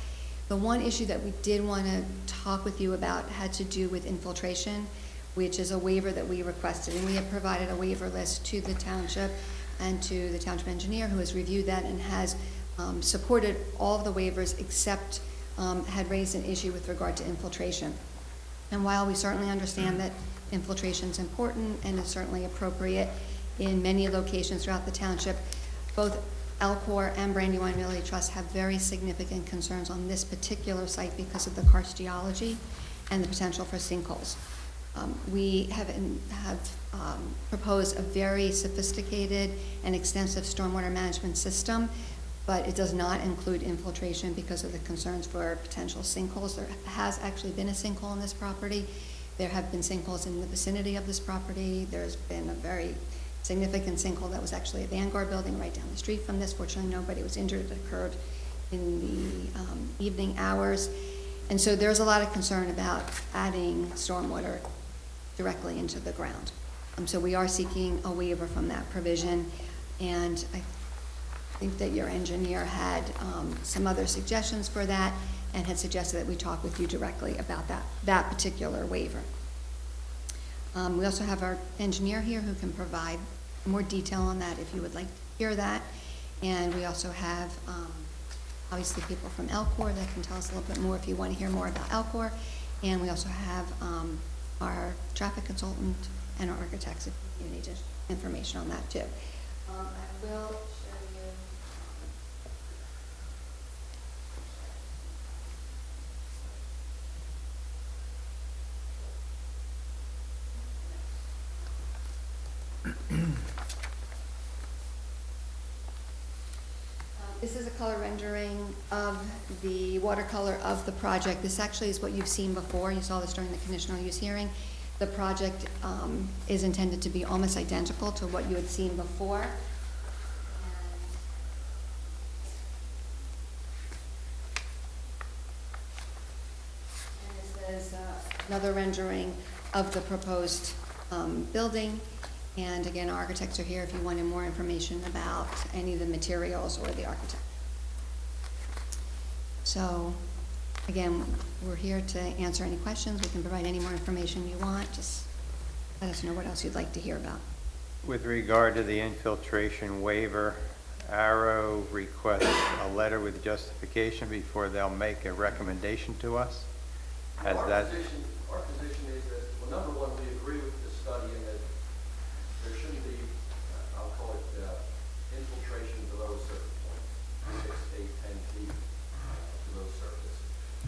The one issue that we did want to talk with you about had to do with infiltration, which is a waiver that we requested, and we have provided a waiver list to the township and to the township engineer, who has reviewed that and has supported all of the waivers except had raised an issue with regard to infiltration. And while we certainly understand that infiltration is important and is certainly appropriate in many locations throughout the township, both Elcor and Brandywine Realty Trust have very significant concerns on this particular site because of the karst geology and the potential for sinkholes. We have proposed a very sophisticated and extensive stormwater management system, but it does not include infiltration because of the concerns for potential sinkholes. There has actually been a sinkhole in this property. There have been sinkholes in the vicinity of this property. There's been a very significant sinkhole that was actually a Vanguard building right down the street from this. Fortunately, nobody was injured. It occurred in the evening hours. And so there's a lot of concern about adding stormwater directly into the ground. So we are seeking a waiver from that provision, and I think that your engineer had some other suggestions for that and had suggested that we talk with you directly about that particular waiver. We also have our engineer here who can provide more detail on that if you would like to hear that. And we also have obviously people from Elcor that can tell us a little bit more if you want to hear more about Elcor. And we also have our traffic consultant and our architects if you need information on that too. I will show you. This is a color rendering of the watercolor of the project. This actually is what you've seen before. You saw this during the conditional use hearing. The project is intended to be almost identical to what you had seen before. And this is another rendering of the proposed building. And again, our architects are here if you wanted more information about any of the materials or the architect. So, again, we're here to answer any questions. We can provide any more information you want. Just let us know what else you'd like to hear about. With regard to the infiltration waiver, Arrow requests a letter with justification before they'll make a recommendation to us. Has that? Our position is that, well, number one, we agree with the study in that there shouldn't be, I'll call it, infiltration below a certain point, 6, 8, 10 feet below surface.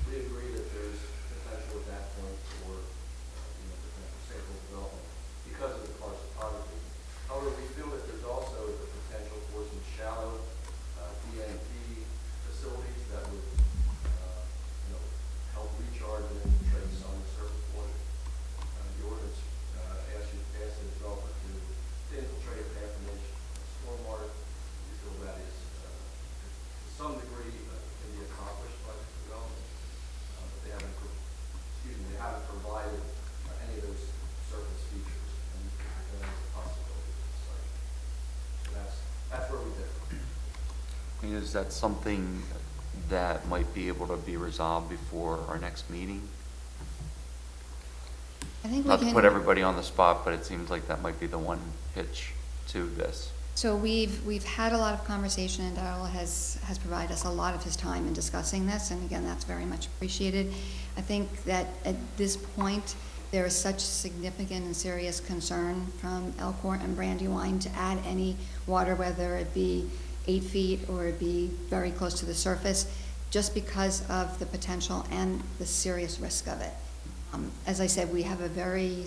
We agree that there's potential at that point for, potential sample development because of the karst topography. However, we feel that there's also the potential for some shallow DNP facilities that would, help recharge and infiltrate some of the surface water. The ordinance asks the developer to infiltrate a half an inch stormwater. We feel that is, to some degree, can be accomplished by this development, but they haven't provided any of those surface features, and we think that that is a possibility of the site. So that's where we differ. Is that something that might be able to be resolved before our next meeting? I think Not to put everybody on the spot, but it seems like that might be the one hitch to this. So we've had a lot of conversation, and Darrell has provided us a lot of his time in discussing this, and again, that's very much appreciated. I think that at this point, there is such significant and serious concern from Elcor and Brandywine to add any water, whether it be 8 feet or it be very close to the surface, just because of the potential and the serious risk of it. As I said, we have a very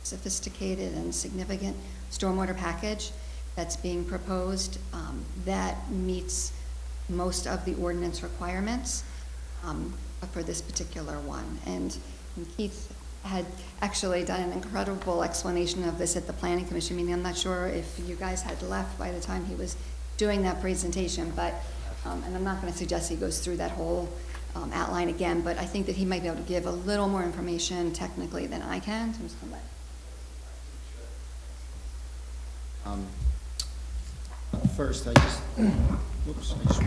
sophisticated and significant stormwater package that's being proposed that meets most of the ordinance requirements for this particular one. And Keith had actually done an incredible explanation of this at the Planning Commission meeting. I'm not sure if you guys had left by the time he was doing that presentation, but, and I'm not going to suggest he goes through that whole outline again, but I think that he might be able to give a little more information technically than I can. So I'm just going to let First, I just want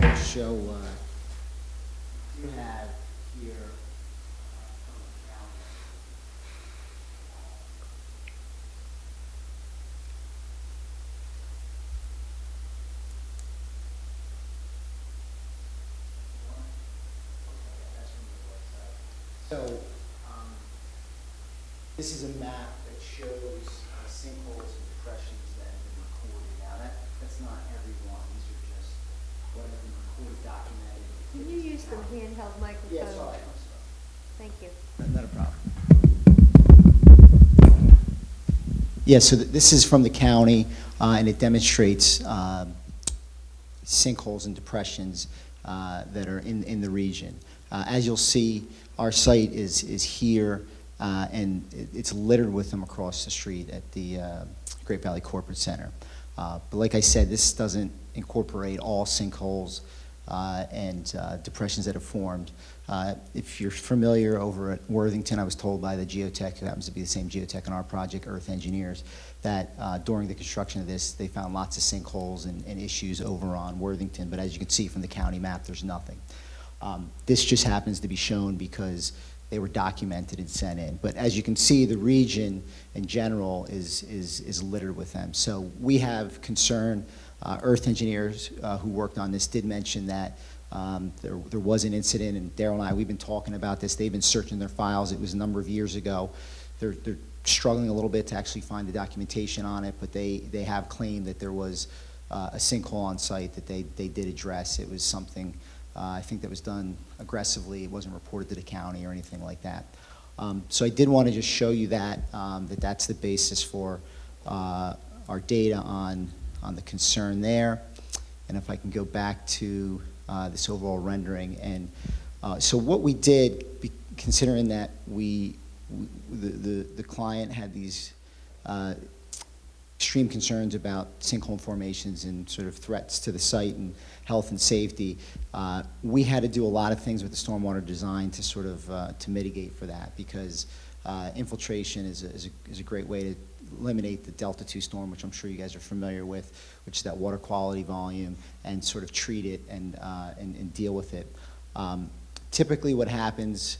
to show, you have here so this is a map that shows sinkholes and depressions that have been recorded. Now that's not every one. These are just what have been recorded, documented. Can you use the handheld microphone? Yeah, sorry. Thank you. Not a problem. Yeah, so this is from the county, and it demonstrates sinkholes and depressions that are in the region. As you'll see, our site is here, and it's littered with them across the street at the Great Valley Corporate Center. But like I said, this doesn't incorporate all sinkholes and depressions that have formed. If you're familiar over at Worthington, I was told by the geotech, who happens to be the same geotech on our project, Earth Engineers, that during the construction of this, they found lots of sinkholes and issues over on Worthington, but as you can see from the county map, there's nothing. This just happens to be shown because they were documented and sent in. But as you can see, the region in general is littered with them. So we have concern. Earth Engineers who worked on this did mention that there was an incident, and Daryl and I, we've been talking about this. They've been searching their files. It was a number of years ago. They're struggling a little bit to actually find the documentation on it, but they have claimed that there was a sinkhole on site that they did address. It was something I think that was done aggressively. It wasn't reported to the county or anything like that. So I did want to just show you that, that's the basis for our data on the concern there. And if I can go back to this overall rendering. And so what we did, considering that the client had these extreme concerns about sinkhole formations and sort of threats to the site and health and safety, we had to do a lot of things with the stormwater design to sort of to mitigate for that, because infiltration is a great way to eliminate the Delta 2 storm, which I'm sure you guys are familiar with, which is that water quality volume, and sort of treat it and deal with it. Typically what happens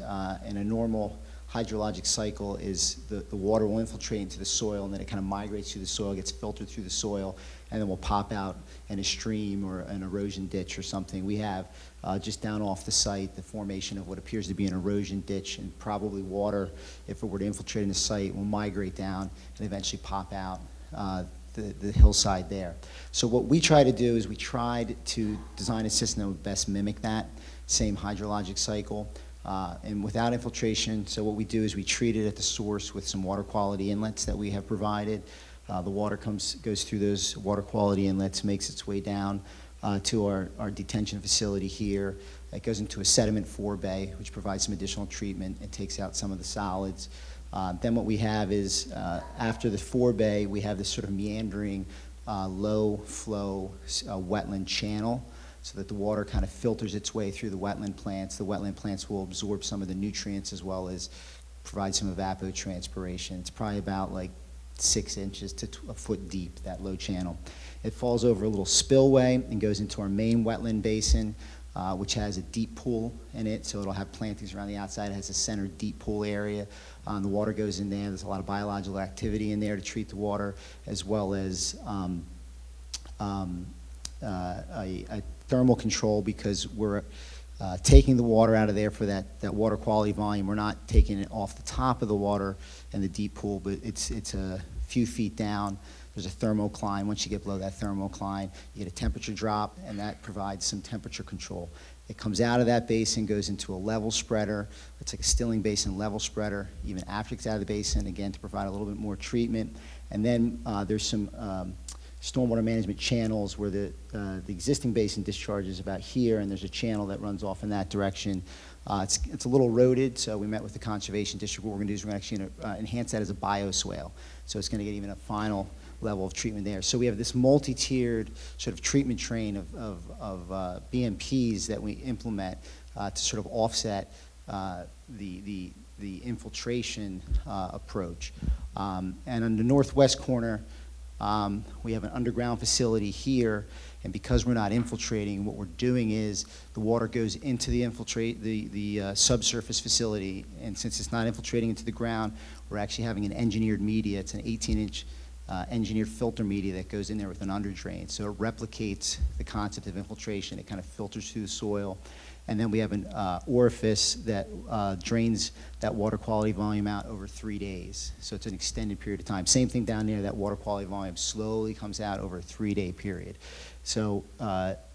in a normal hydrologic cycle is the water will infiltrate into the soil, and then it kind of migrates through the soil, gets filtered through the soil, and then will pop out in a stream or an erosion ditch or something. We have just down off the site the formation of what appears to be an erosion ditch, and probably water, if it were to infiltrate in the site, will migrate down and eventually pop out the hillside there. So what we try to do is we tried to design a system that would best mimic that same hydrologic cycle. And without infiltration, so what we do is we treat it at the source with some water quality inlets that we have provided. The water goes through those water quality inlets, makes its way down to our detention facility here. It goes into a sediment forebay, which provides some additional treatment and takes out some of the solids. Then what we have is, after the forebay, we have this sort of meandering, low flow wetland channel, so that the water kind of filters its way through the wetland plants. The wetland plants will absorb some of the nutrients as well as provide some evapotranspiration. It's probably about like 6 inches to a foot deep, that low channel. It falls over a little spillway and goes into our main wetland basin, which has a deep pool in it, so it'll have plantings around the outside. It has a center deep pool area. The water goes in there. There's a lot of biological activity in there to treat the water, as well as a thermal control, because we're taking the water out of there for that water quality volume. We're not taking it off the top of the water in the deep pool, but it's a few feet down. There's a thermocline. Once you get below that thermocline, you get a temperature drop, and that provides some temperature control. It comes out of that basin, goes into a level spreader. It's like a stilling basin level spreader, even after it's out of the basin, again, to provide a little bit more treatment. And then there's some stormwater management channels where the existing basin discharges about here, and there's a channel that runs off in that direction. It's a little eroded, so we met with the Conservation District. What we're going to do is we're going to actually enhance that as a bioswale. So it's going to get even a final level of treatment there. So we have this multi-tiered sort of treatment train of BMPs that we implement to sort of offset the infiltration approach. And on the northwest corner, we have an underground facility here, and because we're not infiltrating, what we're doing is the water goes into the subsurface facility, and since it's not infiltrating into the ground, we're actually having an engineered media. It's an 18-inch engineered filter media that goes in there with an underdrain. So it replicates the concept of infiltration. It kind of filters through the soil. And then we have an orifice that drains that water quality volume out over 3 days. So it's an extended period of time. Same thing down there, that water quality volume slowly comes out over a 3-day period. So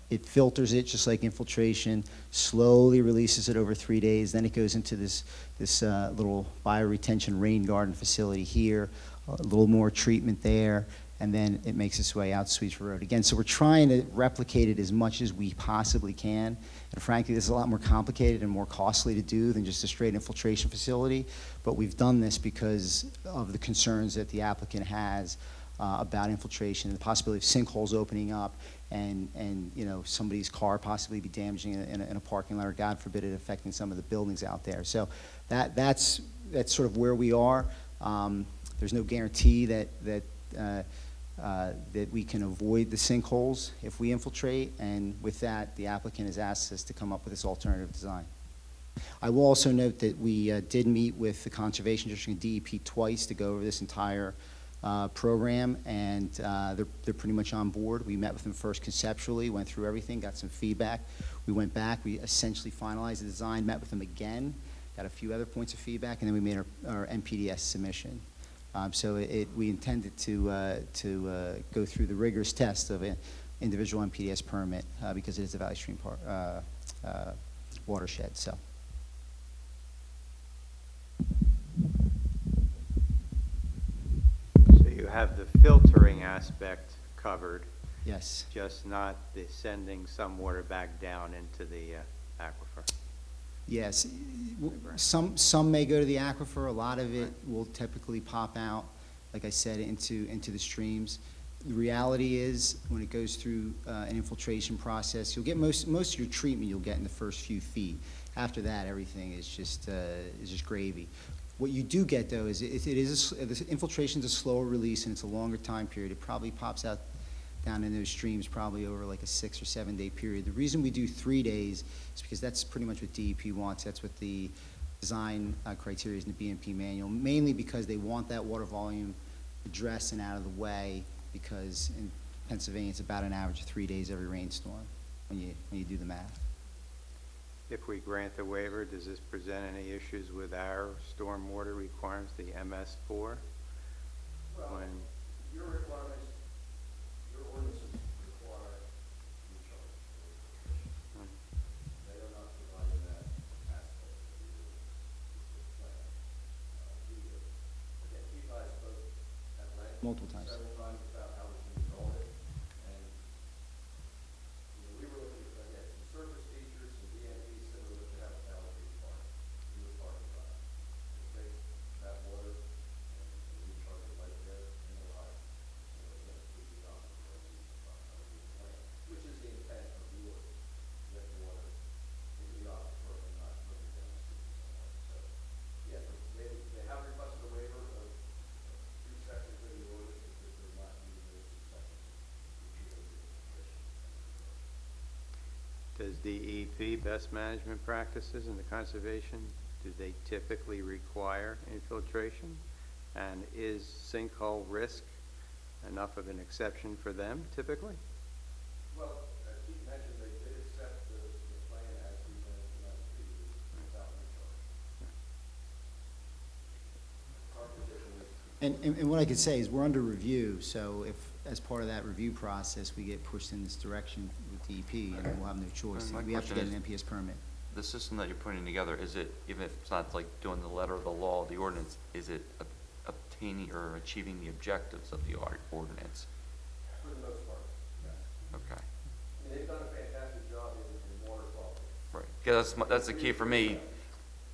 it filters it just like infiltration, slowly releases it over 3 days. Then it goes into this little bioretention rain garden facility here, a little more treatment there, and then it makes its way out to Sweetsville Road again. So we're trying to replicate it as much as we possibly can. And frankly, this is a lot more complicated and more costly to do than just a straight infiltration facility. But we've done this because of the concerns that the applicant has about infiltration, the possibility of sinkholes opening up, and you know, somebody's car possibly be damaging in a parking lot, or God forbid it affecting some of the buildings out there. So that's sort of where we are. There's no guarantee that we can avoid the sinkholes if we infiltrate, and with that, the applicant has asked us to come up with this alternative design. I will also note that we did meet with the Conservation District and DEP twice to go over this entire program, and they're pretty much on board. We met with them first conceptually, went through everything, got some feedback. We went back, we essentially finalized the design, met with them again, got a few other points of feedback, and then we made our NPDS submission. So we intended to go through the rigorous test of an individual NPDS permit because it is a Valley Stream watershed. So. So you have the filtering aspect covered. Yes. Just not the sending some water back down into the aquifer. Yes, some may go to the aquifer. A lot of it will typically pop out, like I said, into the streams. The reality is, when it goes through an infiltration process, you'll get most of your treatment you'll get in the first few feet. After that, everything is just gravy. What you do get, though, is the infiltration is a slower release and it's a longer time period. It probably pops out down in those streams probably over like a 6 or 7 day period. The reason we do 3 days is because that's pretty much what DEP wants. That's what the design criteria is in the BMP manual, mainly because they want that water volume addressed and out of the way, because in Pennsylvania it's about an average of 3 days every rainstorm when you do the math. If we grant the waiver, does this present any issues with our stormwater requirements, the MS4? Well, your requirements, your ordinances require recharge. They are not providing that aspect of the plan. Again, you guys spoke at length Multiple times. several times about how we can resolve it, and we were looking at some surface features, some DMV similar to what you have at Valley Park. We were talking about take that water and recharge it right there in the line. Which is the intent of the order, get the water into the aquifer and not moving down the street somewhere. So, yeah, they have requested a waiver of 2 sections of the order because they're not using those 2 sections. Does DEP, best management practices in the conservation, do they typically require infiltration? And is sinkhole risk enough of an exception for them typically? Well, as Keith mentioned, they did accept the plan as presented tonight without recharge. Our position is And what I could say is we're under review, so if, as part of that review process, we get pushed in this direction with DEP, and we'll have no choice. My We have to question get an is, NPS permit. The system that you're putting together, is it, even if it's not like doing the letter of the law, the ordinance, is it obtaining or achieving the objectives of the ordinance? for the most part, yes. Okay. And they've done a fantastic job in water quality. Right, because that's the key for me.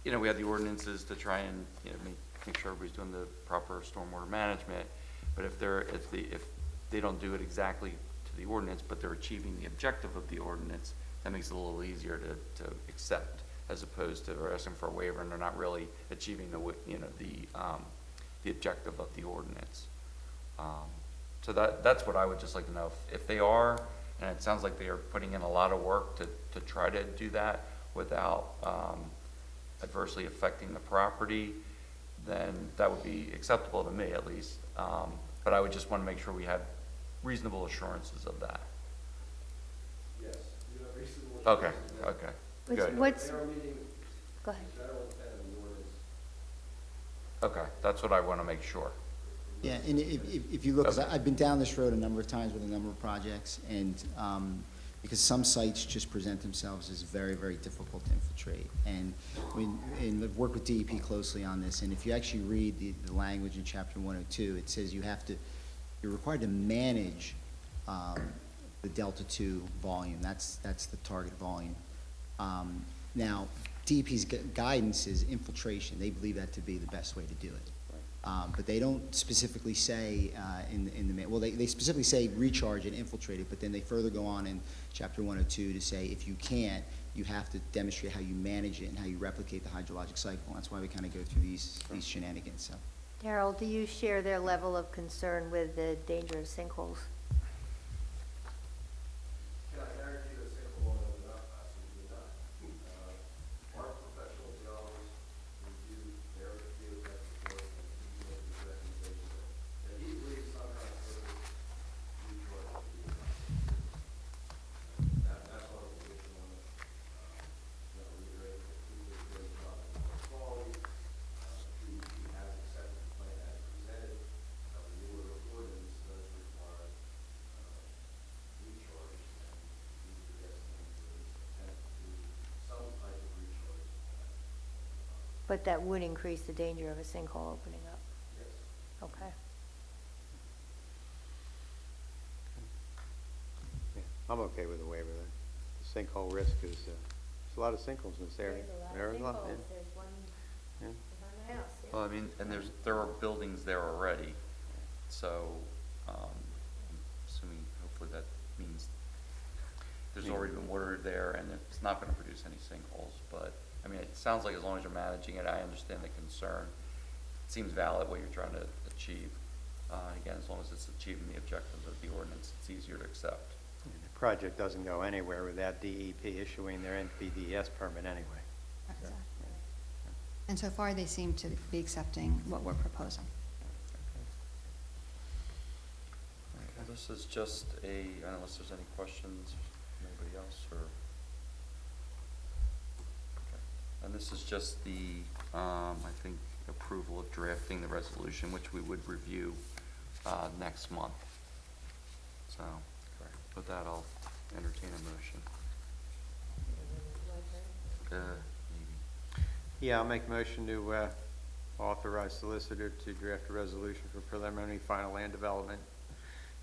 You know, we have the ordinances to try and, you know, make sure everybody's doing the proper stormwater management. But if they don't do it exactly to the ordinance, but they're achieving the objective of the ordinance, that makes it a little easier to accept, as opposed to asking for a waiver and they're not really achieving the objective of the ordinance. So that's what I would just like to know. If they are, and it sounds like they are putting in a lot of work to try to do that without adversely affecting the property, then that would be acceptable to me at least. But I would just want to make sure we have reasonable assurances of that. Yes, you have reasonable. Okay, okay, good. What's, They are meeting go ahead. the general intent of the ordinance. Okay, that's what I want to make sure. Yeah, and if you look, 'cause I've been down this road a number of times with a number of projects, and because some sites just present themselves as very, very difficult to infiltrate. And I've worked with DEP closely on this, and if you actually read the language in Chapter 102, it says you're required to manage the Delta 2 volume. That's the target volume. Now, DEP's guidance is infiltration. They believe that to be the best way to do it. But they don't specifically say well, they specifically say recharge and infiltrate it, but then they further go on in Chapter 102 to say if you can't, you have to demonstrate how you manage it and how you replicate the hydrologic cycle. That's why we kind of go through these shenanigans. So. Daryl, do you share their level of concern with the danger of sinkholes? Can I guarantee that sinkhole won't open up? Absolutely not. Our professional geologists review their geotechnical report and he makes his recommendations. And he believes somehow further recharge will be enough. That's our position on it. We're able to do a great job of water quality. He has accepted the plan as presented. The newer ordinance does require recharge, and we would estimate at least attempt to do some type of recharge. But that would increase the danger of a sinkhole opening up? Yes. Okay. Yeah, I'm okay with the waiver there. The sinkhole risk is, there's a lot of sinkholes in this area. There's a lot. Yeah. There's one Yeah. behind my house, yeah. Well, I mean, and there are buildings there already, so, I'm assuming, hopefully that means there's already been water there and it's not gonna produce any sinkholes, but, I mean, it sounds like as long as you're managing it, I understand the concern. It seems valid what you're trying to achieve. Again, as long as it's achieving the objectives of the ordinance, it's easier to accept. The project doesn't go anywhere without DEP issuing their NPDES permit anyway. Exactly. And so far, they seem to be accepting what we're proposing. Well, this is just unless there's any questions, anybody else, or? Okay. And this is just the, I think, approval of drafting the resolution, which we would review next month. So, with that, I'll entertain a motion. Maybe. Yeah, I'll make a motion to authorize solicitor to draft a resolution for preliminary final land development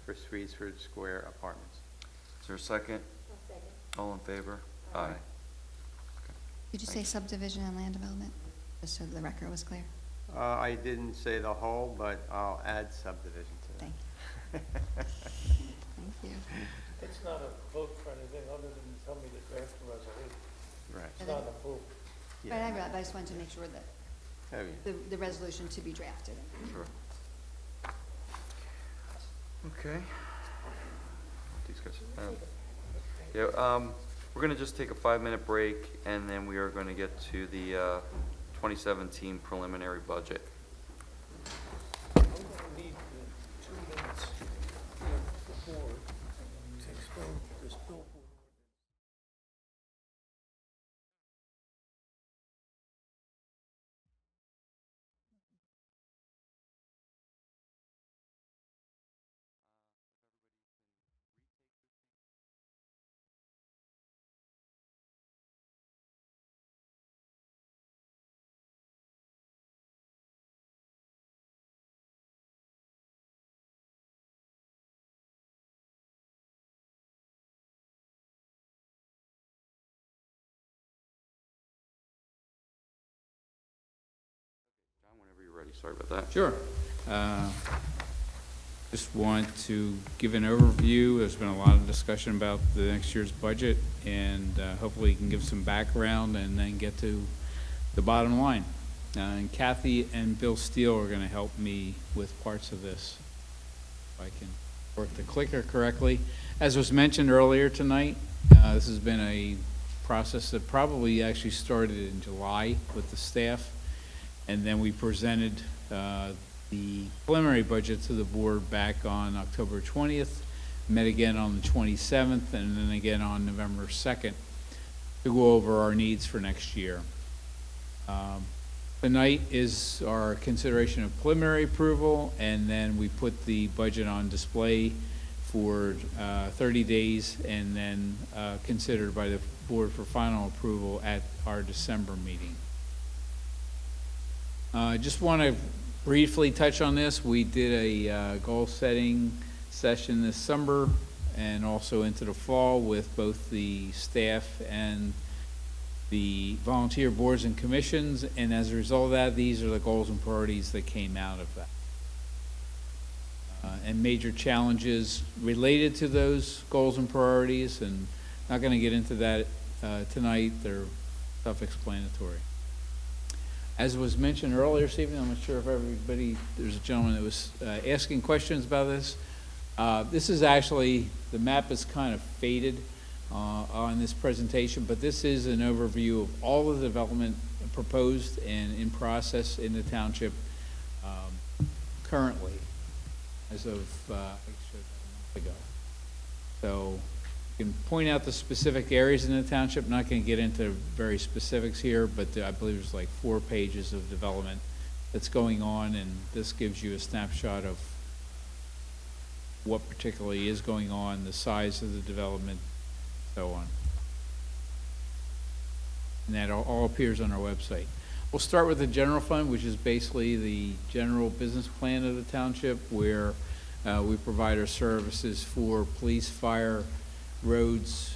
for Streetsford Square Apartments. Is there a second? Second. All in favor? Aye. Did you say subdivision and land development, just so the record was clear? I didn't say the whole, but I'll add subdivision to that. Thank Thank you. It's not a vote for anything other than tell me to draft the resolution. Right. It's not a vote. But I realize, I just wanted to make sure that Oh, yeah. the resolution to be drafted. Sure. Okay. These guys. We're gonna just take a 5-minute break, and then we are gonna get to the 2017 preliminary budget. I'm gonna need 2 minutes before to explain this billboard. John, whenever you're ready. Sorry about that. Sure. Just want to give an overview. There's been a lot of discussion about the next year's budget, and hopefully you can give some background and then get to the bottom line. And Kathy and Bill Steele are going to help me with parts of this, if I can work the clicker correctly. As was mentioned earlier tonight, this has been a process that probably actually started in July with the staff, and then we presented the preliminary budget to the board back on October 20th, met again on the 27th, and then again on November 2nd to go over our needs for next year. Tonight is our consideration of preliminary approval, and then we put the budget on display for 30 days and then considered by the board for final approval at our December meeting. I just want to briefly touch on this. We did a goal setting session this summer and also into the fall with both the staff and the volunteer boards and commissions, and as a result of that, these are the goals and priorities that came out of that. And major challenges related to those goals and priorities, and not going to get into that tonight. They're self-explanatory. As was mentioned earlier this evening, I'm not sure if everybody, there's a gentleman that was asking questions about this. This is actually, the map is kind of faded on this presentation, but this is an overview of all of the development proposed and in process in the township currently, as of I showed that a month ago. So you can point out the specific areas in the township. Not going to get into very specifics here, but I believe there's like 4 pages of development that's going on, and this gives you a snapshot of what particularly is going on, the size of the development, so on. And that all appears on our website. We'll start with the general fund, which is basically the general business plan of the township, where we provide our services for police, fire, roads,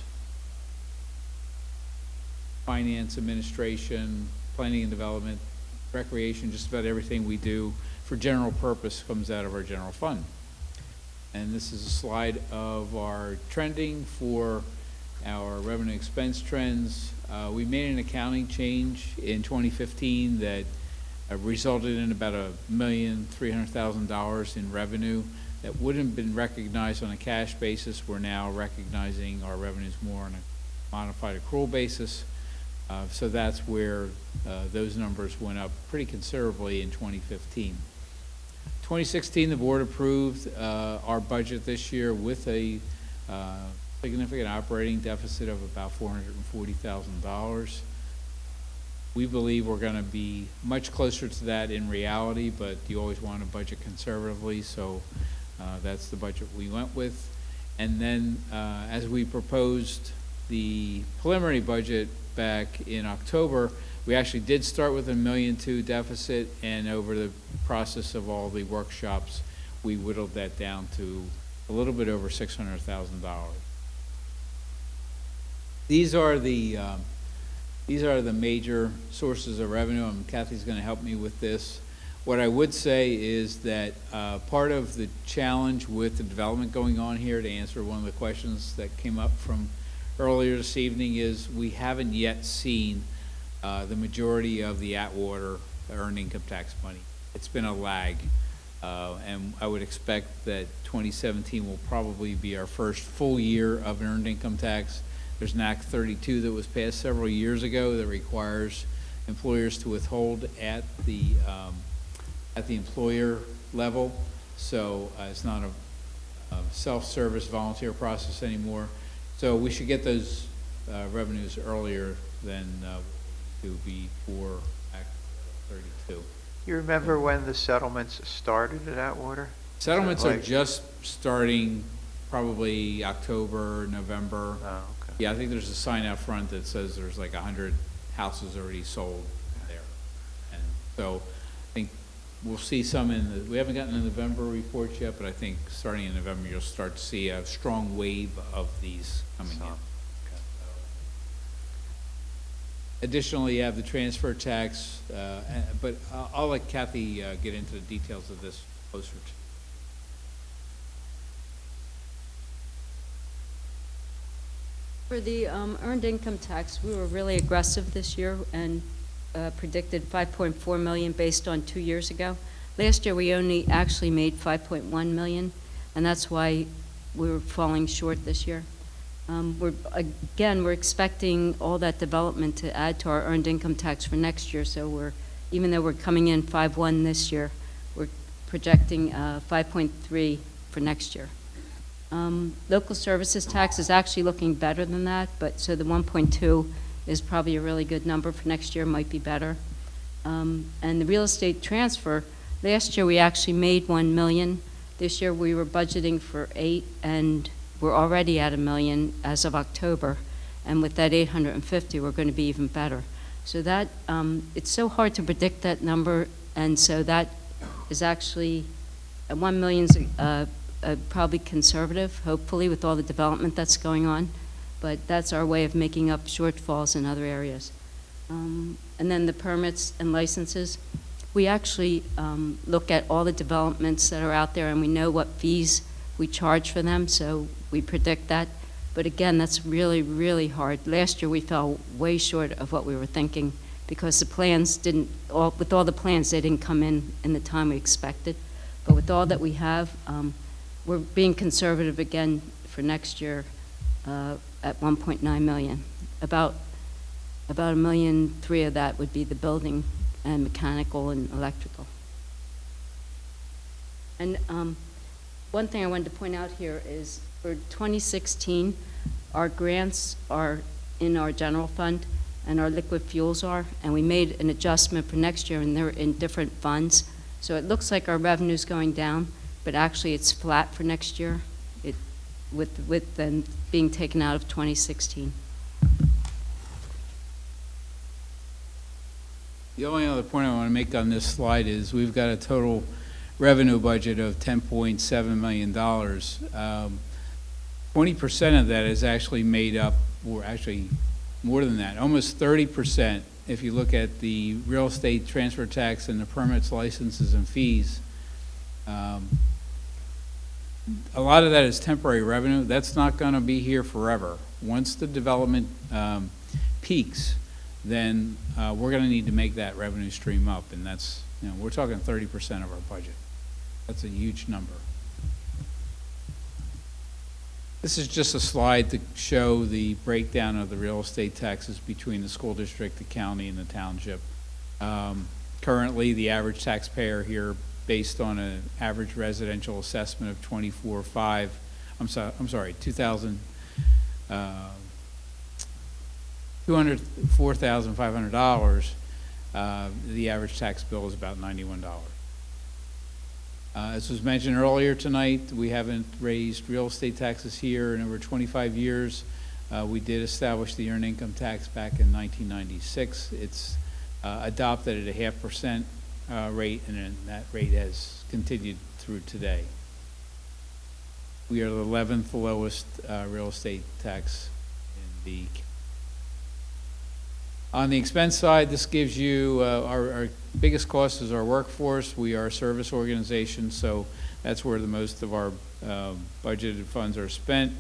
finance, administration, planning and development, recreation. Just about everything we do for general purpose comes out of our general fund. And this is a slide of our trending for our revenue expense trends. We made an accounting change in 2015 that resulted in about $1,300,000 in revenue that wouldn't have been recognized on a cash basis. We're now recognizing our revenues more on a modified accrual basis. So that's where those numbers went up pretty considerably in 2015. 2016, the board approved our budget this year with a significant operating deficit of about $440,000. We believe we're going to be much closer to that in reality, but you always want to budget conservatively, so that's the budget we went with. And then as we proposed the preliminary budget back in October, we actually did start with $1.2 million deficit, and over the process of all the workshops, we whittled that down to a little bit over $600,000. These are the major sources of revenue, and Kathy's going to help me with this. What I would say is that part of the challenge with the development going on here, to answer one of the questions that came up from earlier this evening, is we haven't yet seen the majority of the Atwater earned income tax money. It's been a lag, and I would expect that 2017 will probably be our first full year of earned income tax. There's an Act 32 that was passed several years ago that requires employers to withhold at the employer level, so it's not a self-service volunteer process anymore. So we should get those revenues earlier than to be for Act 32. You remember when the settlements started at Atwater? Settlements are just starting probably October, November. Oh, okay. Yeah, I think there's a sign out front that says there's like 100 houses already sold there. And so I think we'll see some we haven't gotten the November reports yet, but I think starting in November, you'll start to see a strong wave of these coming in. Additionally, you have the transfer tax, but I'll let Kathy get into the details of this closer. For the earned income tax, we were really aggressive this year and predicted 5.4 million based on 2 years ago. Last year, we only actually made 5.1 million, and that's why we were falling short this year. We're expecting all that development to add to our earned income tax for next year, so even though we're coming in 5.1 this year, we're projecting 5.3 for next year. Local services tax is actually looking better than that, but so the 1.2 is probably a really good number for next year, might be better. And the real estate transfer, last year we actually made 1 million. This year we were budgeting for 8, and we're already at $1 million as of October, and with that 850, we're going to be even better. So that it's so hard to predict that number, and so that is actually 1 million's probably conservative, hopefully, with all the development that's going on, but that's our way of making up shortfalls in other areas. And then the permits and licenses. We actually look at all the developments that are out there, and we know what fees we charge for them, so we predict that. But again, that's really, really hard. Last year, we fell way short of what we were thinking because the plans didn't, with all the plans, they didn't come in the time we expected. But with all that we have, we're being conservative again for next year at 1.9 million. About $1.3 million of that would be the building and mechanical and electrical. And one thing I wanted to point out here is for 2016, our grants are in our general fund and our liquid fuels are, and we made an adjustment for next year and they're in different funds. So it looks like our revenue's going down, but actually it's flat for next year with them being taken out of 2016. The only other point I want to make on this slide is we've got a total revenue budget of $10.7 million. 20% of that is actually made up, or actually more than that, almost 30%. If you look at the real estate transfer tax and the permits, licenses, and fees, a lot of that is temporary revenue. That's not going to be here forever. Once the development peaks, then we're going to need to make that revenue stream up, and that's, you know, we're talking 30% of our budget. That's a huge number. This is just a slide to show the breakdown of the real estate taxes between the school district, the county, and the township. Currently, the average taxpayer here, based on an average residential assessment of $204,500, the average tax bill is about $91. As was mentioned earlier tonight, we haven't raised real estate taxes here in over 25 years. We did establish the earned income tax back in 1996. It's adopted at a 0.5% rate, and then that rate has continued through today. We are the 11th lowest real estate tax in the. On the expense side, this gives you our biggest cost is our workforce. We are a service organization, so that's where the most of our budgeted funds are spent.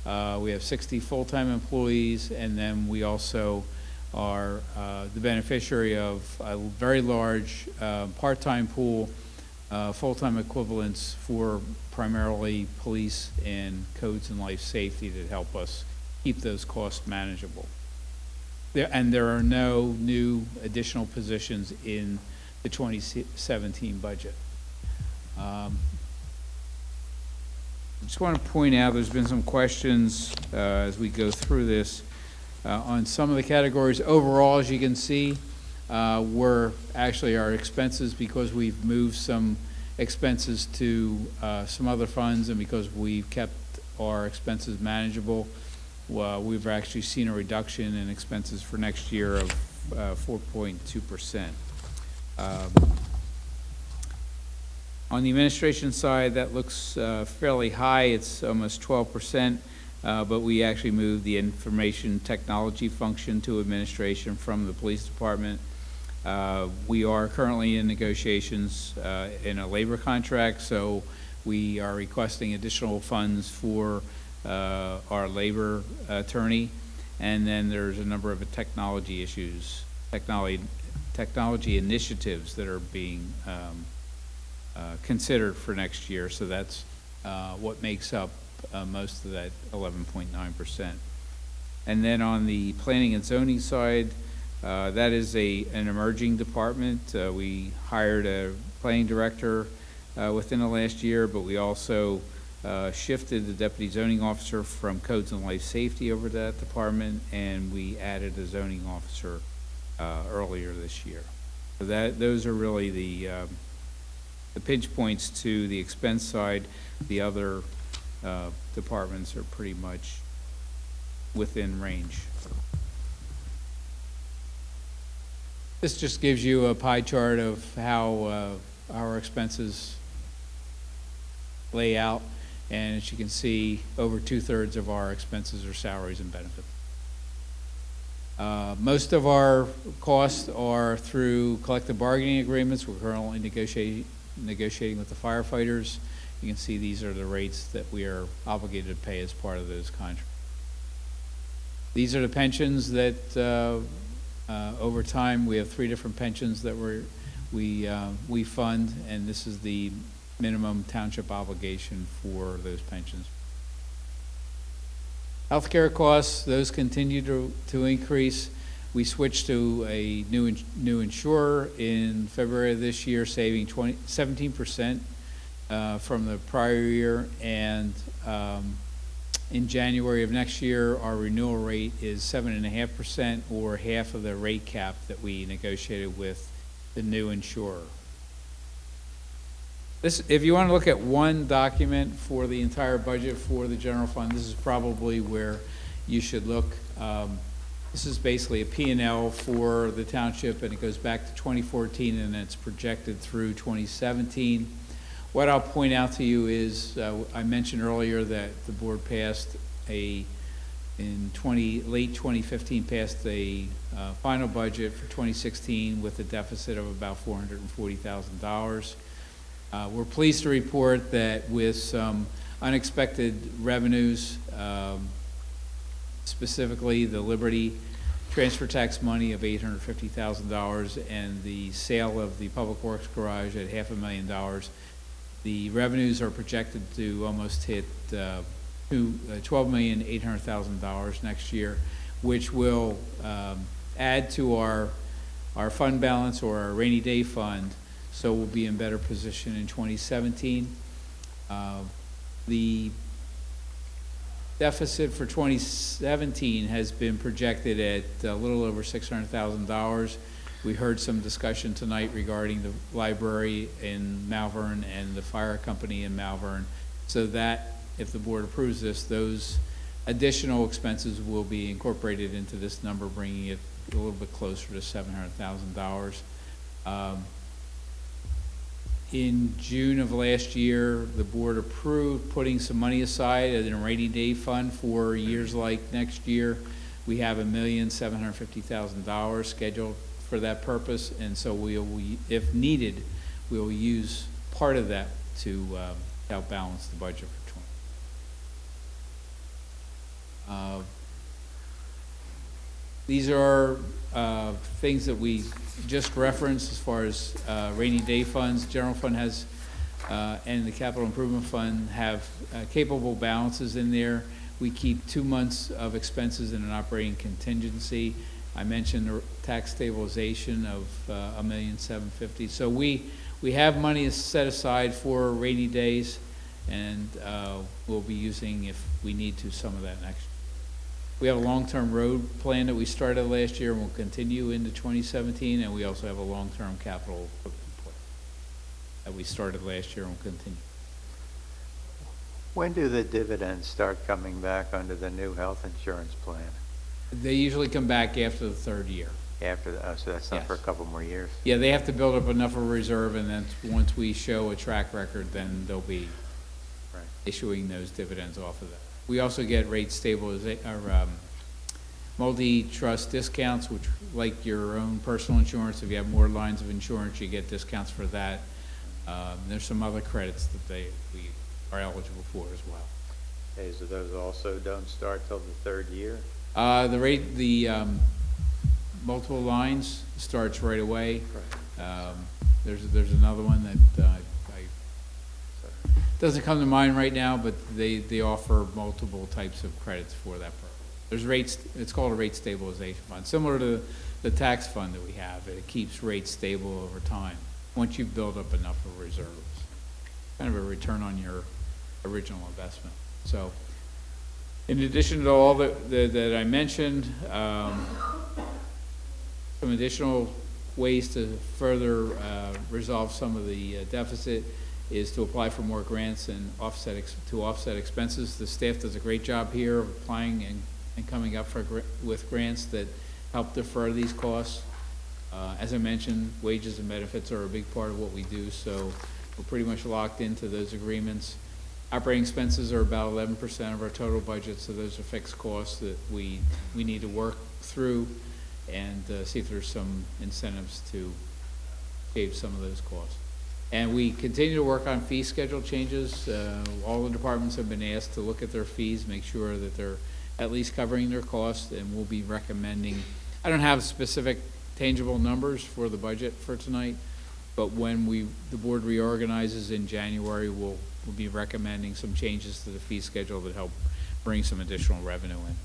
We have 60 full-time employees, and then we also are the beneficiary of a very large part-time pool, full-time equivalents for primarily police and codes and life safety that help us keep those costs manageable. There are no new additional positions in the 2017 budget. I just want to point out there's been some questions as we go through this on some of the categories. Overall, as you can see, we're actually our expenses, because we've moved some expenses to some other funds and because we've kept our expenses manageable, we've actually seen a reduction in expenses for next year of 4.2%. On the administration side, that looks fairly high. It's almost 12%, but we actually moved the information technology function to administration from the police department. We are currently in negotiations in a labor contract, so we are requesting additional funds for our labor attorney, and then there's a number of technology issues, technology initiatives that are being considered for next year. So that's what makes up most of that 11.9%. And then on the planning and zoning side, that is an emerging department. We hired a planning director within the last year, but we also shifted the deputy zoning officer from codes and life safety over to that department, and we added a zoning officer earlier this year. So those are really the pinch points to the expense side. The other departments are pretty much within range. This just gives you a pie chart of how our expenses lay out. And as you can see, over 2/3 of our expenses are salaries and benefits. Most of our costs are through collective bargaining agreements. We're currently negotiating with the firefighters. You can see these are the rates that we are obligated to pay as part of those contracts. These are the pensions that over time, we have 3 different pensions that we fund, and this is the minimum township obligation for those pensions. Healthcare costs, those continue to increase. We switched to a new insurer in February of this year, saving 17% from the prior year, and in January of next year, our renewal rate is 7.5%, or half of the rate cap that we negotiated with the new insurer. If you want to look at one document for the entire budget for the general fund, this is probably where you should look. This is basically a P&L for the township, and it goes back to 2014, and it's projected through 2017. What I'll point out to you is, I mentioned earlier that the board passed late 2015, passed a final budget for 2016 with a deficit of about $440,000. We're pleased to report that with some unexpected revenues, specifically the Liberty transfer tax money of $850,000 and the sale of the Public Works garage at $500,000, the revenues are projected to almost hit $12,800,000 next year, which will add to our fund balance, or our rainy day fund, so we'll be in better position in 2017. The deficit for 2017 has been projected at a little over $600,000. We heard some discussion tonight regarding the library in Malvern and the fire company in Malvern, so that if the board approves this, those additional expenses will be incorporated into this number, bringing it a little bit closer to $700,000. In June of last year, the board approved putting some money aside in a rainy day fund for years like next year. We have $1,750,000 scheduled for that purpose, and so if needed, we will use part of that to help balance the budget for 20. These are things that we just referenced as far as rainy day funds. General fund has, and the capital improvement fund have capable balances in there. We keep 2 months of expenses in an operating contingency. I mentioned the tax stabilization of $1,750,000. So we have money set aside for rainy days, and we'll be using, if we need to, some of that next year. We have a long-term road plan that we started last year and will continue into 2017, and we also have a long-term capital equipment plan that we started last year and will continue. When do the dividends start coming back under the new health insurance plan? They usually come back after the 3rd year. After the, so that's not Yes. for a couple more years? Yeah, they have to build up enough of a reserve, and then once we show a track record, then they'll be issuing those dividends off of that. We also get rate stabilization, or multi-trust discounts, which, like your own personal insurance, if you have more lines of insurance, you get discounts for that. There's some other credits that we are eligible for as well. Okay, so those also don't start till the 3rd year? The multiple lines starts right away. There's another one that doesn't come to mind right now, but they offer multiple types of credits for that purpose. There's rates. It's called a rate stabilization fund, similar to the tax fund that we have. It keeps rates stable over time once you build up enough of reserves. Kind of a return on your original investment. So, in addition to all that I mentioned, some additional ways to further resolve some of the deficit is to apply for more grants and offset expenses. The staff does a great job here of applying and coming up with grants that help defer these costs. As I mentioned, wages and benefits are a big part of what we do, so we're pretty much locked into those agreements. Operating expenses are about 11% of our total budget, so those are fixed costs that we need to work through and see if there's some incentives to save some of those costs. And we continue to work on fee schedule changes. All the departments have been asked to look at their fees, make sure that they're at least covering their costs, and we'll be recommending, I don't have specific tangible numbers for the budget for tonight, but when the board reorganizes in January, we'll be recommending some changes to the fee schedule that help bring some additional revenue in.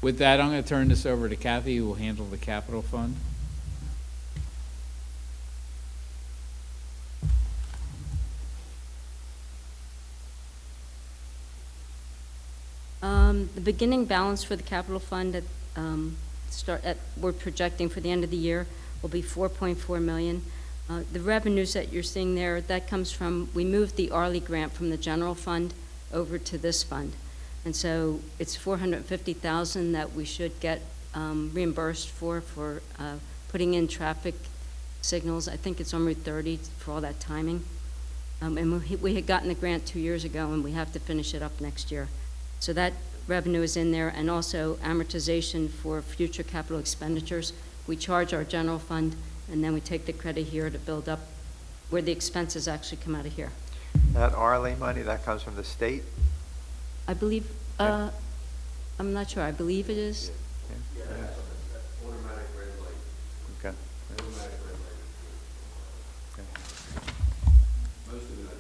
With that, I'm going to turn this over to Kathy, who will handle the capital fund. The beginning balance for the capital fund we're projecting for the end of the year will be 4.4 million. The revenues that you're seeing there, that comes from, we moved the Arley grant from the general fund over to this fund. And so it's 450,000 that we should get reimbursed for putting in traffic signals. I think it's on Route 30 for all that timing. And we had gotten the grant 2 years ago, and we have to finish it up next year. So that revenue is in there, and also amortization for future capital expenditures. We charge our general fund, and then we take the credit here to build up where the expenses actually come out of here. That Arley money, that comes from the state? I believe, I'm not sure, I believe it is. Yeah, that's automatic red light. Okay. Automatic red light. Okay. Most of it.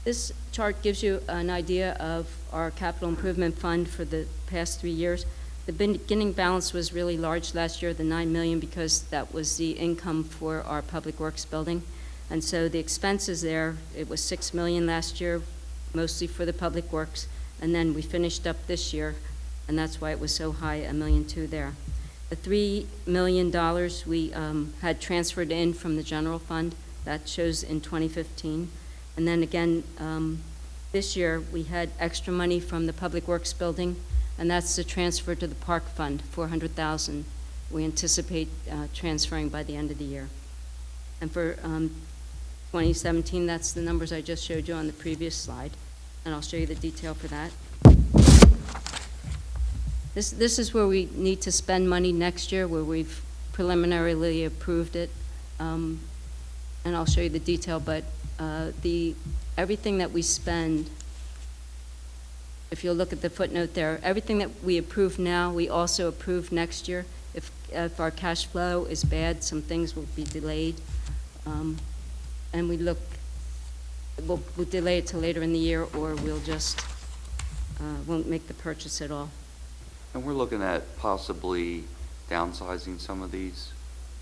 This chart gives you an idea of our capital improvement fund for the past 3 years. The beginning balance was really large last year, the 9 million, because that was the income for our public works building. And so the expenses there, it was 6 million last year, mostly for the public works. And then we finished up this year, and that's why it was so high, 1.2 million there. The $3 million we had transferred in from the general fund, that shows in 2015. And then again, this year, we had extra money from the Public Works building, and that's the transfer to the park fund, 400,000. We anticipate transferring by the end of the year. And for 2017, that's the numbers I just showed you on the previous slide, and I'll show you the detail for that. This is where we need to spend money next year, where we've preliminarily approved it, and I'll show you the detail, but everything that we spend, if you'll look at the footnote there, everything that we approve now, we also approve next year. If our cash flow is bad, some things will be delayed. And we'll delay it till later in the year, or we'll just, won't make the purchase at all. And we're looking at possibly downsizing some of these.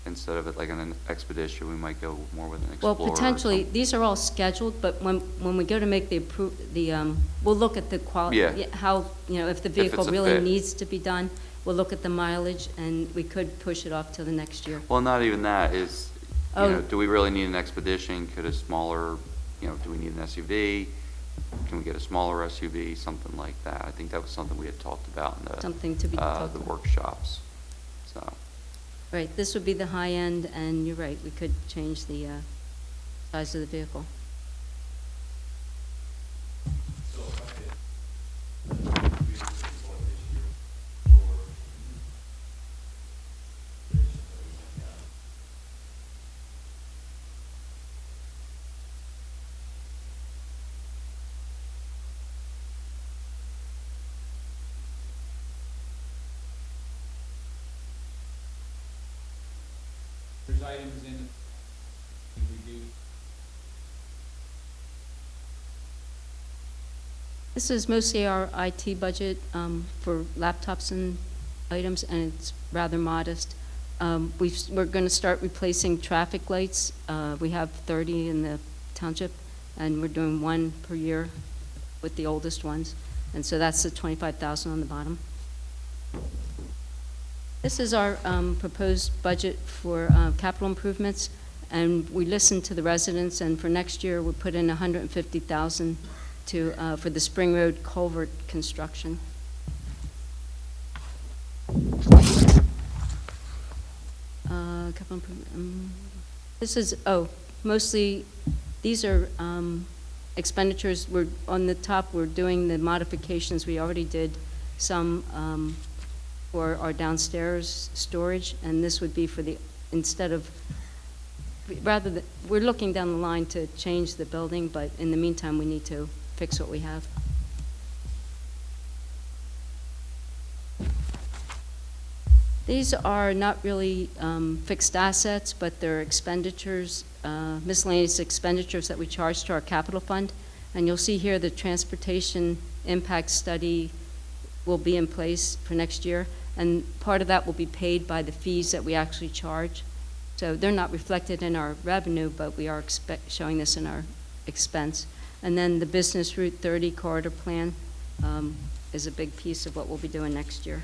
Instead of it like an expedition, we might go more with an Explorer. Well, potentially, these are all scheduled, but when we go to make we'll look at the quality, Yeah. how, if the vehicle it's a really fit. needs to be done, we'll look at the mileage, and we could push it off till the next year. Well, not even that is, Oh. do we really need an expedition? Could a smaller, do we need an SUV? Can we get a smaller SUV? Something like that. I think that was something we had talked about in Something to be talked the about. workshops. So. Right, this would be the high end, and you're right, we could change the size of the vehicle. So if I could, we would this year for There's items in we do. This is mostly our IT budget for laptops and items, and it's rather modest. We're going to start replacing traffic lights. We have 30 in the township, and we're doing 1 per year with the oldest ones. And so that's the 25,000 on the bottom. This is our proposed budget for capital improvements, and we listened to the residents, and for next year, we put in 150,000 for the Spring Road culvert construction. Capital improvement. This is, mostly, these are expenditures, we're, on the top, we're doing the modifications. We already did some for our downstairs storage, and this would be for the, instead of, rather than, we're looking down the line to change the building, but in the meantime, we need to fix what we have. These are not really fixed assets, but they're expenditures, miscellaneous expenditures that we charge to our capital fund. And you'll see here the transportation impact study will be in place for next year. And part of that will be paid by the fees that we actually charge. So they're not reflected in our revenue, but we are showing this in our expense. And then the Business Route 30 corridor plan is a big piece of what we'll be doing next year.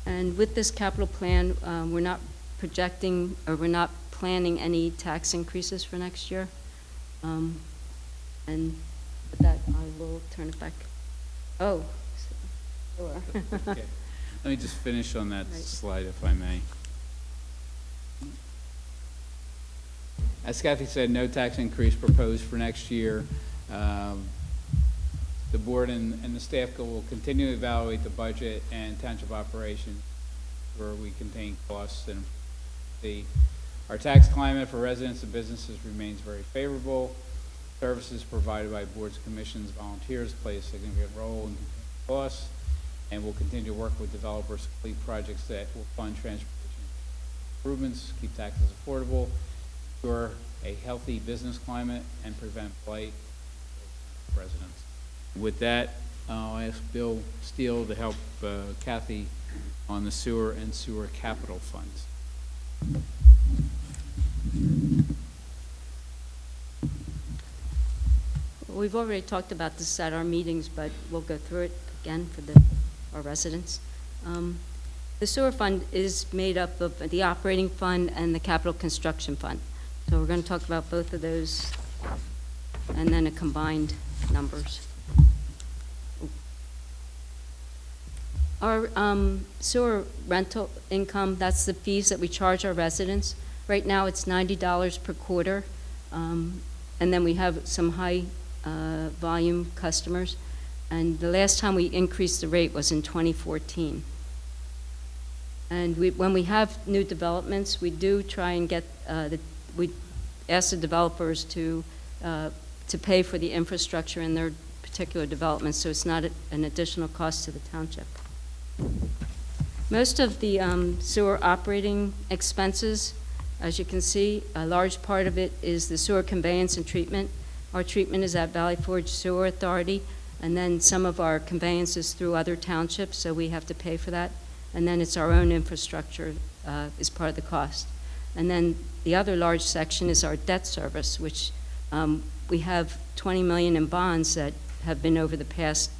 And with this capital plan, we're not projecting, or we're not planning any tax increases for next year. And with that, I will turn it back. Oh, sure. Okay. Let me just finish on that slide, if I may. As Kathy said, no tax increase proposed for next year. The board and the staff will continue to evaluate the budget and township operations where we contain costs. And our tax climate for residents and businesses remains very favorable. Services provided by boards, commissions, volunteers play a significant role in containing costs, and we'll continue to work with developers to complete projects that will fund transportation improvements, keep taxes affordable, ensure a healthy business climate, and prevent blight of residents. With that, I'll ask Bill Steele to help Kathy on the sewer and sewer capital funds. We've already talked about this at our meetings, but we'll go through it again for our residents. The sewer fund is made up of the operating fund and the capital construction fund. So we're going to talk about both of those and then a combined numbers. Our sewer rental income, that's the fees that we charge our residents. Right now, it's $90 per quarter, and then we have some high volume customers. And the last time we increased the rate was in 2014. And when we have new developments, we do try and get, we ask the developers to pay for the infrastructure in their particular developments, so it's not an additional cost to the township. Most of the sewer operating expenses, as you can see, a large part of it is the sewer conveyance and treatment. Our treatment is at Valley Forge Sewer Authority, and then some of our conveyance is through other townships, so we have to pay for that. And then it's our own infrastructure is part of the cost. And then the other large section is our debt service, which we have $20 million in bonds that have been over the past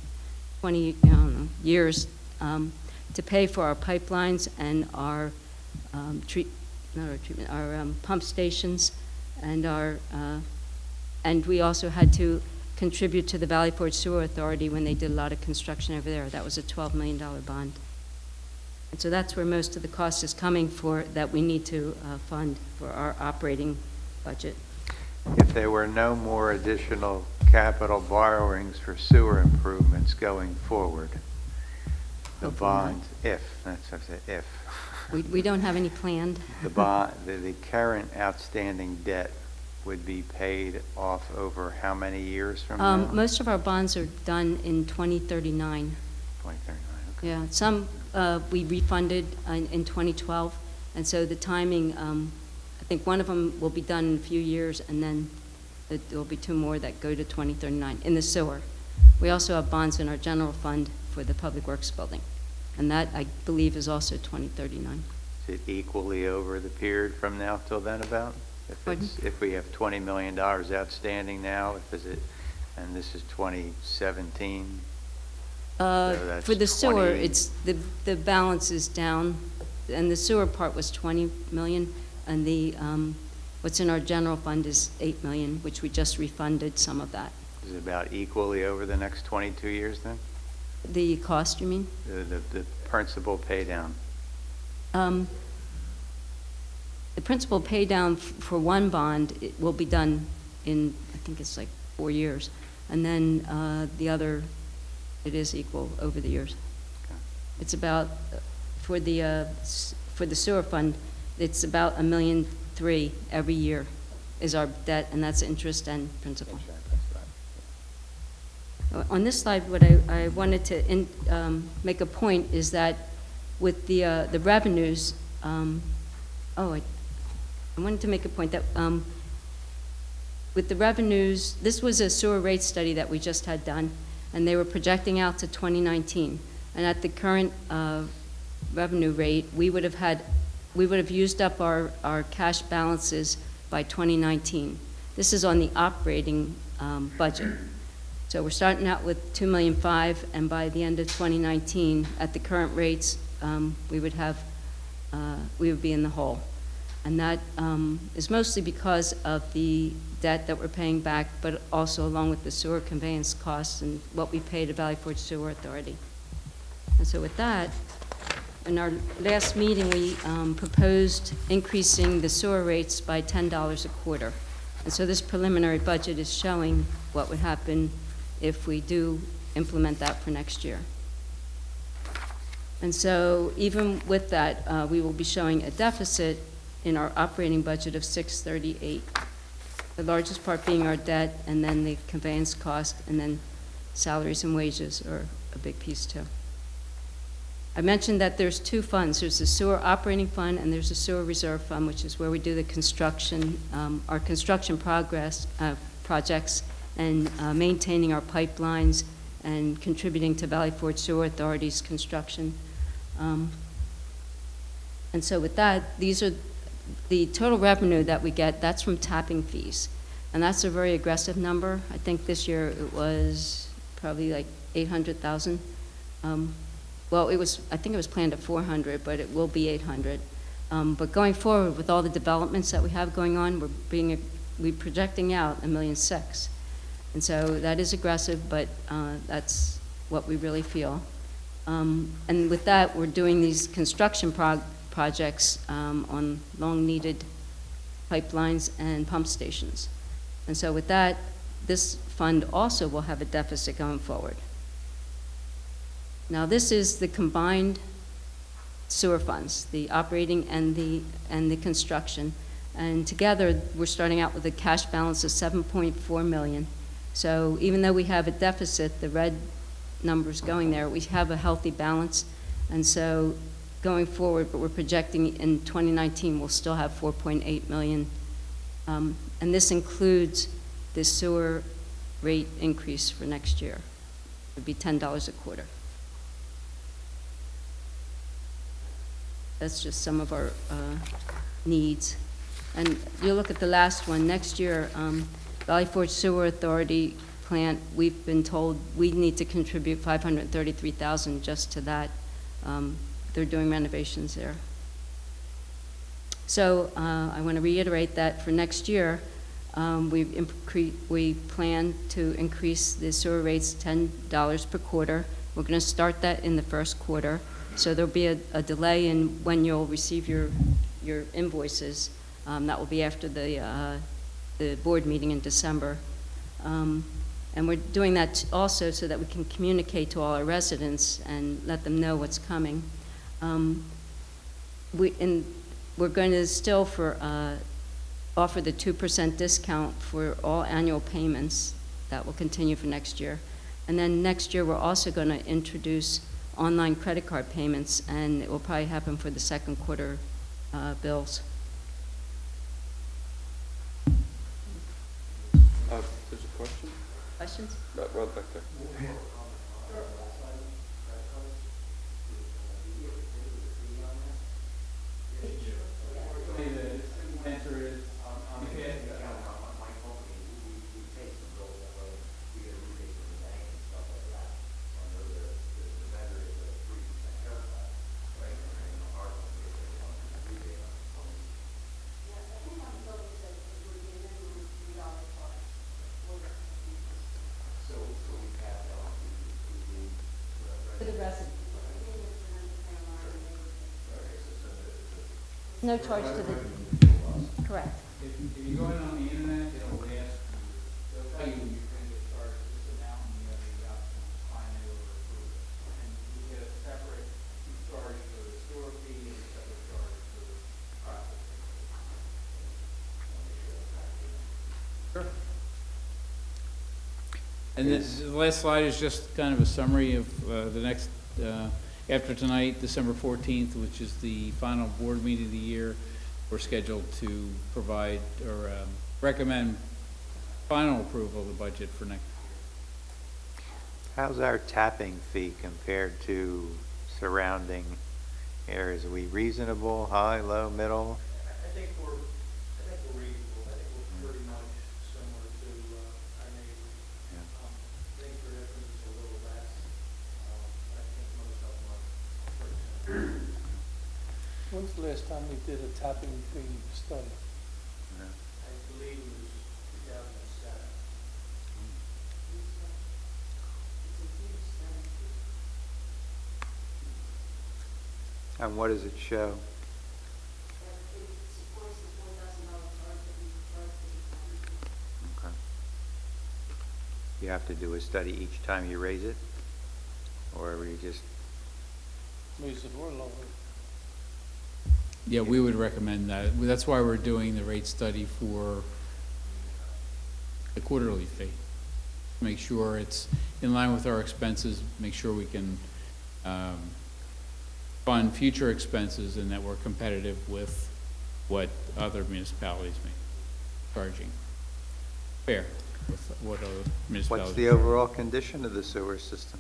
20 years to pay for our pipelines and our pump stations, and we also had to contribute to the Valley Forge Sewer Authority when they did a lot of construction over there. That was a $12 million bond. And so that's where most of the cost is coming for that we need to fund for our operating budget. If there were no more additional capital borrowings for sewer improvements going forward, the bonds, if, that's what I said, if. We don't have any planned. The current outstanding debt would be paid off over how many years from now? Most of our bonds are done in 2039. 2039, okay. Yeah, some we refunded in 2012, and so the timing, I think one of them will be done in a few years, and then there will be two more that go to 2039 in the sewer. We also have bonds in our general fund for the Public Works building, and that, I believe, is also 2039. Is it equally over the period from now till then about? If we have $20 million outstanding now, and this is 2017? So for the sewer, it's the balance is down, and the sewer part was 20 million, and the what's in our general fund is 8 million, which we just refunded some of that. Is it about equally over the next 22 years then? The cost, you mean? The principal pay down. the principal pay down for one bond it will be done in, I think it's like 4 years. And then the other, it is equal over the years. It's about, for the sewer fund, it's about $1.3 million every year is our debt, and that's interest and principal. On this slide, what I wanted to make a point is that with the revenues, I wanted to make a point that with the revenues, this was a sewer rate study that we just had done, and they were projecting out to 2019. And at the current revenue rate, we would have used up our cash balances by 2019. This is on the operating budget. So we're starting out with $2.5 million, and by the end of 2019, at the current rates, we would be in the hole. And that is mostly because of the debt that we're paying back, but also along with the sewer conveyance costs and what we pay to Valley Forge Sewer Authority. And so with that, in our last meeting, we proposed increasing the sewer rates by $10 a quarter. And so this preliminary budget is showing what would happen if we do implement that for next year. And so even with that, we will be showing a deficit in our operating budget of $638. The largest part being our debt, and then the conveyance cost, and then salaries and wages are a big piece too. I mentioned that there's two funds. There's the sewer operating fund and there's the sewer reserve fund, which is where we do the construction, our construction projects and maintaining our pipelines and contributing to Valley Forge Sewer Authority's construction. And so with that, these are the total revenue that we get, that's from tapping fees. And that's a very aggressive number. I think this year it was probably like 800,000. Well, I think it was planned at 400, but it will be 800. But going forward with all the developments that we have going on, we're projecting out $1.6 million. And so that is aggressive, but that's what we really feel. And with that, we're doing these construction projects on long-needed pipelines and pump stations. And so with that, this fund also will have a deficit going forward. Now, this is the combined sewer funds, the operating and the construction. And together, we're starting out with a cash balance of $7.4 million. So even though we have a deficit, the red numbers going there, we have a healthy balance. And so going forward, but we're projecting in 2019, we'll still have $4.8 million. And this includes the sewer rate increase for next year. It would be $10 a quarter. That's just some of our needs. And you look at the last one, next year, Valley Forge Sewer Authority plant, we've been told we need to contribute $533,000 just to that. They're doing renovations there. So I want to reiterate that for next year, we plan to increase the sewer rates $10 per quarter. We're going to start that in the first quarter. So there'll be a delay in when you'll receive your invoices. That will be after the board meeting in December. And we're doing that also so that we can communicate to all our residents and let them know what's coming. We're going to still offer the 2% discount for all annual payments. That will continue for next year. And then next year, we're also going to introduce online credit card payments, and it will probably happen for the second quarter bills. There's a question? Questions? Right back there. The answer is, For the resident. No charge to the, correct. If you go in on the internet, it'll ask you, they'll tell you when you're going to get charged this amount, and you have the option to find it or approve it. And you get a separate charge for the store fee and a separate charge for the processing. Sure. And the last slide is just kind of a summary of the next, after tonight, December 14th, which is the final board meeting of the year. We're scheduled to provide or recommend final approval of the budget for next year. How's our tapping fee compared to surrounding areas? Are we reasonable, high, low, middle? I think we're reasonable. I think we're pretty much similar to our neighbors. Yeah. I think their difference is a little less. I think most of them are pretty similar. When's the last time we did a tapping fee study? I believe it was 2007. And what does it show? Okay. You have to do a study each time you raise it? Or we just, Raise it or lower? Yeah, we would recommend that. That's why we're doing the rate study for the quarterly fee. Make sure it's in line with our expenses, make sure we can fund future expenses and that we're competitive with what other municipalities may be charging. Fair with what other municipalities. what's the overall condition of the sewer system?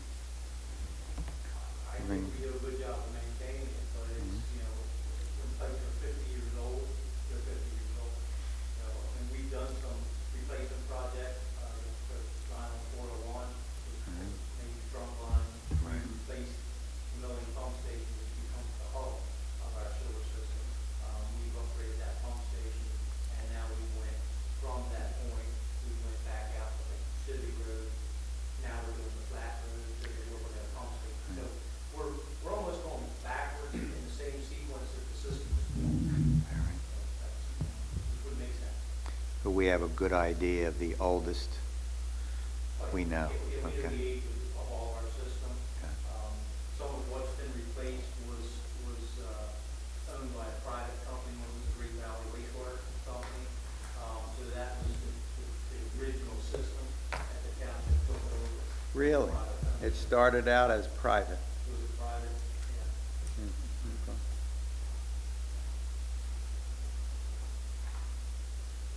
I think we do a good job of maintaining it, but it's, you know, when pipes are 50 years old, they're 50 years old. You know, and we've done some replacement projects, for line on 401, maybe trunk line. We replaced the milling pump station, which becomes the hub of our sewer system. We've upgraded that pump station, and now we went from that point, we went back out to like City Road. Now we're doing the flat road, so we're looking at a pump station. So we're almost going backwards in the same sequence that the system is doing. Which would make sense. But we have a good idea of the oldest we know. We know Okay. the age of all of our systems. Okay. Some of what's been replaced was owned by a private company, one was the Great Valley Wastewater Company. So that was the original system at the township took it over. Really? It started out as private. It was a private, yeah.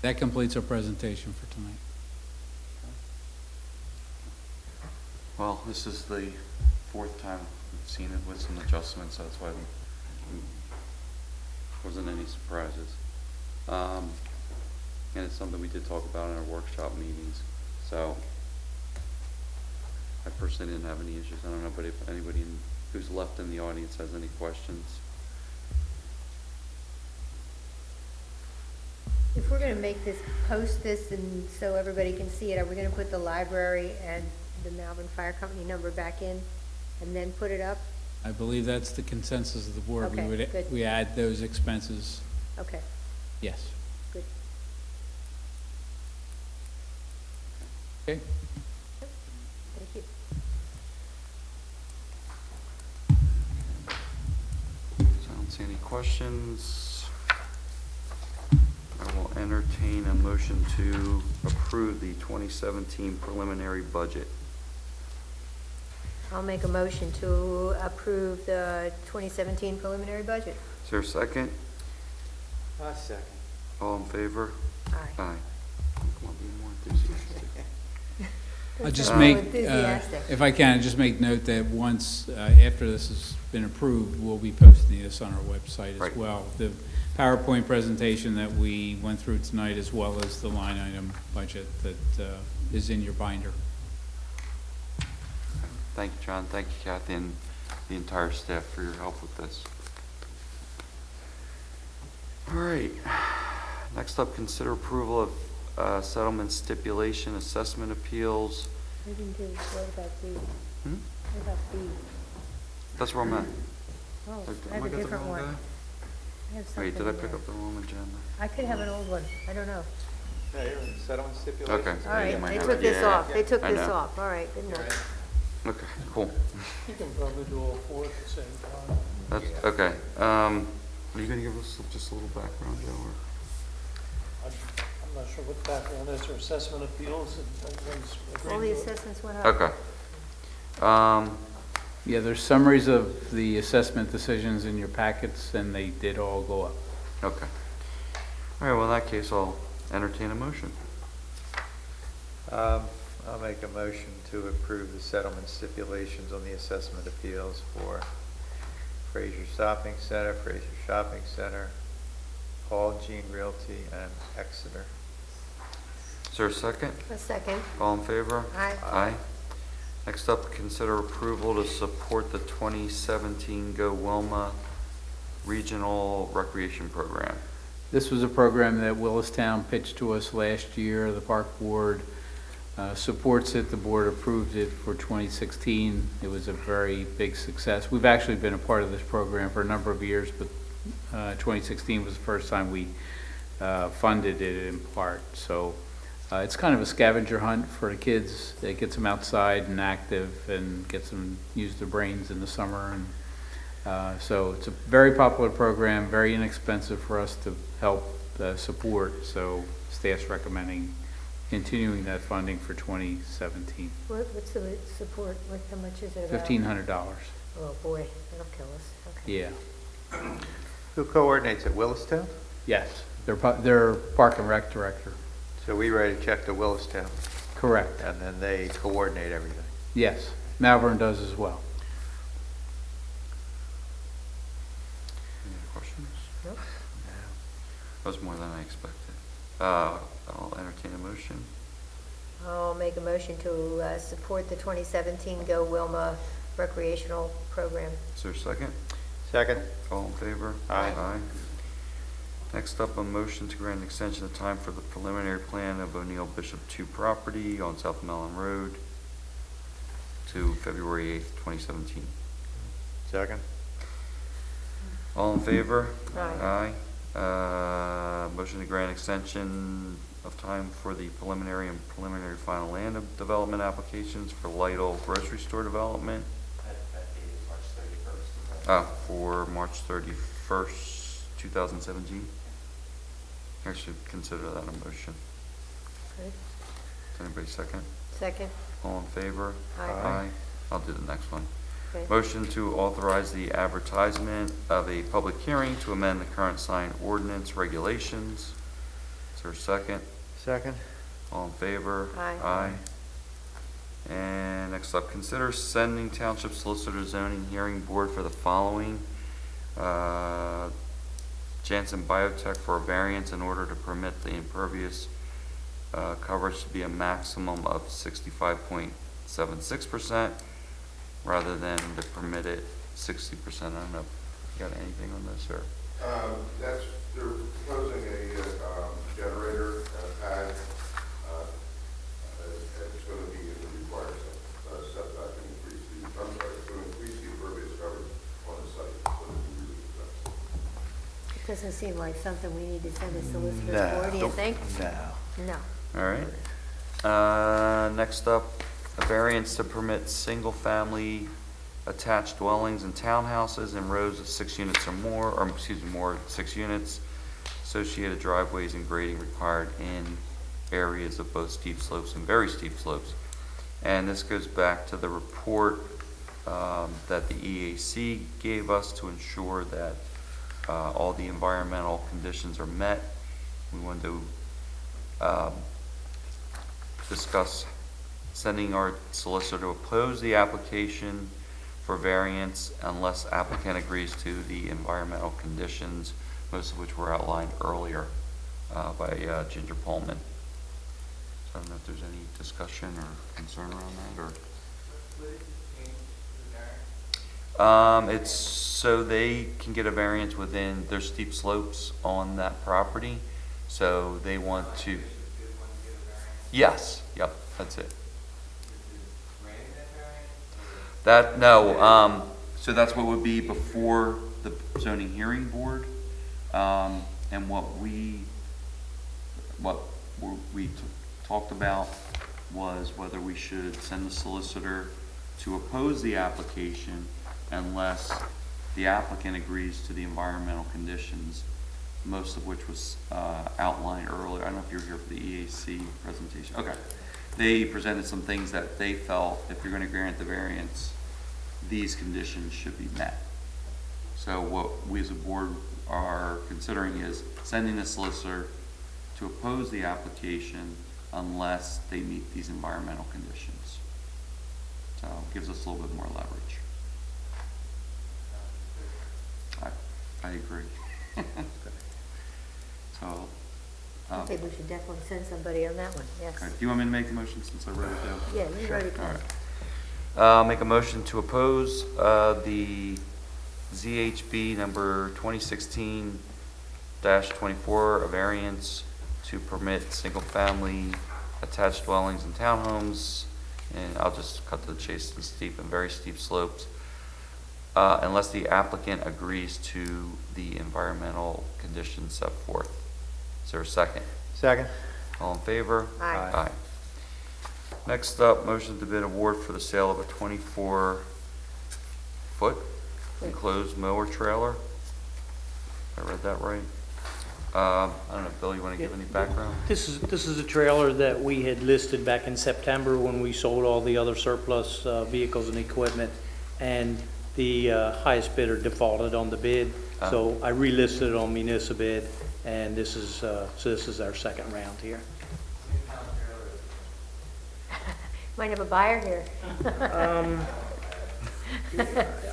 That completes our presentation for tonight. Well, this is the fourth time we've seen it with some adjustments, so that's why wasn't any surprises. And it's something we did talk about in our workshop meetings, so I personally didn't have any issues. I don't know, but if anybody who's left in the audience has any questions. If we're gonna make this, post this, and so everybody can see it, are we gonna put the library and the Malvern Fire Company number back in, and then put it up? I believe that's the consensus of the board. Okay, good. We add those expenses, Okay, yes. good. Okay. Thank you. So I don't see any questions. I will entertain a motion to approve the 2017 preliminary budget. I'll make a motion to approve the 2017 preliminary budget. Is there a second? A second. All in favor? Aye. Aye. Come on, be more enthusiastic. I'll just So make, enthusiastic. if I can, just make note that once, after this has been approved, we'll be posting this on our website as Right. well. The PowerPoint presentation that we went through tonight, as well as the line item budget that is in your binder. Thank you, John. Thank you, Kathy, and the entire staff for your help with this. All right. Next up, consider approval of settlement stipulation assessment appeals. We didn't do, what about B? Hmm? What about B? That's where I'm at. Oh, Am I have a got the different wrong one. guy? I have Wait, something did I in pick there. up the wrong agenda? I could have an old one, I don't know. Settlement stipulations. Okay. All Yeah, you right, might they have took it. this Yeah, off, they took I this know. off, all right, good enough. Okay, cool. You can probably do all four at the same time. That's, okay. Are you gonna give us just a little background, Joe, or? I'm not sure what the background is, or assessment appeals, and everyone's agreed All the to it. assessments went up. Okay. Yeah, there's summaries of the assessment decisions in your packets, and they did all go up. Okay. All right, well, in that case, I'll entertain a motion. I'll make a motion to approve the settlement stipulations on the assessment appeals for Fraser Shopping Center, Paul Jean Realty, and Exeter. Is there a second? A second. All in favor? Aye. Aye. Next up, consider approval to support the 2017 Go Wilma Regional Recreation Program. This was a program that Willistown pitched to us last year. The park board supports it. The board approved it for 2016. It was a very big success. We've actually been a part of this program for a number of years, but 2016 was the first time we funded it in part. So it's kind of a scavenger hunt for the kids. It gets them outside and active and gets them use their brains in the summer. And so it's a very popular program, very inexpensive for us to help support. So staff's recommending continuing that funding for 2017. What's the support, how much is it about? $1,500. Oh, boy, that'll kill us, okay. Yeah. Who coordinates at Willistown? Yes. They're Park and Rec director. So we write a check to Willistown, Correct. and then they coordinate everything. Yes. Malvern does as well. Any questions? Nope. That was more than I expected. I'll entertain a motion. I'll make a motion to support the 2017 Go Wilma recreational program. Is there a second? Second. All in favor? Aye. Aye. Next up, a motion to grant an extension of time for the preliminary plan of O'Neill Bishop 2 property on South Mellon Road to February 8th, 2017. Second. All in favor? Aye. Aye. Motion to grant extension of time for the preliminary and preliminary final land development applications for Lytle grocery store development. That date is March 31st. For March 31st, 2017. I should consider that a motion. Good. Does anybody second? Second. All in favor? Aye. I'll do the next one. Okay. Motion to authorize the advertisement of a public hearing to amend the current sign ordinance regulations. Is there a second? Second. All in favor? Aye. Aye. And next up, consider sending Township Solicitor Zoning Hearing Board for the following. Janssen Biotech for a variance in order to permit the impervious coverage to be a maximum of 65.76% rather than the permitted 60%. I don't know, you got anything on this, or? They're proposing a generator pad, and it's going to be in the required setback and increase the, it's going to increase the impervious coverage on the site, so it'll be really good. It doesn't seem like something we need to send a solicitor No. for, do you think? No. No. All right. Next up, a variance to permit single-family attached dwellings and townhouses in rows of 6 units or more, or excuse me, more than 6 units. Associated driveways and grading required in areas of both steep slopes and very steep slopes. And this goes back to the report that the EAC gave us to ensure that all the environmental conditions are met. We wanted to discuss sending our solicitor to oppose the application for variance unless applicant agrees to the environmental conditions, most of which were outlined earlier by Ginger Pullman. So I don't know if there's any discussion or concern around that, or? It's so they can get a variance within their steep slopes on that property. So they want to. Yes, yep, that's it. That, no, so that's what would be before the zoning hearing board. And what we talked about was whether we should send the solicitor to oppose the application unless the applicant agrees to the environmental conditions, most of which was outlined earlier. I don't know if you were here for the EAC presentation. Okay. They presented some things that they felt, if you're going to grant the variance, these conditions should be met. So what we as a board are considering is sending the solicitor to oppose the application unless they meet these environmental conditions. So it gives us a little bit more leverage. I agree. So, I think we should definitely send somebody on that one, yes. okay. Do you want me to make the motion since I wrote it down? Yeah, you wrote it All down. right. I'll make a motion to oppose the ZHB number 2016-24, a variance to permit single-family attached dwellings and townhomes, and I'll just cut to the chase, and steep and very steep slopes, unless the applicant agrees to the environmental conditions set forth. Is there a second? Second. All in favor? Aye. Aye. Next up, motion to bid award for the sale of a 24-foot enclosed mower trailer. I read that right? I don't know, Bill, you want to give any background? This is a trailer that we had listed back in September when we sold all the other surplus vehicles and equipment, and the highest bidder defaulted on the bid. So I relisted it on municipal bid, and this is our second round here. Might have a buyer here.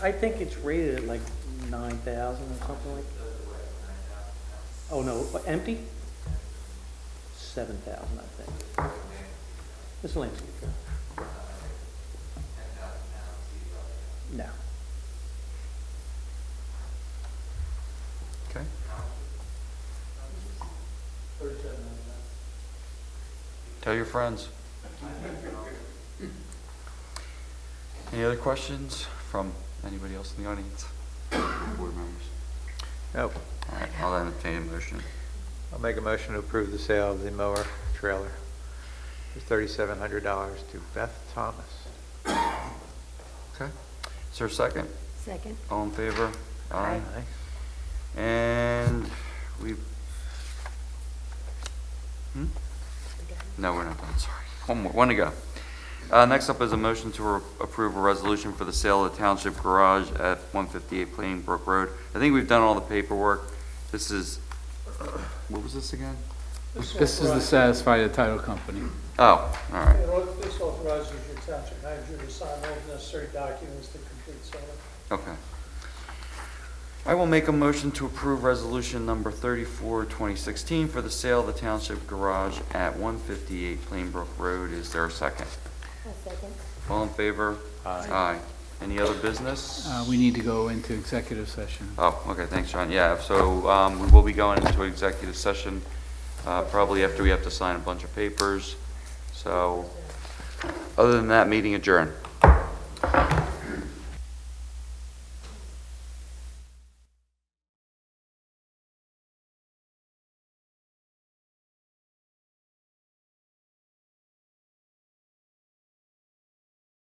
I think it's rated at like 9,000 or something like that. Oh, no, empty? 7,000, I think. This landscape. No. Okay. Tell your friends. Any other questions from anybody else in the audience? Board members? Nope. All right, I'll entertain a motion. I'll make a motion to approve the sale of the mower trailer for $3,700 to Beth Thomas. Okay. Is there a second? Second. All in favor? Aye. And we've... No, we're not done, sorry. One to go. Next up is a motion to approve a resolution for the sale of the township garage at 158 Plainbrook Road. I think we've done all the paperwork. This is, what was this again? This is to satisfy the title company. Oh, all right. This authorizes your township manager to sign all the necessary documents to complete sale. Okay. I will make a motion to approve resolution number 34, 2016 for the sale of the township garage at 158 Plainbrook Road. Is there a second? A second. All in favor? Aye. Any other business? We need to go into executive session. Oh, okay, thanks, John. Yeah, so we will be going into executive session probably after we have to sign a bunch of papers. So, other than that, meeting adjourned.